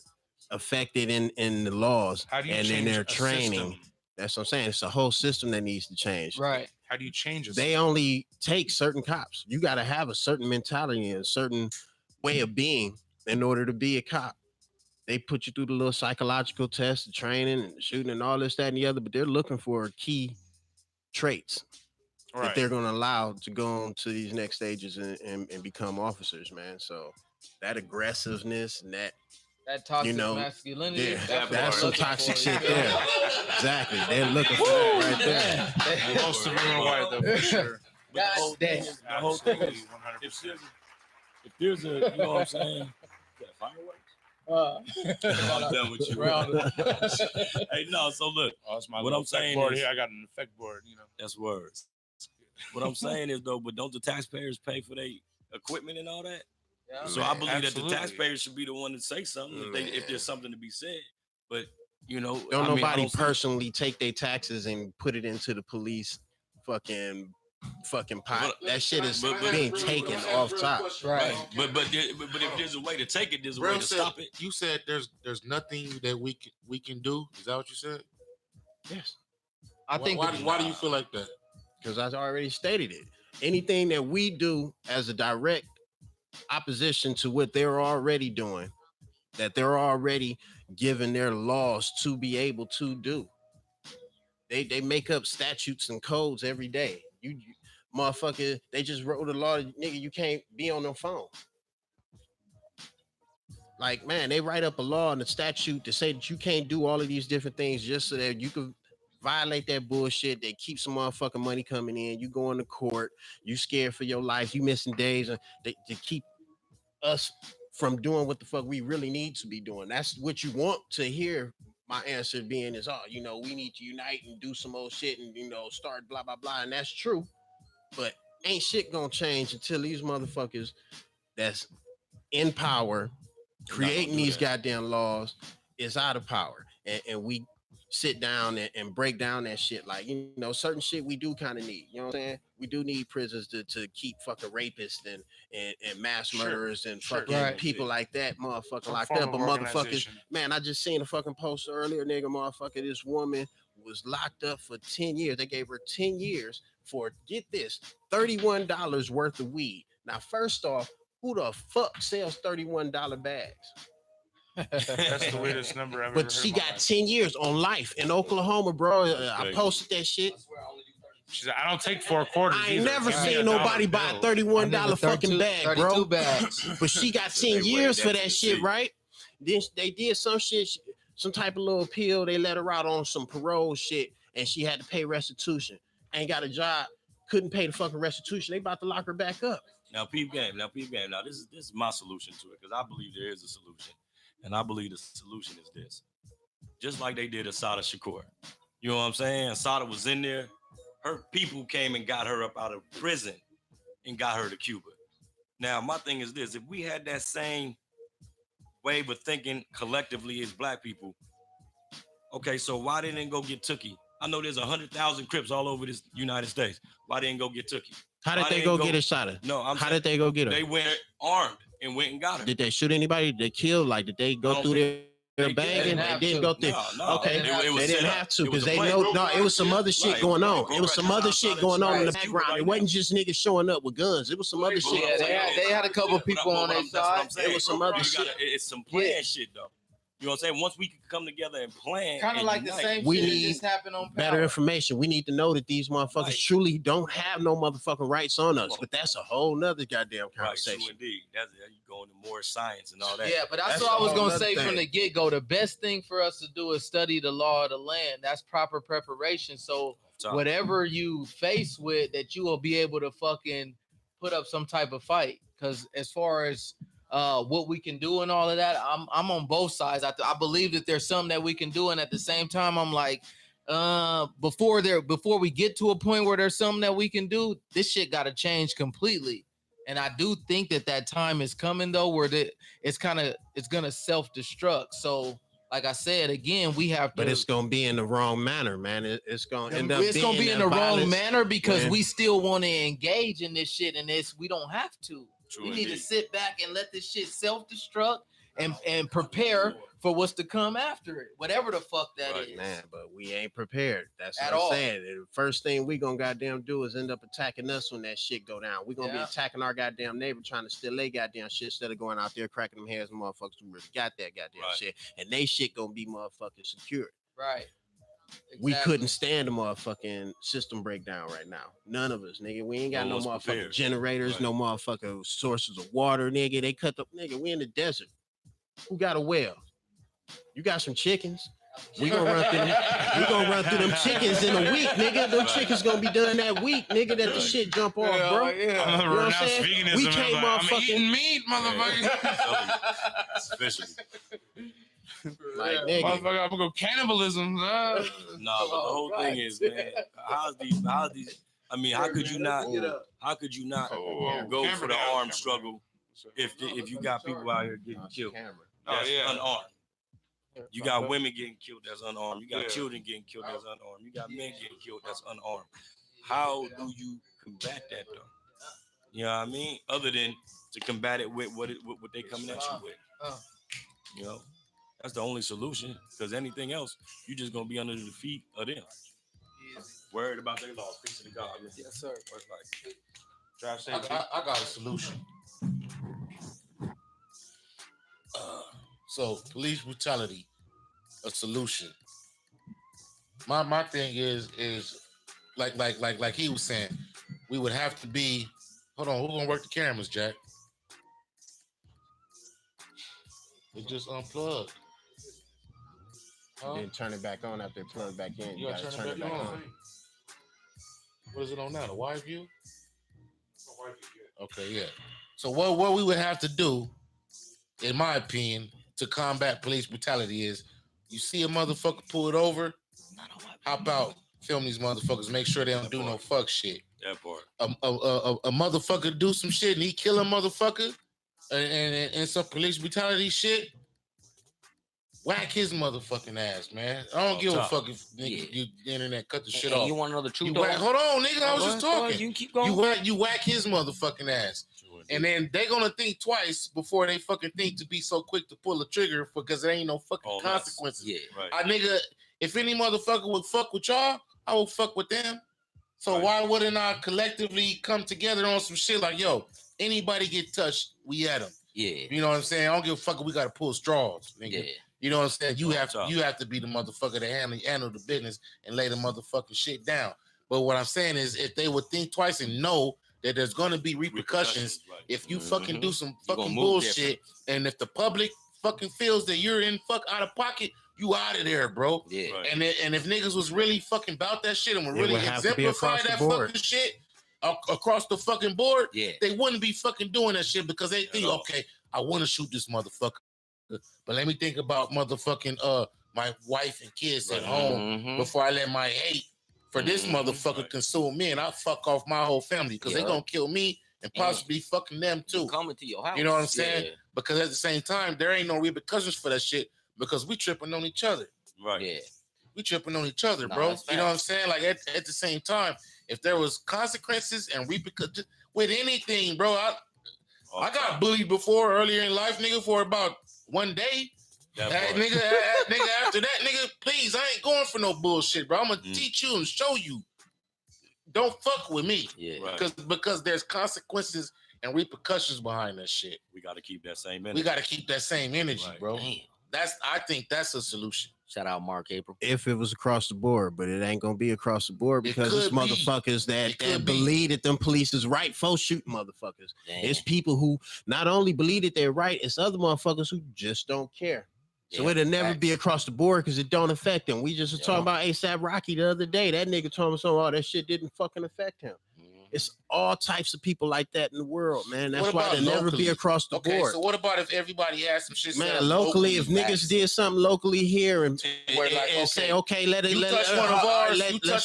[SPEAKER 1] affected in the laws and in their training, system? That's what I'm saying. It's a whole system that needs to change.
[SPEAKER 6] Right.
[SPEAKER 5] How do you change it?
[SPEAKER 1] They only take certain cops. You got to have a certain mentality and a certain way of being in order to be a cop. They put you through the little psychological test, the training and the shooting and all this, that, and the other, but they're looking for key traits that they're going to allow to go on to these next stages and become officers, man. So that aggressiveness and that
[SPEAKER 6] toxic masculinity,
[SPEAKER 1] that's some toxic shit there. Exactly. They're looking for that right there.
[SPEAKER 5] Most of them are white, though, for sure.
[SPEAKER 4] The whole thing is, if there's a, you know what I'm saying? Fireworks? I'm done with you. Hey, no, so look, what I'm saying is,
[SPEAKER 5] here, I got an effect board, you know.
[SPEAKER 4] That's words. What I'm saying is, though, but don't the taxpayers pay for their equipment and all that?
[SPEAKER 6] Yeah,
[SPEAKER 4] so I believe that the taxpayers should be the one to say something if there's something to be said. But, you know,
[SPEAKER 1] nobody personally take their taxes and put it into the police fucking pot. That shit is being taken off top.
[SPEAKER 6] Right.
[SPEAKER 4] But if there's a way to take it, there's a way to stop it.
[SPEAKER 3] You said there's nothing that we can do. Is that what you said?
[SPEAKER 1] Yes.
[SPEAKER 3] I think. Why do you feel like that?
[SPEAKER 1] Because I already stated it. Anything that we do as a direct opposition to what they're already doing, that they're already given their laws to be able to do. They make up statutes and codes every day. You motherfucker, they just wrote a law, nigga, you can't be on their phone. Like, man, they write up a law and a statute to say that you can't do all of these different things just so that you can violate that bullshit. They keep some motherfucking money coming in. You going to court. You scared for your life. You missing days to keep us from doing what the fuck we really need to be doing. That's what you want to hear. My answer being is, we need to unite and do some old shit and, start blah, blah, blah. And that's true. But ain't shit gonna change until these motherfuckers that's in power creating these goddamn laws is out of power. And we sit down and break down that shit. Like, certain shit we do kind of need. You know what I'm saying? We do need prisons to keep fucking rapists and mass murderers and fucking people like that motherfucking locked up. But motherfuckers, man, I just seen a fucking post earlier, nigga, motherfucker, this woman was locked up for 10 years. They gave her 10 years for, get this, $31 worth of weed. Now, first off, who the fuck sells $31 bags?
[SPEAKER 5] That's the weirdest number I've ever heard.
[SPEAKER 1] But she got 10 years on life in Oklahoma, bro. I posted that shit.
[SPEAKER 5] She said, I don't take 4 quarters.
[SPEAKER 1] I ain't never seen nobody buy a $31 fucking bag, bro.
[SPEAKER 6] 32 bags.
[SPEAKER 1] But she got 10 years for that shit, right? Then they did some shit, some type of little appeal. They let her out on some parole shit, and she had to pay restitution. Ain't got a job, couldn't pay the fucking restitution. They about to lock her back up.
[SPEAKER 4] Now, peep game. Now, this is my solution to it, because I believe there is a solution. And I believe the solution is this. Just like they did Asada Shakur. You know what I'm saying? Asada was in there. Her people came and got her up out of prison and got her to Cuba. Now, my thing is this. If we had that same way of thinking collectively as black people, okay, so why didn't they go get Tookie? I know there's 100,000 Crips all over this United States. Why didn't they go get Tookie?
[SPEAKER 1] How did they go get Asada?
[SPEAKER 4] No,
[SPEAKER 1] how did they go get her?
[SPEAKER 4] They went armed and went and got her.
[SPEAKER 1] Did they shoot anybody? Did they kill? Like, did they go through there? They're banging. They didn't go through. Okay, they didn't have to because they know. No, it was some other shit going on. It was some other shit going on in the background. It wasn't just niggas showing up with guns. It was some other shit.
[SPEAKER 6] Yeah, they had a couple people on their side.
[SPEAKER 4] It was some other shit. It's some plan shit though. You know what I'm saying? Once we can come together and plan,
[SPEAKER 6] kind of like the same
[SPEAKER 1] we
[SPEAKER 6] shit that
[SPEAKER 1] need
[SPEAKER 6] just happened on
[SPEAKER 1] better information. We need to know that these motherfuckers truly don't have no motherfucking rights on us. But that's a whole nother goddamn conversation.
[SPEAKER 4] Right, true indeed. That's you go into more science and all that.
[SPEAKER 6] Yeah, but that's what I was gonna say from the get-go. The best thing for us to do is study the law of the land. That's proper preparation. So whatever you face with, that you will be able to fucking put up some type of fight. Because as far as what we can do and all of that, I'm on both sides. I believe that there's something that we can do, and at the same time, I'm like, before we get to a point where there's something that we can do, this shit got to change completely. And I do think that time is coming though, where it's gonna self-destruct. So, like I said again, we have to.
[SPEAKER 1] But it's gonna be in the wrong manner, man. It's gonna end up.
[SPEAKER 6] It's gonna be in the wrong manner because we still want to engage in this shit, and we don't have to. We need to sit back and let this shit self-destruct and prepare for what's to come after it, whatever the fuck that is.
[SPEAKER 1] Man, but we ain't prepared. That's what I'm saying. The first thing we gonna goddamn do is end up attacking us when that shit go down. We gonna be attacking our goddamn neighbor, trying to steal their goddamn shit instead of going out there cracking them heads, motherfuckers who really got that goddamn shit, and they shit gonna be motherfucking secured.
[SPEAKER 6] Right.
[SPEAKER 1] Exactly. We couldn't stand the motherfucking system breakdown right now. None of us, nigga. We ain't got no motherfucking generators, no motherfucking sources of water, nigga. They cut the nigga. We in the desert. Who got a well? You got some chickens. We gonna run through them. We gonna run through them chickens in a week, nigga. Them chickens gonna be done that week, nigga. That the shit jump off, bro.
[SPEAKER 5] Yeah. I'm gonna renounce veganism.
[SPEAKER 1] We can't
[SPEAKER 5] I'm eating meat, motherfucker.
[SPEAKER 4] Especially.
[SPEAKER 1] Like, nigga.
[SPEAKER 5] Motherfucker, I'm gonna go cannibalism.
[SPEAKER 4] No, but the whole thing is, man, how's these? I mean, how could you not go for the armed struggle if you got people out here getting killed that's unarmed? You got women getting killed that's unarmed. You got children getting killed that's unarmed. You got men getting killed that's unarmed. How do you combat that though? You know what I mean? Other than to combat it with what they coming at you with. You know? That's the only solution, because anything else, you're just gonna be under the feet of them. Worried about their laws. Peace to God.
[SPEAKER 6] Yes, sir.
[SPEAKER 3] I got a solution. So police brutality, a solution. My thing is like he was saying, we would have to be. Hold on, who's gonna work the cameras, Jack? It just unplugged.
[SPEAKER 1] Then turn it back on after it plugged back in.
[SPEAKER 3] You gotta turn it back on. What is it on now? The wide view? Okay, yeah. So what we would have to do, in my opinion, to combat police brutality is, you see a motherfucker pull it over, hop out, film these motherfuckers, make sure they don't do no fuck shit.
[SPEAKER 4] That part.
[SPEAKER 3] A motherfucker do some shit and he kill a motherfucker and some police brutality shit. Whack his motherfucking ass, man. I don't give a fuck if you internet cut the shit off.
[SPEAKER 2] You want to know the truth?
[SPEAKER 3] Hold on, nigga. I was just talking.
[SPEAKER 2] You keep going.
[SPEAKER 3] You whack his motherfucking ass. And then they gonna think twice before they fucking think to be so quick to pull the trigger because there ain't no fucking consequences.
[SPEAKER 2] Yeah,
[SPEAKER 3] right. Nigga, if any motherfucker would fuck with y'all, I will fuck with them. So why wouldn't I collectively come together on some shit like, yo, anybody get touched, we at them.
[SPEAKER 2] Yeah.
[SPEAKER 3] You know what I'm saying? I don't give a fuck if we gotta pull straws, nigga.
[SPEAKER 2] Yeah.
[SPEAKER 3] You know what I'm saying? You have to be the motherfucker to handle the business and lay the motherfucking shit down. But what I'm saying is, if they would think twice and know that there's gonna be repercussions if you fucking do some fucking bullshit, and if the public fucking feels that you're in fuck out of pocket, you out of there, bro.
[SPEAKER 2] Yeah.
[SPEAKER 3] Right. And if niggas was really fucking about that shit and would really exemplify that fucking shit across the fucking board, they wouldn't be fucking doing that shit because they think, okay, I want to shoot this motherfucker. But let me think about motherfucking my wife and kids at home before I let my hate for this motherfucker consume me, and I'll fuck off my whole family because they gonna kill me and possibly fucking them too.
[SPEAKER 2] Coming to your house.
[SPEAKER 3] You know what I'm saying? Because at the same time, there ain't no repercussions for that shit because we tripping on each other.
[SPEAKER 4] Right.
[SPEAKER 2] Yeah.
[SPEAKER 3] We tripping on each other, bro. You know what I'm saying? Like at the same time, if there was consequences and repercussions with anything, bro, I got bullied before earlier in life, nigga, for about one day Nigga, after that, nigga, please, I ain't going for no bullshit, bro. I'm gonna teach you and show you. Don't fuck with me.
[SPEAKER 2] Yeah.
[SPEAKER 3] Because there's consequences and repercussions behind that shit.
[SPEAKER 4] We got to keep that same energy.
[SPEAKER 3] We got to keep that same energy, bro.
[SPEAKER 2] Damn.
[SPEAKER 3] I think that's a solution.
[SPEAKER 2] Shout out Mark April.
[SPEAKER 1] If it was across the board, but it ain't gonna be across the board because it's motherfuckers that believe that them police is right for shooting motherfuckers. Damn. It's people who not only believe that they're right, it's other motherfuckers who just don't care. So it'll never be across the board because it don't affect them. We just were talking about A$AP Rocky the other day. That nigga told me that shit didn't fucking affect him. It's all types of people like that in the world, man. That's why they'll never be across the board.
[SPEAKER 3] So what about if everybody had some shit?
[SPEAKER 1] Man, locally, if niggas did something locally here and say, okay, let
[SPEAKER 3] touch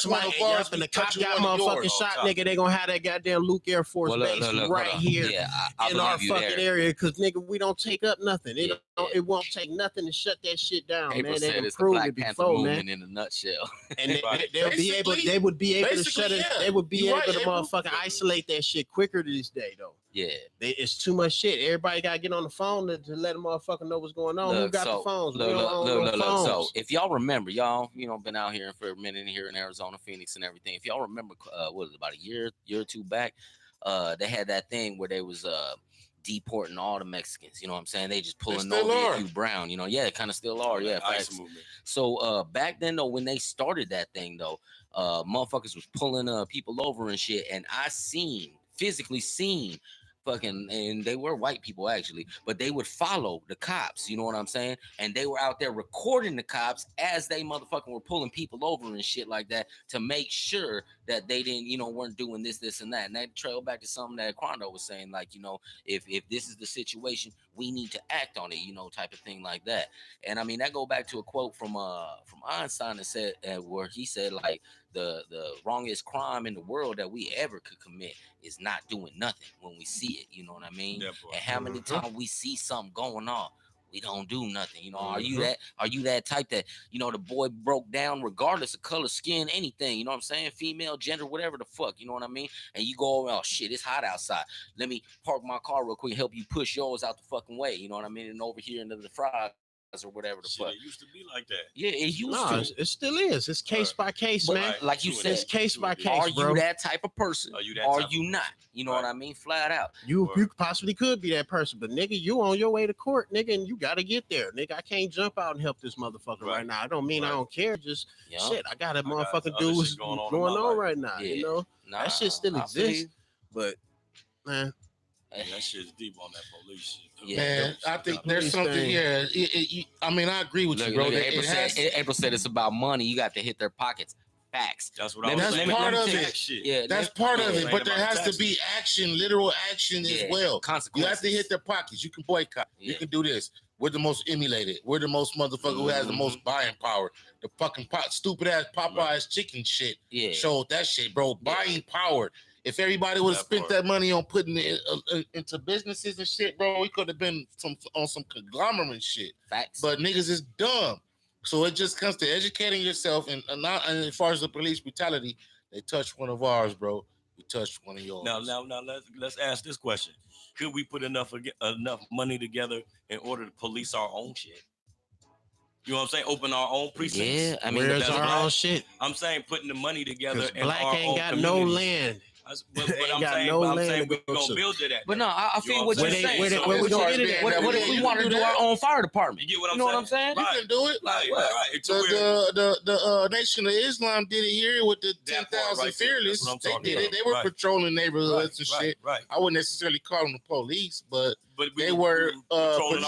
[SPEAKER 3] one of ours,
[SPEAKER 1] and the cop got motherfucking shot, nigga, they gonna have that goddamn Luke Air Force base right here in our fucking area, because nigga, we don't take up nothing. It won't take nothing to shut that shit down, man. They can prove it before, man.
[SPEAKER 2] In a nutshell,
[SPEAKER 1] and they would be able to shut it. They would be able to motherfucking isolate that shit quicker this day, though.
[SPEAKER 2] Yeah,
[SPEAKER 1] it's too much shit. Everybody gotta get on the phone to let a motherfucker know what's going on. Who got the phones? Look.
[SPEAKER 2] So if y'all remember, y'all, been out here for a minute here in Arizona, Phoenix, and everything. If y'all remember, what was it, about a year or two back? They had that thing where they was deporting all the Mexicans. You know what I'm saying? They just pulling over Hugh Brown. It kind of still are. Yeah, facts. So back then though, when they started that thing though, motherfuckers was pulling people over and shit, and I physically seen fucking, and they were white people actually, but they would follow the cops, you know what I'm saying? And they were out there recording the cops as they motherfucking were pulling people over and shit like that to make sure that they didn't, weren't doing this, and that. And that trailed back to something that Quando was saying, like, if this is the situation, we need to act on it, type of thing like that. And I mean, that go back to a quote from Einstein that said, where he said, like, the wrongest crime in the world that we ever could commit is not doing nothing when we see it. You know what I mean? Yeah, and how many times we see something going on, we don't do nothing. Are you that type that, the boy broke down regardless of color, skin, anything, you know what I'm saying? Female, gender, whatever the fuck, you know what I mean? And you go, oh shit, it's hot outside. Let me park my car real quick and help you push yours out the fucking way. You know what I mean? And over here into the fries or whatever the fuck.
[SPEAKER 4] It used to be like that.
[SPEAKER 2] Yeah, it used to.
[SPEAKER 1] It still is. It's case by case, man.
[SPEAKER 2] Like you said,
[SPEAKER 1] it's case by case,
[SPEAKER 2] Are
[SPEAKER 1] bro.
[SPEAKER 2] you that type of person? Are you not? You know what I mean? Flat out.
[SPEAKER 1] You possibly could be that person, but nigga, you on your way to court, nigga, and you gotta get there. Nigga, I can't jump out and help this motherfucker right now. I don't mean I don't care. Just shit, I gotta motherfucking do what's going on right now. That shit still exists. But man,
[SPEAKER 4] that shit's deep on that police shit.
[SPEAKER 3] Yeah, man, I think there's something here. I mean, I agree with you, bro.
[SPEAKER 2] April said it's about money. You got to hit their pockets. Facts.
[SPEAKER 4] That's what I was saying.
[SPEAKER 3] That's part of it. Yeah, that's part of it. But there has to be action, literal action as well. You have to hit their pockets. You can boycott. You can do this. We're the most emulated. We're the most motherfucker who has the most buying power. The fucking stupid ass Popeye's chicken shit showed that shit, bro. Buying power. If everybody would have spent that money on putting it into businesses and shit, bro, we could have been on some conglomerate shit.
[SPEAKER 2] Facts.
[SPEAKER 3] But niggas is dumb. So it just comes to educating yourself. And as far as the police brutality, they touched one of ours, bro. We touched one of yours.
[SPEAKER 4] Now, let's ask this question: could we put enough money together in order to police our own shit? You know what I'm saying? Open our own precincts.
[SPEAKER 2] Yeah, I mean,
[SPEAKER 1] where's our own shit?
[SPEAKER 4] I'm saying putting the money together.
[SPEAKER 1] And black ain't got no land.
[SPEAKER 4] But I'm saying we're gonna build it at.
[SPEAKER 2] But no, I feel what you're saying.
[SPEAKER 1] Where we gonna get it at?
[SPEAKER 2] What if we want to do our own fire department?
[SPEAKER 4] You get what I'm saying?
[SPEAKER 3] You can do it.
[SPEAKER 4] Right.
[SPEAKER 3] The Nation of Islam did it here with the 10,000 Fearless. They did it. They were patrolling neighborhoods and shit.
[SPEAKER 4] Right.
[SPEAKER 3] I wouldn't necessarily call them the police, but they were patrolling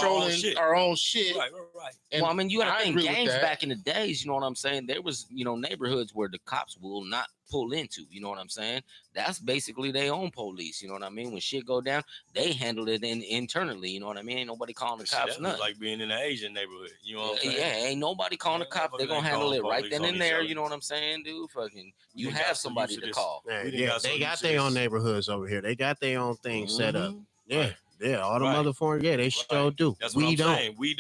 [SPEAKER 3] our own shit.
[SPEAKER 4] Right.
[SPEAKER 2] Well, I mean, you got to think gangs back in the days. You know what I'm saying? There was, neighborhoods where the cops will not pull into. You know what I'm saying? That's basically their own police. You know what I mean? When shit go down, they handle it internally. You know what I mean? Ain't nobody calling the cops nothing.
[SPEAKER 4] Like being in an Asian neighborhood. You know what I'm saying?
[SPEAKER 2] Yeah, ain't nobody calling the cops. They're gonna handle it right then and there. You know what I'm saying, dude? Fucking, you have somebody to call.
[SPEAKER 1] Yeah, they got their own neighborhoods over here. They got their own thing set up. Yeah, all the motherfuckers, they sure do.
[SPEAKER 4] That's what I'm saying. We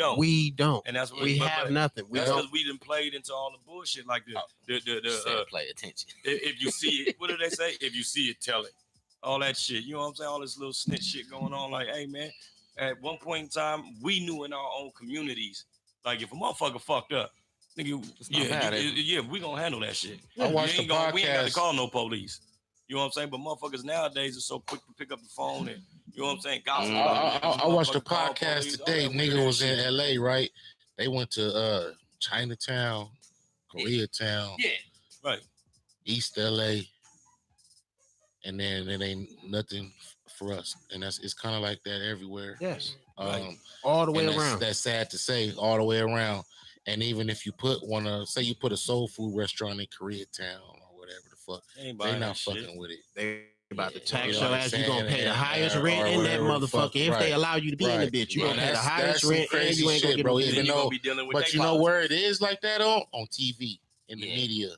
[SPEAKER 4] don't. And that's what
[SPEAKER 1] we have nothing.
[SPEAKER 4] That's because we done played into all the bullshit like the
[SPEAKER 2] play attention.
[SPEAKER 4] If you see it, what do they say? If you see it, tell it. All that shit. You know what I'm saying? All this little snitch shit going on. Like, hey man, at one point in time, we knew in our own communities Like if a motherfucker fucked up, nigga, yeah, we gonna handle that shit.
[SPEAKER 3] I watched the podcast.
[SPEAKER 4] We ain't got to call no police. You know what I'm saying? But motherfuckers nowadays are so quick to pick up the phone and you know what I'm saying?
[SPEAKER 3] I watched the podcast today. Nigga was in LA, right? They went to Chinatown, Koreatown,
[SPEAKER 4] right,
[SPEAKER 3] East LA, and then it ain't nothing for us. And it's kind of like that everywhere.
[SPEAKER 1] Yes,
[SPEAKER 3] all the way around. That's sad to say, all the way around. And even if you put say you put a soul food restaurant in Koreatown or whatever the fuck, they not fucking with it.
[SPEAKER 1] They about to tax your ass. You gonna pay the highest rent in that motherfucker if they allow you to be in the bitch. You gonna pay the highest rent and you ain't gonna get
[SPEAKER 3] bro.
[SPEAKER 1] no
[SPEAKER 3] Even though, but you know where it is like that on TV in the media.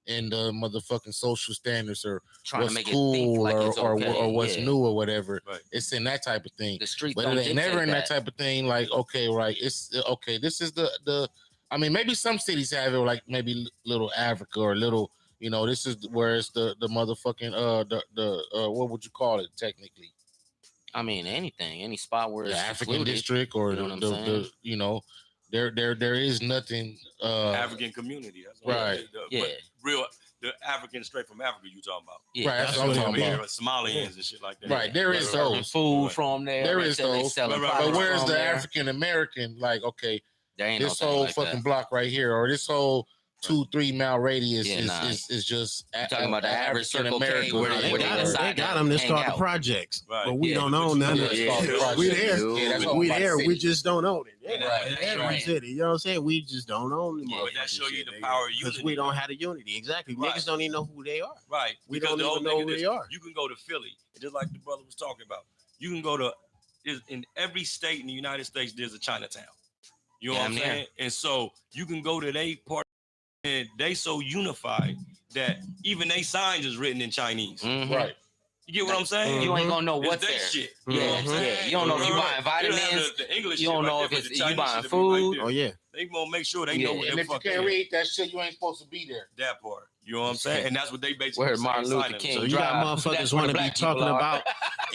[SPEAKER 3] And the motherfucking social standards or
[SPEAKER 2] trying
[SPEAKER 3] what's
[SPEAKER 2] to make
[SPEAKER 3] cool
[SPEAKER 2] it think like
[SPEAKER 3] or what's new or whatever.
[SPEAKER 4] Right.
[SPEAKER 3] It's in that type of thing.
[SPEAKER 2] The street,
[SPEAKER 3] but it ain't never in that type of thing. Like, okay, right. It's okay. This is the. I mean, maybe some cities have it, like maybe little Africa or little. You know, this is where it's the motherfucking what would you call it technically?
[SPEAKER 2] I mean, any spot where
[SPEAKER 3] the
[SPEAKER 2] it's
[SPEAKER 3] African
[SPEAKER 2] secluded,
[SPEAKER 3] district or the you know. There is nothing
[SPEAKER 4] African community. That's
[SPEAKER 3] right.
[SPEAKER 4] The African straight from Africa you talking about.
[SPEAKER 2] Yeah,
[SPEAKER 3] right, that's what I'm talking about.
[SPEAKER 4] Somalians and shit like that.
[SPEAKER 3] Right, there is those
[SPEAKER 2] food from there.
[SPEAKER 3] There is those. But where's the African American? Like, okay, this whole fucking block right here, or this whole 2-3 mile radius is just
[SPEAKER 2] talking about the average Circle K
[SPEAKER 1] where they got them. This called the projects, but we don't own none of it. We there, we there. We just don't own it. Every city, you know what I'm saying? We just don't own them.
[SPEAKER 4] But that show you the power of unity
[SPEAKER 1] because we don't have the unity. Exactly, niggas don't even know who they are.
[SPEAKER 4] Right,
[SPEAKER 1] we don't even know who they are.
[SPEAKER 4] You can go to Philly, just like the brother was talking about. You can go to in every state in the United States. There's a Chinatown. You know what I'm saying? And so you can go to their part. And they so unified that even they signs is written in Chinese.
[SPEAKER 2] Mm-hmm.
[SPEAKER 3] Right.
[SPEAKER 2] You get what I'm saying? You ain't gonna know what's there.
[SPEAKER 4] Shit.
[SPEAKER 2] You know what I'm saying? You don't know if you buying vitamins.
[SPEAKER 4] The English
[SPEAKER 2] you don't know if it's you buying food.
[SPEAKER 4] Right they gonna make sure they know what
[SPEAKER 3] and if you can't read that shit, you ain't supposed to be there.
[SPEAKER 4] That part. You know what I'm saying? And that's what they basically
[SPEAKER 2] where Martin Luther King.
[SPEAKER 1] So you got motherfuckers want to be talking about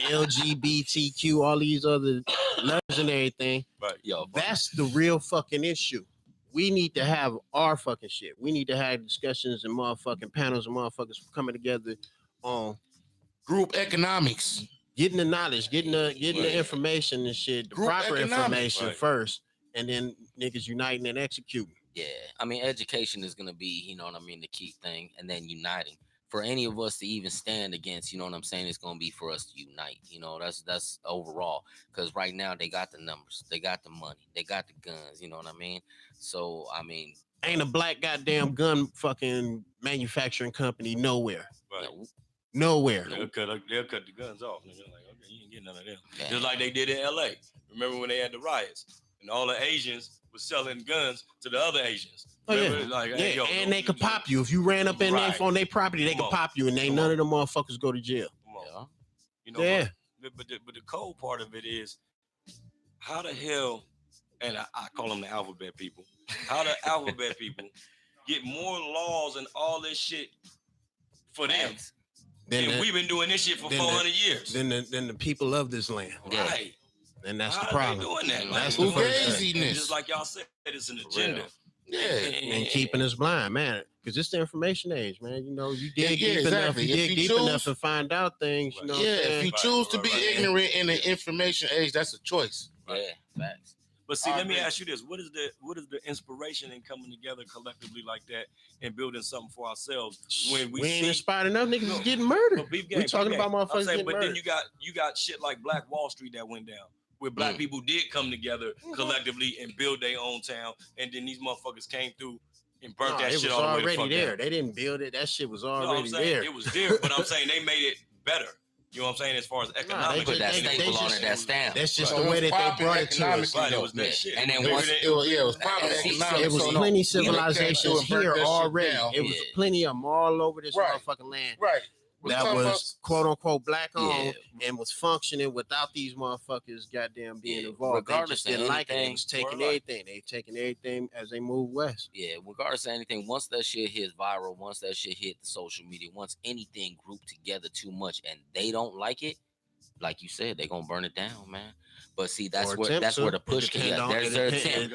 [SPEAKER 1] LGBTQ, all these other letters and everything.
[SPEAKER 4] Right.
[SPEAKER 1] Yo, that's the real fucking issue. We need to have our fucking shit. We need to have discussions and motherfucking panels and motherfuckers coming together on
[SPEAKER 3] group economics,
[SPEAKER 1] getting the knowledge, getting the information and shit, the proper information first, and then niggas uniting and executing.
[SPEAKER 2] Yeah, I mean, education is gonna be, you know what I mean, the key thing, and then uniting. For any of us to even stand against, you know what I'm saying, it's gonna be for us to unite. You know, that's overall. Because right now they got the numbers, they got the money, they got the guns. You know what I mean? So I mean,
[SPEAKER 1] ain't a black goddamn gun fucking manufacturing company nowhere.
[SPEAKER 4] Right.
[SPEAKER 1] Nowhere.
[SPEAKER 4] They'll cut the guns off. Like, okay, you ain't getting none of them. Yeah. Just like they did in LA. Remember when they had the riots and all the Asians was selling guns to the other Asians. Remember? Like, hey, yo,
[SPEAKER 1] and they could pop you if you ran up in there on their property. They could pop you, and none of them motherfuckers go to jail.
[SPEAKER 4] You know, but the cold part of it is how the hell, and I call them the alphabet people. How the alphabet people get more laws and all this shit for them. And we've been doing this shit for 400 years.
[SPEAKER 1] Then the people of this land.
[SPEAKER 4] Right.
[SPEAKER 1] And that's the problem.
[SPEAKER 4] How are they doing that?
[SPEAKER 1] That's the
[SPEAKER 3] craziness.
[SPEAKER 4] Just like y'all said, it's an agenda.
[SPEAKER 3] Yeah.
[SPEAKER 1] And keeping us blind, man. Because it's the information age, man. You know, you dig deep enough, you dig deep enough and find out things. You know,
[SPEAKER 3] if you choose to be ignorant in the information age, that's a choice.
[SPEAKER 2] Yeah, facts.
[SPEAKER 4] But see, let me ask you this: what is the inspiration in coming together collectively like that and building something for ourselves when we
[SPEAKER 1] ain't inspired enough niggas is getting murdered?
[SPEAKER 4] We
[SPEAKER 1] talking about motherfuckers getting
[SPEAKER 4] but
[SPEAKER 1] murdered.
[SPEAKER 4] then you got shit like Black Wall Street that went down, where black people did come together collectively and build their own town, and then these motherfuckers came through and burnt that shit all the way the fuck
[SPEAKER 1] already there.
[SPEAKER 4] down.
[SPEAKER 1] They didn't build it. That shit was already there.
[SPEAKER 4] It was there, but I'm saying they made it better. You know what I'm saying? As far as economics,
[SPEAKER 2] they put that staple on it, that stamp.
[SPEAKER 1] That's just the way that they brought it to us.
[SPEAKER 4] Right, it was that shit.
[SPEAKER 2] And then once
[SPEAKER 3] it was probably economics.
[SPEAKER 1] It was plenty civilizations here already. It was plenty of them all over this motherfucking land.
[SPEAKER 3] Right.
[SPEAKER 1] That was quote unquote black owned and was functioning without these motherfuckers goddamn being involved. They just didn't like it. They was taking everything. They taking everything as they move west.
[SPEAKER 2] Yeah, regardless of anything, once that shit hits viral, once that shit hit the social media, once anything grouped together too much and they don't like it, like you said, they gonna burn it down, man. But see, that's where the push can get. There's their attempt.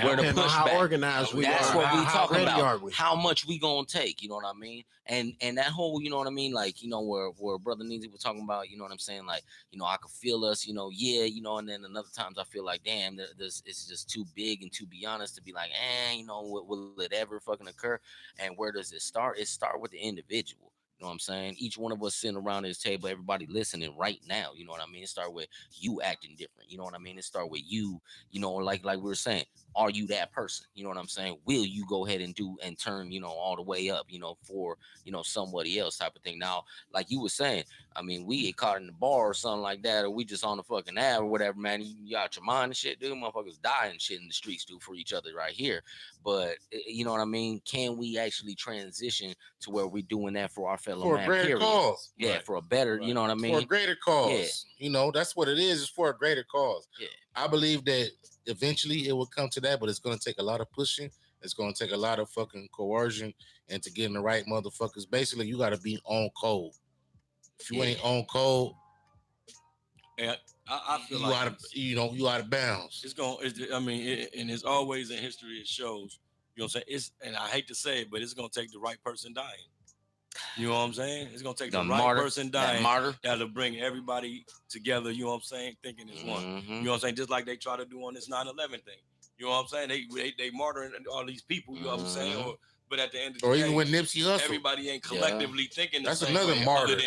[SPEAKER 2] Where the pushback.
[SPEAKER 1] How organized we
[SPEAKER 2] That's
[SPEAKER 1] are.
[SPEAKER 2] what we talking about.
[SPEAKER 1] We?
[SPEAKER 2] How much we gonna take? You know what I mean? And that whole, you know what I mean? Like, you know, where Brother Neezy was talking about, you know what I'm saying? Like, you know, I could feel us, you know, yeah, you know, and then another times I feel like, damn, this it's just too big and to be honest to be like, you know, will it ever fucking occur? And where does it start? It start with the individual. You know what I'm saying? Each one of us sitting around this table, everybody listening right now. You know what I mean? It start with you acting different. You know what I mean? It start with you, you know, like we were saying, are you that person? You know what I'm saying? Will you go ahead and do and turn, you know, all the way up, you know, for, you know, somebody else type of thing. Now, like you were saying, I mean, we get caught in the bar or something like that, or we just on the fucking app or whatever, man. You out your mind and shit, dude. Motherfuckers dying shit in the streets, dude, for each other right here. But you know what I mean? Can we actually transition to where we're doing that for our fellow
[SPEAKER 3] for
[SPEAKER 2] man?
[SPEAKER 3] For a greater cause.
[SPEAKER 2] Yeah, right. For a better, right. You know what I mean?
[SPEAKER 3] For a greater cause. Yeah. You know, that's what it is. It's for a greater cause.
[SPEAKER 2] Yeah.
[SPEAKER 3] I believe that eventually it will come to that, but it's going to take a lot of pushing. It's going to take a lot of fucking coercion and to get in the right motherfuckers. Basically, you got to be on code. If you ain't on code,
[SPEAKER 4] and I feel
[SPEAKER 3] you out of bounds.
[SPEAKER 4] And it's always in history it shows. You know what I'm saying? And I hate to say it, but it's gonna take the right person dying. You know what I'm saying? It's gonna take the right person dying that'll bring everybody together. You know what I'm saying? Thinking it's one. You know what I'm saying? Just like they try to do on this 9/11 thing. You know what I'm saying? They martyring all these people. You know what I'm saying? But at the end of the day,
[SPEAKER 3] or even with Nipsey Hussle,
[SPEAKER 4] everybody ain't collectively thinking the
[SPEAKER 3] that's
[SPEAKER 4] same
[SPEAKER 3] another
[SPEAKER 4] way
[SPEAKER 3] martyr.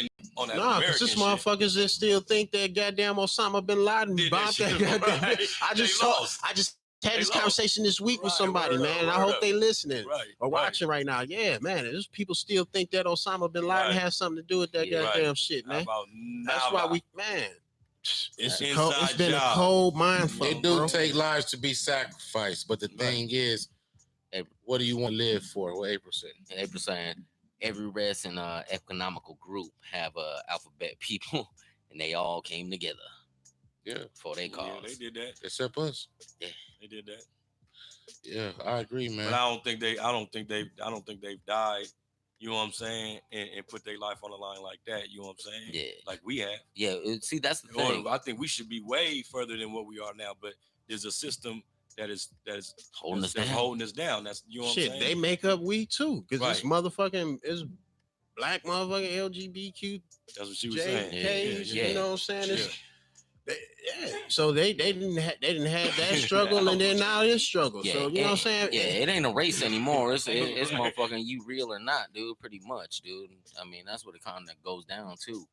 [SPEAKER 1] Nah, because this motherfuckers that still think that goddamn Osama bin Laden bombed that goddamn. Right. I just had this conversation this week with somebody, man, and I hope they listening or watching right now. Yeah, man, there's people still think that Osama bin Laden has something to do with that goddamn shit, man. That's why it's been a cold mind fuck.
[SPEAKER 3] They do take lives to be sacrificed, but the thing is, what do you want to live for? What April said.
[SPEAKER 2] April saying every race and economical group have alphabet people, and they all came together.
[SPEAKER 3] Yeah,
[SPEAKER 2] for their cause.
[SPEAKER 4] Yeah, they did that.
[SPEAKER 3] Except us.
[SPEAKER 2] Yeah,
[SPEAKER 4] they did that.
[SPEAKER 3] Yeah, I agree, man.
[SPEAKER 4] But I don't think they've died. You know what I'm saying? And put their life on the line like that. You know what I'm saying?
[SPEAKER 2] Yeah,
[SPEAKER 4] like we have.
[SPEAKER 2] Yeah, see, that's the thing.
[SPEAKER 4] I think we should be way further than what we are now. But there's a system that is holding us down. That's, you know what I'm saying?
[SPEAKER 1] They make up we too, because this motherfucking is black motherfucking LGBTQ.
[SPEAKER 4] That's what she was saying.
[SPEAKER 1] You know what I'm saying? So they didn't have that struggle, and then now this struggle. So you know what I'm saying?
[SPEAKER 2] Yeah, it ain't a race anymore. It's motherfucking you real or not, dude. Pretty much, dude. I mean, that's what it kind of goes down to.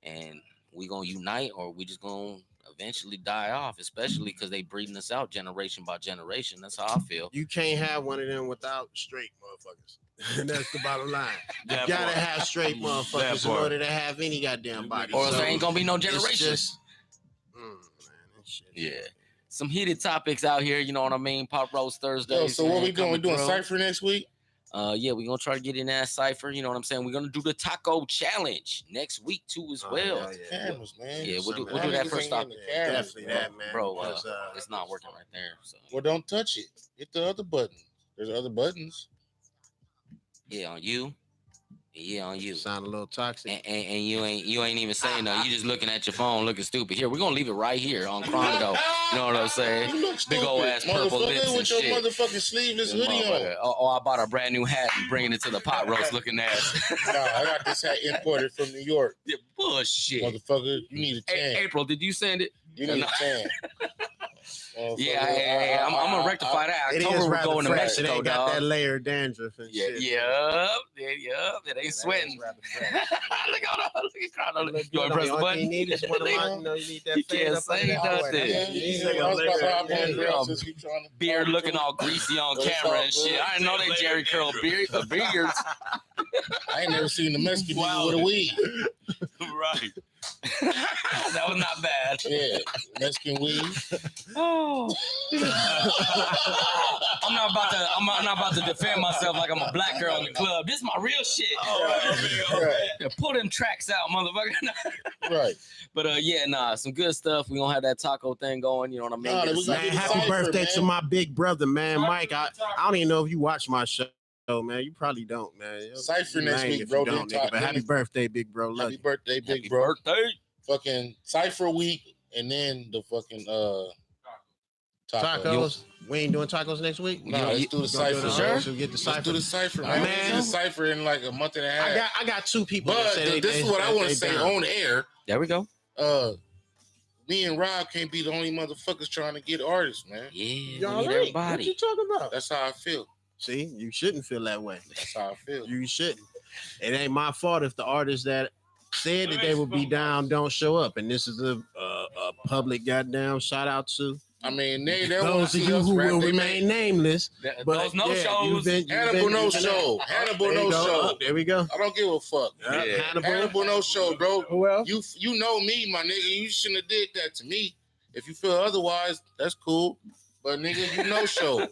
[SPEAKER 2] And we gonna unite, or we just gonna eventually die off, especially because they breeding us out generation by generation. That's how I feel.
[SPEAKER 1] You can't have one of them without straight motherfuckers. And that's the bottom line. You gotta have straight motherfuckers in order to have any goddamn body.
[SPEAKER 2] Or there ain't gonna be no generation. Yeah. Some heated topics out here, you know what I mean? PotRoast Thursday.
[SPEAKER 3] So what we doing? We doing Cypher next week?
[SPEAKER 2] Yeah, we're gonna try to get in that Cypher, you know what I'm saying? We're gonna do the taco challenge next week too as well.
[SPEAKER 3] Cameras, man.
[SPEAKER 2] Yeah, we'll do that first topic.
[SPEAKER 1] Definitely that, man.
[SPEAKER 2] Bro, it's not working right there. So.
[SPEAKER 3] Well, don't touch it. Hit the other button. There's other buttons.
[SPEAKER 2] Yeah, on you. Yeah, on you.
[SPEAKER 1] Sound a little toxic.
[SPEAKER 2] And you ain't even saying nothing. You just looking at your phone looking stupid. Here, we're gonna leave it right here on Chrono. You know what I'm saying?
[SPEAKER 3] You look stupid.
[SPEAKER 2] Big old ass purple lips and
[SPEAKER 3] with
[SPEAKER 2] shit.
[SPEAKER 3] your motherfucking sleeveless hoodie on.
[SPEAKER 2] Oh, I bought a brand new hat and bringing it to the PotRoast looking ass.
[SPEAKER 3] Nah, I got this hat imported from New York.
[SPEAKER 2] Yeah, bullshit.
[SPEAKER 3] Motherfucker, you need a tan.
[SPEAKER 2] April, did you send it?
[SPEAKER 3] You need a tan.
[SPEAKER 2] Yeah, I'm gonna rectify that. October we're going to Mexico,
[SPEAKER 1] They got that layer of dandruff and shit.
[SPEAKER 2] Yup. It ain't sweating. Look at Chrono. You want to press the button?
[SPEAKER 1] You need that.
[SPEAKER 2] You can't say nothing. Beard looking all greasy on camera and shit. I didn't know they Jerry curl beards.
[SPEAKER 3] I ain't never seen the Mexican nigga with a weed.
[SPEAKER 4] Right.
[SPEAKER 2] That was not bad.
[SPEAKER 3] Yeah, Mexican weed.
[SPEAKER 2] Oh. I'm not about to defend myself like I'm a black girl in the club. This is my real shit. Right. Pull them tracks out, motherfucker.
[SPEAKER 3] Right.
[SPEAKER 2] But some good stuff. We gonna have that taco thing going. You know what I mean?
[SPEAKER 1] Man, happy birthday to my big brother, man, Mike. I don't even know if you watch my show. Man, you probably don't, man.
[SPEAKER 3] Cypher next week, bro.
[SPEAKER 1] But happy birthday, big bro.
[SPEAKER 3] Happy birthday, big bro. Fucking Cypher week. and then the fucking
[SPEAKER 1] tacos. We ain't doing tacos next week.
[SPEAKER 3] No, let's do the cipher.
[SPEAKER 1] Sure. So get the cipher.
[SPEAKER 3] Let's do the cipher, man. Man. Do the cipher in like a month and a half.
[SPEAKER 1] I got 2 people.
[SPEAKER 3] But this is what I want to say on air.
[SPEAKER 2] There we go.
[SPEAKER 3] Me and Rob can't be the only motherfuckers trying to get artists, man.
[SPEAKER 2] Yeah, we need everybody.
[SPEAKER 1] What you talking about?
[SPEAKER 3] That's how I feel.
[SPEAKER 1] See, you shouldn't feel that way.
[SPEAKER 3] That's how I feel.
[SPEAKER 1] You shouldn't. It ain't my fault if the artists that said that they would be down don't show up. And this is a public goddamn shout out to.
[SPEAKER 3] I mean, they
[SPEAKER 1] those of you who will remain nameless.
[SPEAKER 2] But those no-shows.
[SPEAKER 3] Hannibal no-show. Hannibal no-show.
[SPEAKER 1] There we go.
[SPEAKER 3] I don't give a fuck.
[SPEAKER 1] Yeah.
[SPEAKER 3] Hannibal no-show, bro.
[SPEAKER 1] Who else?
[SPEAKER 3] You know me, my nigga. You shouldn't have did that to me. If you feel otherwise, that's cool. But, nigga, you no-show.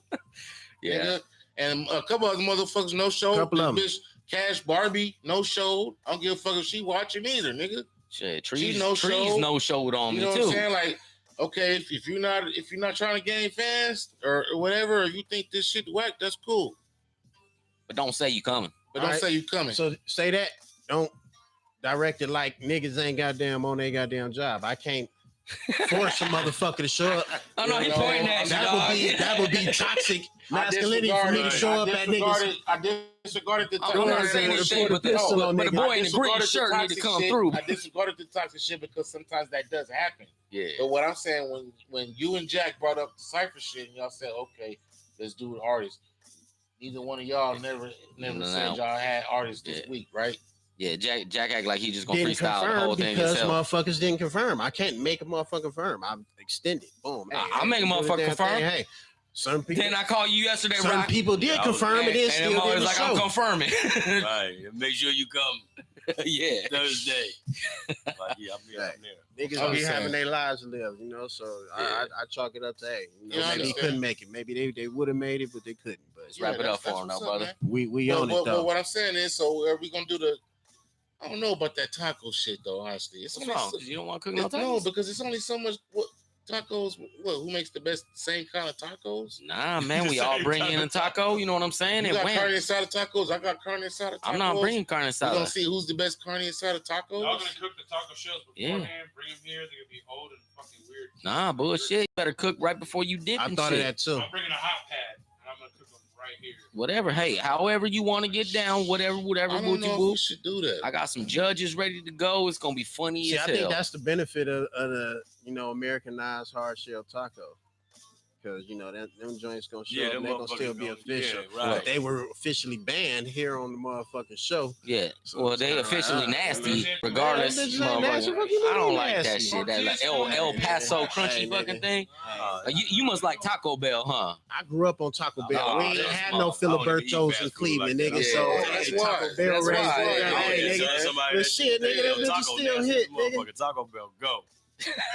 [SPEAKER 2] Yeah.
[SPEAKER 3] Nigga. And a couple other motherfuckers no-show.
[SPEAKER 1] Couple of them.
[SPEAKER 3] Bitch, Cash Barbie no-show. I don't give a fuck if she watching either, nigga.
[SPEAKER 2] Shit,
[SPEAKER 3] Trees
[SPEAKER 2] no-showed on me, too.
[SPEAKER 3] You know what I'm saying? Like, okay, if you're not trying to gain fans or whatever, or you think this shit whack, that's cool.
[SPEAKER 2] But don't say you coming.
[SPEAKER 3] Say you coming.
[SPEAKER 1] So say that. Don't direct it like niggas ain't goddamn on their goddamn job. I can't force a motherfucker to show up.
[SPEAKER 2] Oh no, he pointing at you.
[SPEAKER 1] That would be toxic masculinity for me to show up at niggas.
[SPEAKER 3] I disregarded the
[SPEAKER 2] I'm not saying anything, but the boy in the green shirt need to come through.
[SPEAKER 3] I disregarded the toxic shit because sometimes that does happen.
[SPEAKER 2] Yeah.
[SPEAKER 3] But what I'm saying, when you and Jack brought up the cipher shit, and y'all said, okay, let's do the artist. Neither one of y'all never said y'all had artists this week, right?
[SPEAKER 2] Yeah, Jack act like he just gonna freestyle the whole thing
[SPEAKER 1] because
[SPEAKER 2] himself.
[SPEAKER 1] Motherfuckers didn't confirm. I can't make a motherfucker confirm. I'm extended. Boom. Hey,
[SPEAKER 2] I'll make a motherfucker confirm.
[SPEAKER 1] Hey, some people.
[SPEAKER 2] Then I called you yesterday,
[SPEAKER 1] some
[SPEAKER 2] Rock.
[SPEAKER 1] people did confirm it. Is still
[SPEAKER 2] always like, I'm confirming.
[SPEAKER 4] Right. Make sure you come.
[SPEAKER 2] Yeah.
[SPEAKER 4] Thursday. Like, yeah, I'm there.
[SPEAKER 1] Niggas be having their lives to live, you know. So I chalk it up to maybe he couldn't make it. Maybe they would have made it, but they couldn't. But
[SPEAKER 2] let's wrap it up for him now, brother.
[SPEAKER 3] Man.
[SPEAKER 1] We own it though.
[SPEAKER 3] But what I'm saying is, so are we gonna do the? I don't know about that taco shit though. Honestly, it's
[SPEAKER 2] what's wrong? You don't want to cook no tacos?
[SPEAKER 3] No, because it's only so much. What tacos? What? Who makes the best? Same kind of tacos?
[SPEAKER 2] Nah, man. We all bring in a taco. You know what I'm saying?
[SPEAKER 3] You got carne asada tacos. I got carne asada tacos.
[SPEAKER 2] I'm not bringing carne asada.
[SPEAKER 3] We're gonna see who's the best carne asada tacos.
[SPEAKER 5] Y'all gonna cook the taco shells beforehand? Bring them here. They're gonna be old and fucking weird.
[SPEAKER 2] Nah, bullshit. You better cook right before you dip.
[SPEAKER 1] I thought of that too.
[SPEAKER 5] I'm bringing a hot pad. I'm gonna cook them right here.
[SPEAKER 2] Whatever. Hey, however you want to get down, whatever.
[SPEAKER 3] I don't know if we should do that.
[SPEAKER 2] I got some judges ready to go. It's gonna be funny as hell.
[SPEAKER 1] I think that's the benefit of the Americanized hard shell taco. Because them joints gonna show up, they gonna still be official.
[SPEAKER 4] Yeah, right.
[SPEAKER 1] But they were officially banned here on the motherfucking show.
[SPEAKER 2] Yeah.
[SPEAKER 1] So
[SPEAKER 2] well, they officially nasty, regardless. I don't like that shit. That like El Paso crunchy fucking thing. You must like Taco Bell, huh?
[SPEAKER 1] I grew up on Taco Bell. We ain't had no Filibertos in Cleveland, nigga. So Taco Bell raised hey, nigga. But shit, nigga, them niggas still hit, nigga.
[SPEAKER 4] Taco Bell go.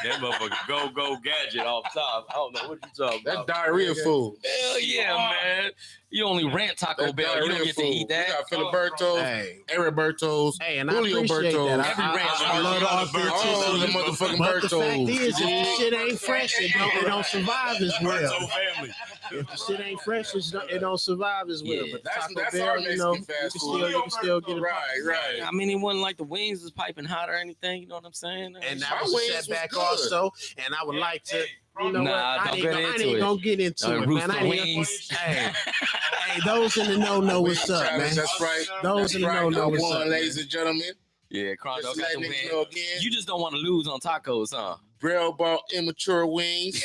[SPEAKER 4] That motherfucker go gadget off top. I don't know what you talking about.
[SPEAKER 3] That diarrhea food.
[SPEAKER 2] Hell yeah, man. You only rent Taco Bell. You don't get to eat that.
[SPEAKER 3] We got Filibertos, Heribertos,
[SPEAKER 1] and I
[SPEAKER 3] Julio
[SPEAKER 1] appreciate
[SPEAKER 3] Bertos.
[SPEAKER 1] that. I love the authenticity.
[SPEAKER 3] All the motherfucking
[SPEAKER 1] But the fact
[SPEAKER 3] Bertos.
[SPEAKER 1] is, if the shit ain't fresh, it don't survive as well.
[SPEAKER 4] Family.
[SPEAKER 1] If the shit ain't fresh, it don't survive as well.
[SPEAKER 2] Yeah.
[SPEAKER 1] But
[SPEAKER 3] That's
[SPEAKER 1] Taco
[SPEAKER 3] our
[SPEAKER 1] Bell,
[SPEAKER 3] Mexican fast food.
[SPEAKER 1] you can still get it.
[SPEAKER 3] Right.
[SPEAKER 2] I mean, it wasn't like the wings was piping hot or anything. You know what I'm saying?
[SPEAKER 1] And that was a setback also. And I would like to, what? I ain't gonna get into it, man. Hey, those in the know what's up, man.
[SPEAKER 3] That's right.
[SPEAKER 1] Those in the know what's up,
[SPEAKER 3] ladies and gentlemen.
[SPEAKER 2] Yeah, Crondo got the win.
[SPEAKER 3] Again.
[SPEAKER 2] You just don't want to lose on tacos, huh?
[SPEAKER 3] Braille ball immature wings.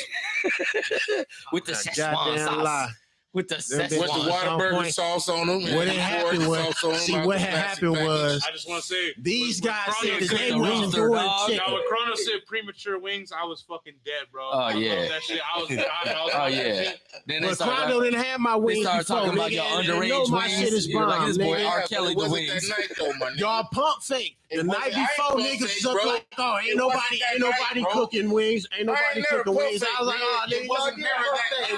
[SPEAKER 2] With the Szechuan sauce. With the
[SPEAKER 3] Whataburger sauce on them.
[SPEAKER 1] What had happened was,
[SPEAKER 5] I just want to say,
[SPEAKER 1] these guys said that they
[SPEAKER 2] wasn't
[SPEAKER 1] doing
[SPEAKER 5] now
[SPEAKER 1] chicken.
[SPEAKER 5] when Chrono said premature wings, I was fucking dead, bro.
[SPEAKER 2] Oh, yeah.
[SPEAKER 5] That shit. I was dying.
[SPEAKER 2] Oh, yeah. Then
[SPEAKER 1] But Chrono didn't have my wings
[SPEAKER 2] started
[SPEAKER 1] before,
[SPEAKER 2] talking about
[SPEAKER 1] nigga,
[SPEAKER 2] your
[SPEAKER 1] and
[SPEAKER 2] underage
[SPEAKER 1] you know my
[SPEAKER 2] wings.
[SPEAKER 1] shit is
[SPEAKER 2] You're like
[SPEAKER 1] bomb,
[SPEAKER 2] this boy
[SPEAKER 1] nigga.
[SPEAKER 2] R. Kelly the wings.
[SPEAKER 3] That night, though, my nigga.
[SPEAKER 1] Y'all pump fake. The night before, niggas was like, oh, ain't nobody cooking wings. Ain't nobody cooking wings. I was like, oh, nigga,
[SPEAKER 3] it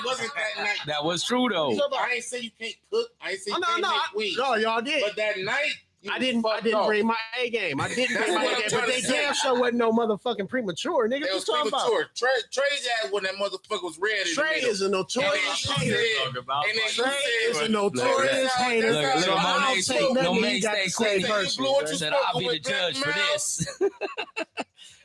[SPEAKER 3] wasn't that night.
[SPEAKER 2] That was true, though.
[SPEAKER 3] I ain't say you can't cook. I ain't say you can't make wings.
[SPEAKER 1] No, y'all did.
[SPEAKER 3] But that night,
[SPEAKER 1] I didn't bring my A game. I didn't bring my A game. But they damn sure wasn't no motherfucking premature. Nigga, what you talking about?
[SPEAKER 3] Trey's ass when that motherfucker was red.
[SPEAKER 1] Trey is a notorious hater. Trey is a notorious hater.
[SPEAKER 2] No May stay quick. Said I'll be the judge for this.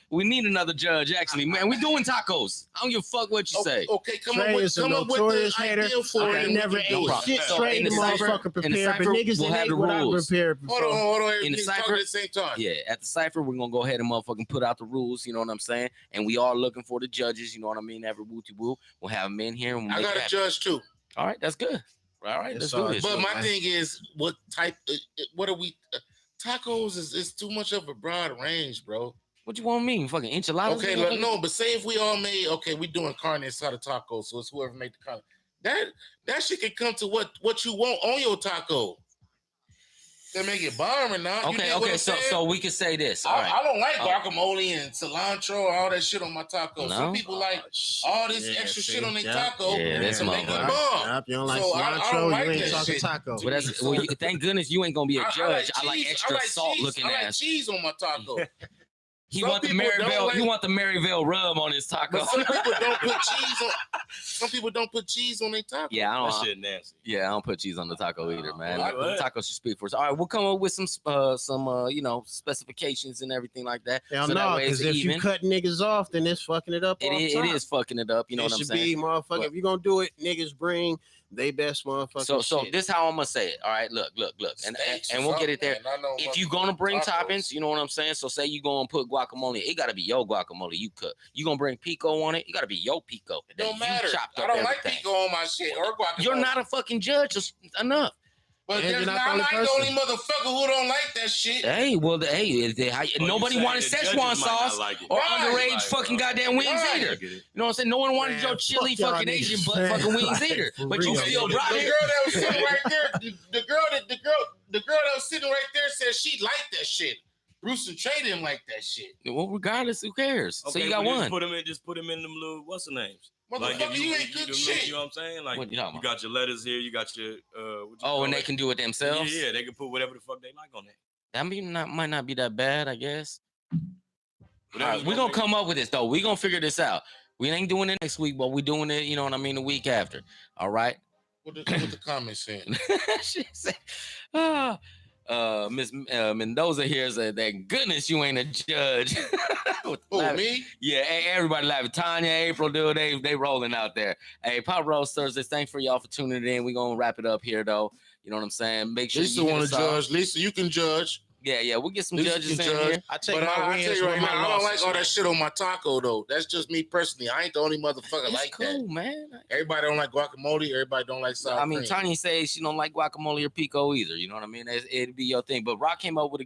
[SPEAKER 2] We need another judge, actually, man. We doing tacos. I don't give a fuck what you say.
[SPEAKER 3] Okay, come
[SPEAKER 1] Trey
[SPEAKER 3] up
[SPEAKER 1] is a
[SPEAKER 3] with
[SPEAKER 1] notorious
[SPEAKER 3] the
[SPEAKER 1] hater.
[SPEAKER 3] idea for
[SPEAKER 1] I
[SPEAKER 3] it.
[SPEAKER 1] never ate shit straight. The motherfucker prepared, but niggas
[SPEAKER 2] we'll
[SPEAKER 1] that
[SPEAKER 2] have
[SPEAKER 1] ate
[SPEAKER 2] the
[SPEAKER 1] what I
[SPEAKER 2] rules.
[SPEAKER 1] prepared before.
[SPEAKER 3] Hold on.
[SPEAKER 2] In the
[SPEAKER 3] Everybody's talking
[SPEAKER 2] cipher,
[SPEAKER 3] at the same time.
[SPEAKER 2] yeah, at the cipher, we're gonna go ahead and motherfucking put out the rules. You know what I'm saying? And we are looking for the judges. You know what I mean? Every wooty woo, we'll have them in here. And we'll
[SPEAKER 3] I got a judge too.
[SPEAKER 2] All right, that's good. All right, let's do this.
[SPEAKER 3] But my thing is, what type? What are we? Tacos is too much of a broad range, bro.
[SPEAKER 2] What you want me? Fucking enchiladas?
[SPEAKER 3] Okay, no, but say if we all made, okay, we doing carne asada tacos, so it's whoever made the carne. That shit can come to what you want on your taco. They make it bomb or not.
[SPEAKER 2] Okay, so we can say this. All right.
[SPEAKER 3] I don't like guacamole and cilantro, all that shit on my taco.
[SPEAKER 2] No?
[SPEAKER 3] Some people like all this extra shit on their taco
[SPEAKER 2] Yeah, that's
[SPEAKER 3] to make it
[SPEAKER 2] motherfucker.
[SPEAKER 3] bomb.
[SPEAKER 1] You don't like
[SPEAKER 3] So
[SPEAKER 1] cilantro,
[SPEAKER 3] like
[SPEAKER 1] you ain't
[SPEAKER 3] that
[SPEAKER 1] talking
[SPEAKER 3] shit.
[SPEAKER 1] taco.
[SPEAKER 2] But thank goodness you ain't gonna be a judge. I like extra salt looking
[SPEAKER 3] I like
[SPEAKER 2] ass.
[SPEAKER 3] cheese on my taco.
[SPEAKER 2] He
[SPEAKER 3] Some
[SPEAKER 2] want the
[SPEAKER 3] people don't
[SPEAKER 2] Maryville.
[SPEAKER 3] like-
[SPEAKER 2] He want the Maryville rub on his taco.
[SPEAKER 3] But some people don't put cheese on. Some people don't put cheese on their taco.
[SPEAKER 2] Yeah, I
[SPEAKER 4] That
[SPEAKER 2] don't.
[SPEAKER 4] shit nasty.
[SPEAKER 2] Yeah, I don't put cheese on the taco either, man.
[SPEAKER 3] What?
[SPEAKER 2] The taco should speak for us. All right, we'll come up with some specifications and everything like that.
[SPEAKER 1] Hell
[SPEAKER 2] so that
[SPEAKER 1] no,
[SPEAKER 2] way it's
[SPEAKER 1] because if
[SPEAKER 2] even.
[SPEAKER 1] you cut niggas off, then it's fucking it up.
[SPEAKER 2] It is fucking it up. You know what I'm
[SPEAKER 1] should
[SPEAKER 2] saying?
[SPEAKER 1] be motherfucker.
[SPEAKER 2] But-
[SPEAKER 1] If you gonna do it, niggas bring they best motherfucking
[SPEAKER 2] So
[SPEAKER 1] shit.
[SPEAKER 2] this how I'm gonna say it. All right, look, and we'll get it there. If you gonna bring toppings, you know what I'm saying. So say you gonna put guacamole, it gotta be your guacamole. You cook. You gonna bring pico on it, it gotta be your pico.
[SPEAKER 3] It don't
[SPEAKER 2] You
[SPEAKER 3] matter.
[SPEAKER 2] chopped
[SPEAKER 3] I
[SPEAKER 2] up
[SPEAKER 3] don't like
[SPEAKER 2] everything.
[SPEAKER 3] pico on my shit or guacamole.
[SPEAKER 2] You're not a fucking judge. Just enough.
[SPEAKER 3] But
[SPEAKER 1] And
[SPEAKER 3] there's
[SPEAKER 1] you're
[SPEAKER 3] not,
[SPEAKER 1] not the
[SPEAKER 3] I'm
[SPEAKER 1] only
[SPEAKER 3] not the only
[SPEAKER 1] person.
[SPEAKER 3] motherfucker who don't like that shit.
[SPEAKER 2] Hey, well, nobody wanted Szechuan sauce or underage fucking goddamn wings
[SPEAKER 3] Right.
[SPEAKER 2] either. You know what I'm saying? No one wanted
[SPEAKER 1] Man,
[SPEAKER 2] your chili
[SPEAKER 1] fuck y'all
[SPEAKER 2] fucking
[SPEAKER 1] niggas,
[SPEAKER 2] Asian butt
[SPEAKER 1] man.
[SPEAKER 2] fucking wings
[SPEAKER 1] Like,
[SPEAKER 2] either.
[SPEAKER 1] for
[SPEAKER 2] But you
[SPEAKER 1] real.
[SPEAKER 2] still
[SPEAKER 3] The
[SPEAKER 2] brought
[SPEAKER 3] girl
[SPEAKER 2] it.
[SPEAKER 3] that was sitting right there, the girl that was sitting right there said she liked that shit. Bruce and Trey didn't like that shit.
[SPEAKER 2] Well, regardless, who cares? So you got one.
[SPEAKER 4] Just put them in them little what's the names?
[SPEAKER 3] Motherfucker,
[SPEAKER 4] if
[SPEAKER 3] you ain't good
[SPEAKER 4] do
[SPEAKER 3] shit.
[SPEAKER 4] You know what I'm saying? Like
[SPEAKER 2] What you talking
[SPEAKER 4] you
[SPEAKER 2] about?
[SPEAKER 4] got your letters here, you got your
[SPEAKER 2] And they can do it themselves.
[SPEAKER 4] Yeah, they can put whatever the fuck they like on it.
[SPEAKER 2] That might not be that bad, I guess. All
[SPEAKER 4] Whatever's
[SPEAKER 2] right, we're gonna come up with this though. We're gonna figure this out. We ain't doing it next week, but we're doing it, you know what I mean, the week after. All right.
[SPEAKER 3] What the comments saying?
[SPEAKER 2] She said, Miss Mendoza here said, "Thank goodness you ain't a judge."
[SPEAKER 3] Who, me?
[SPEAKER 2] Yeah, hey, everybody laughing. Tanya, April, dude, they rolling out there. Hey, PotRoast Thursdays, thanks for y'all for tuning in. We're gonna wrap it up here though. You know what I'm saying? Make sure
[SPEAKER 3] Lisa
[SPEAKER 2] you
[SPEAKER 3] want to judge. Lisa, you can judge.
[SPEAKER 2] Yeah, we'll get some
[SPEAKER 3] Lisa
[SPEAKER 2] judges
[SPEAKER 3] can
[SPEAKER 2] in
[SPEAKER 3] judge.
[SPEAKER 2] here.
[SPEAKER 1] I take
[SPEAKER 3] But
[SPEAKER 1] my
[SPEAKER 3] I
[SPEAKER 1] wins
[SPEAKER 3] tell you right
[SPEAKER 1] with my
[SPEAKER 3] now, I don't
[SPEAKER 1] losses,
[SPEAKER 3] like all
[SPEAKER 1] man.
[SPEAKER 3] that shit on my taco though. That's just me personally. I ain't the only motherfucker
[SPEAKER 2] It's
[SPEAKER 3] like
[SPEAKER 2] cool,
[SPEAKER 3] that.
[SPEAKER 2] man.
[SPEAKER 3] Everybody don't like guacamole. Everybody don't like sour
[SPEAKER 2] I mean,
[SPEAKER 3] cream.
[SPEAKER 2] Tanya says she don't like guacamole or pico either. You know what I mean? It'd be your thing. But Rock came up with a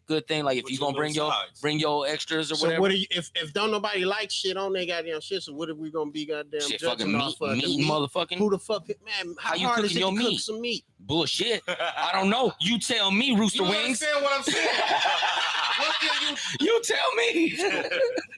[SPEAKER 2] good thing. Like if
[SPEAKER 4] Put
[SPEAKER 2] you
[SPEAKER 4] your
[SPEAKER 2] gonna
[SPEAKER 4] little sides.
[SPEAKER 2] bring your extras or
[SPEAKER 1] So
[SPEAKER 2] whatever.
[SPEAKER 1] what are you? If don't nobody like shit on their goddamn shit, so what are we gonna be goddamn
[SPEAKER 2] Shit,
[SPEAKER 1] judging
[SPEAKER 2] fucking
[SPEAKER 1] off of?
[SPEAKER 2] meat, motherfucking
[SPEAKER 1] Who the fuck, man? How
[SPEAKER 2] you
[SPEAKER 1] hard
[SPEAKER 2] cooking
[SPEAKER 1] is it
[SPEAKER 2] your
[SPEAKER 1] to
[SPEAKER 2] meat?
[SPEAKER 1] cook some meat?
[SPEAKER 2] bullshit. I don't know. You tell me, Rooster
[SPEAKER 3] You
[SPEAKER 2] Wings.
[SPEAKER 3] understand what I'm saying? What can
[SPEAKER 2] You tell me.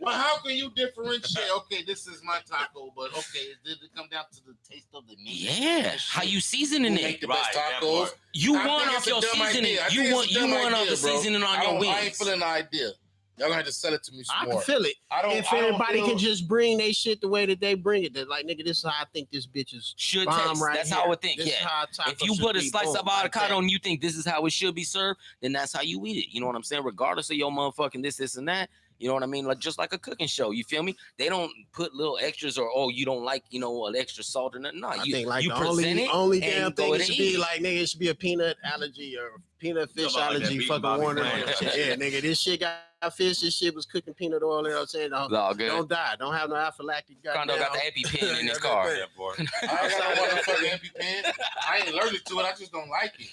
[SPEAKER 3] well, how can you differentiate? Okay, this is my taco, but okay, did it come down to the taste of the meat?
[SPEAKER 2] Yeah, how you seasoning
[SPEAKER 3] Who
[SPEAKER 2] it?
[SPEAKER 3] make the best tacos?
[SPEAKER 2] You
[SPEAKER 3] I
[SPEAKER 2] won
[SPEAKER 3] think
[SPEAKER 2] off
[SPEAKER 3] it's a
[SPEAKER 2] your
[SPEAKER 3] dumb
[SPEAKER 2] seasoning.
[SPEAKER 3] idea. I
[SPEAKER 2] You
[SPEAKER 3] think
[SPEAKER 2] won.
[SPEAKER 3] it's a
[SPEAKER 2] You
[SPEAKER 3] dumb
[SPEAKER 2] won off
[SPEAKER 3] idea,
[SPEAKER 2] the
[SPEAKER 3] bro.
[SPEAKER 2] seasoning on your
[SPEAKER 3] I ain't
[SPEAKER 2] wings.
[SPEAKER 3] feeling the idea. Y'all gonna have to sell it to me some
[SPEAKER 1] I
[SPEAKER 3] more.
[SPEAKER 1] can feel it. If everybody
[SPEAKER 3] feel-
[SPEAKER 1] can just bring their shit the way that they bring it, that like nigga, this is how I think this bitch is
[SPEAKER 2] Should
[SPEAKER 1] bomb
[SPEAKER 2] taste.
[SPEAKER 1] right
[SPEAKER 2] That's
[SPEAKER 1] here.
[SPEAKER 2] how I would think.
[SPEAKER 1] This is
[SPEAKER 2] Yeah.
[SPEAKER 1] how a taco
[SPEAKER 2] If you
[SPEAKER 1] should
[SPEAKER 2] put a
[SPEAKER 1] be,
[SPEAKER 2] slice
[SPEAKER 1] boom,
[SPEAKER 2] of
[SPEAKER 1] like
[SPEAKER 2] avocado
[SPEAKER 1] that.
[SPEAKER 2] and you think this is how it should be served, then that's how you eat it. You know what I'm saying? Regardless of your motherfucking this, and that. You know what I mean? Like just like a cooking show. You feel me? They don't put little extras or you don't like an extra salt or nothing. No,
[SPEAKER 1] I
[SPEAKER 2] you
[SPEAKER 1] think like
[SPEAKER 2] you
[SPEAKER 1] the
[SPEAKER 2] present it.
[SPEAKER 1] only
[SPEAKER 2] and
[SPEAKER 1] damn
[SPEAKER 2] you go
[SPEAKER 1] thing
[SPEAKER 2] in
[SPEAKER 1] it
[SPEAKER 2] and
[SPEAKER 1] should
[SPEAKER 2] eat
[SPEAKER 1] be
[SPEAKER 2] it.
[SPEAKER 1] like nigga, it should be a peanut allergy or peanut fish
[SPEAKER 4] About like that
[SPEAKER 1] allergy.
[SPEAKER 4] beef
[SPEAKER 1] Fucking
[SPEAKER 4] Bobby
[SPEAKER 1] warning
[SPEAKER 4] Brown.
[SPEAKER 1] on that shit. Yeah, nigga, this shit got fish. This shit was cooking peanut oil. You know what I'm saying?
[SPEAKER 2] It's all good.
[SPEAKER 1] Don't die. Don't have no anaphylactic.
[SPEAKER 2] Condo got the EpiPen in his car.
[SPEAKER 3] I ain't got no motherfucking EpiPen. I ain't allergic to it. I just don't like it.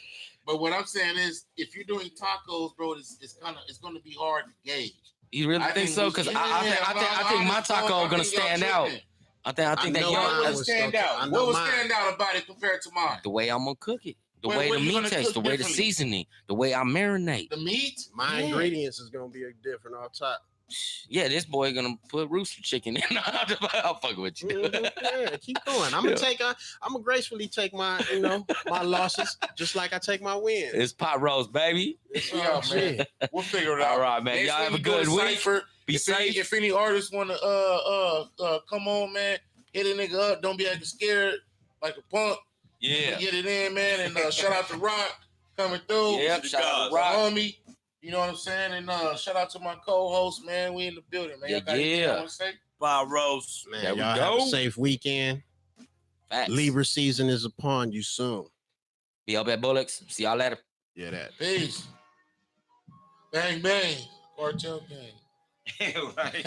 [SPEAKER 3] But what I'm saying is, if you're doing tacos, bro, it's gonna be hard to gauge.
[SPEAKER 2] You really think so? Because I think my taco gonna stand out. I think that
[SPEAKER 1] know
[SPEAKER 2] y'all
[SPEAKER 1] mine
[SPEAKER 3] What
[SPEAKER 1] was
[SPEAKER 3] would stand
[SPEAKER 1] gonna- I
[SPEAKER 3] out?
[SPEAKER 1] know
[SPEAKER 3] What would
[SPEAKER 1] mine.
[SPEAKER 3] stand out about it compared to mine?
[SPEAKER 2] the way I'm gonna cook it, the
[SPEAKER 3] What
[SPEAKER 2] way the
[SPEAKER 3] you
[SPEAKER 2] meat
[SPEAKER 3] gonna
[SPEAKER 2] tastes, the
[SPEAKER 3] cook
[SPEAKER 2] way the
[SPEAKER 3] differently?
[SPEAKER 2] seasoning, the way I marinate.
[SPEAKER 3] The meat?
[SPEAKER 1] My
[SPEAKER 2] Yeah.
[SPEAKER 1] ingredients is gonna be different off top.
[SPEAKER 2] Yeah, this boy gonna put rooster chicken in. I'll fuck with you.
[SPEAKER 1] Mhm, yeah, keep going. I'm gonna gracefully take my my losses just like I take my wins.
[SPEAKER 2] It's pot roast, baby.
[SPEAKER 3] Yeah, man. We'll figure it out.
[SPEAKER 2] All right, man.
[SPEAKER 3] Next
[SPEAKER 2] Y'all
[SPEAKER 3] time
[SPEAKER 2] have a
[SPEAKER 3] you go
[SPEAKER 2] good
[SPEAKER 3] to
[SPEAKER 2] week.
[SPEAKER 3] Cypher,
[SPEAKER 2] Be safe.
[SPEAKER 3] If any artists want to come on, man, hit a nigga up. Don't be acting scared like a punk.
[SPEAKER 2] Yeah.
[SPEAKER 3] Get it in, man. And shout out to Rock coming through.
[SPEAKER 2] Yep. Shout out to Rock.
[SPEAKER 3] Homie. You know what I'm saying? And shout out to my co-host, man. We in the building, man. Y'all got anything you want to say?
[SPEAKER 1] PotRoast, man. There y'all have a safe weekend.
[SPEAKER 2] Facts.
[SPEAKER 1] Libra season is upon you soon.
[SPEAKER 2] Be up at Bullocks. See y'all later.
[SPEAKER 1] Yeah, that.
[SPEAKER 3] Peace. Bang, bang. Cartel gang.
[SPEAKER 4] Right.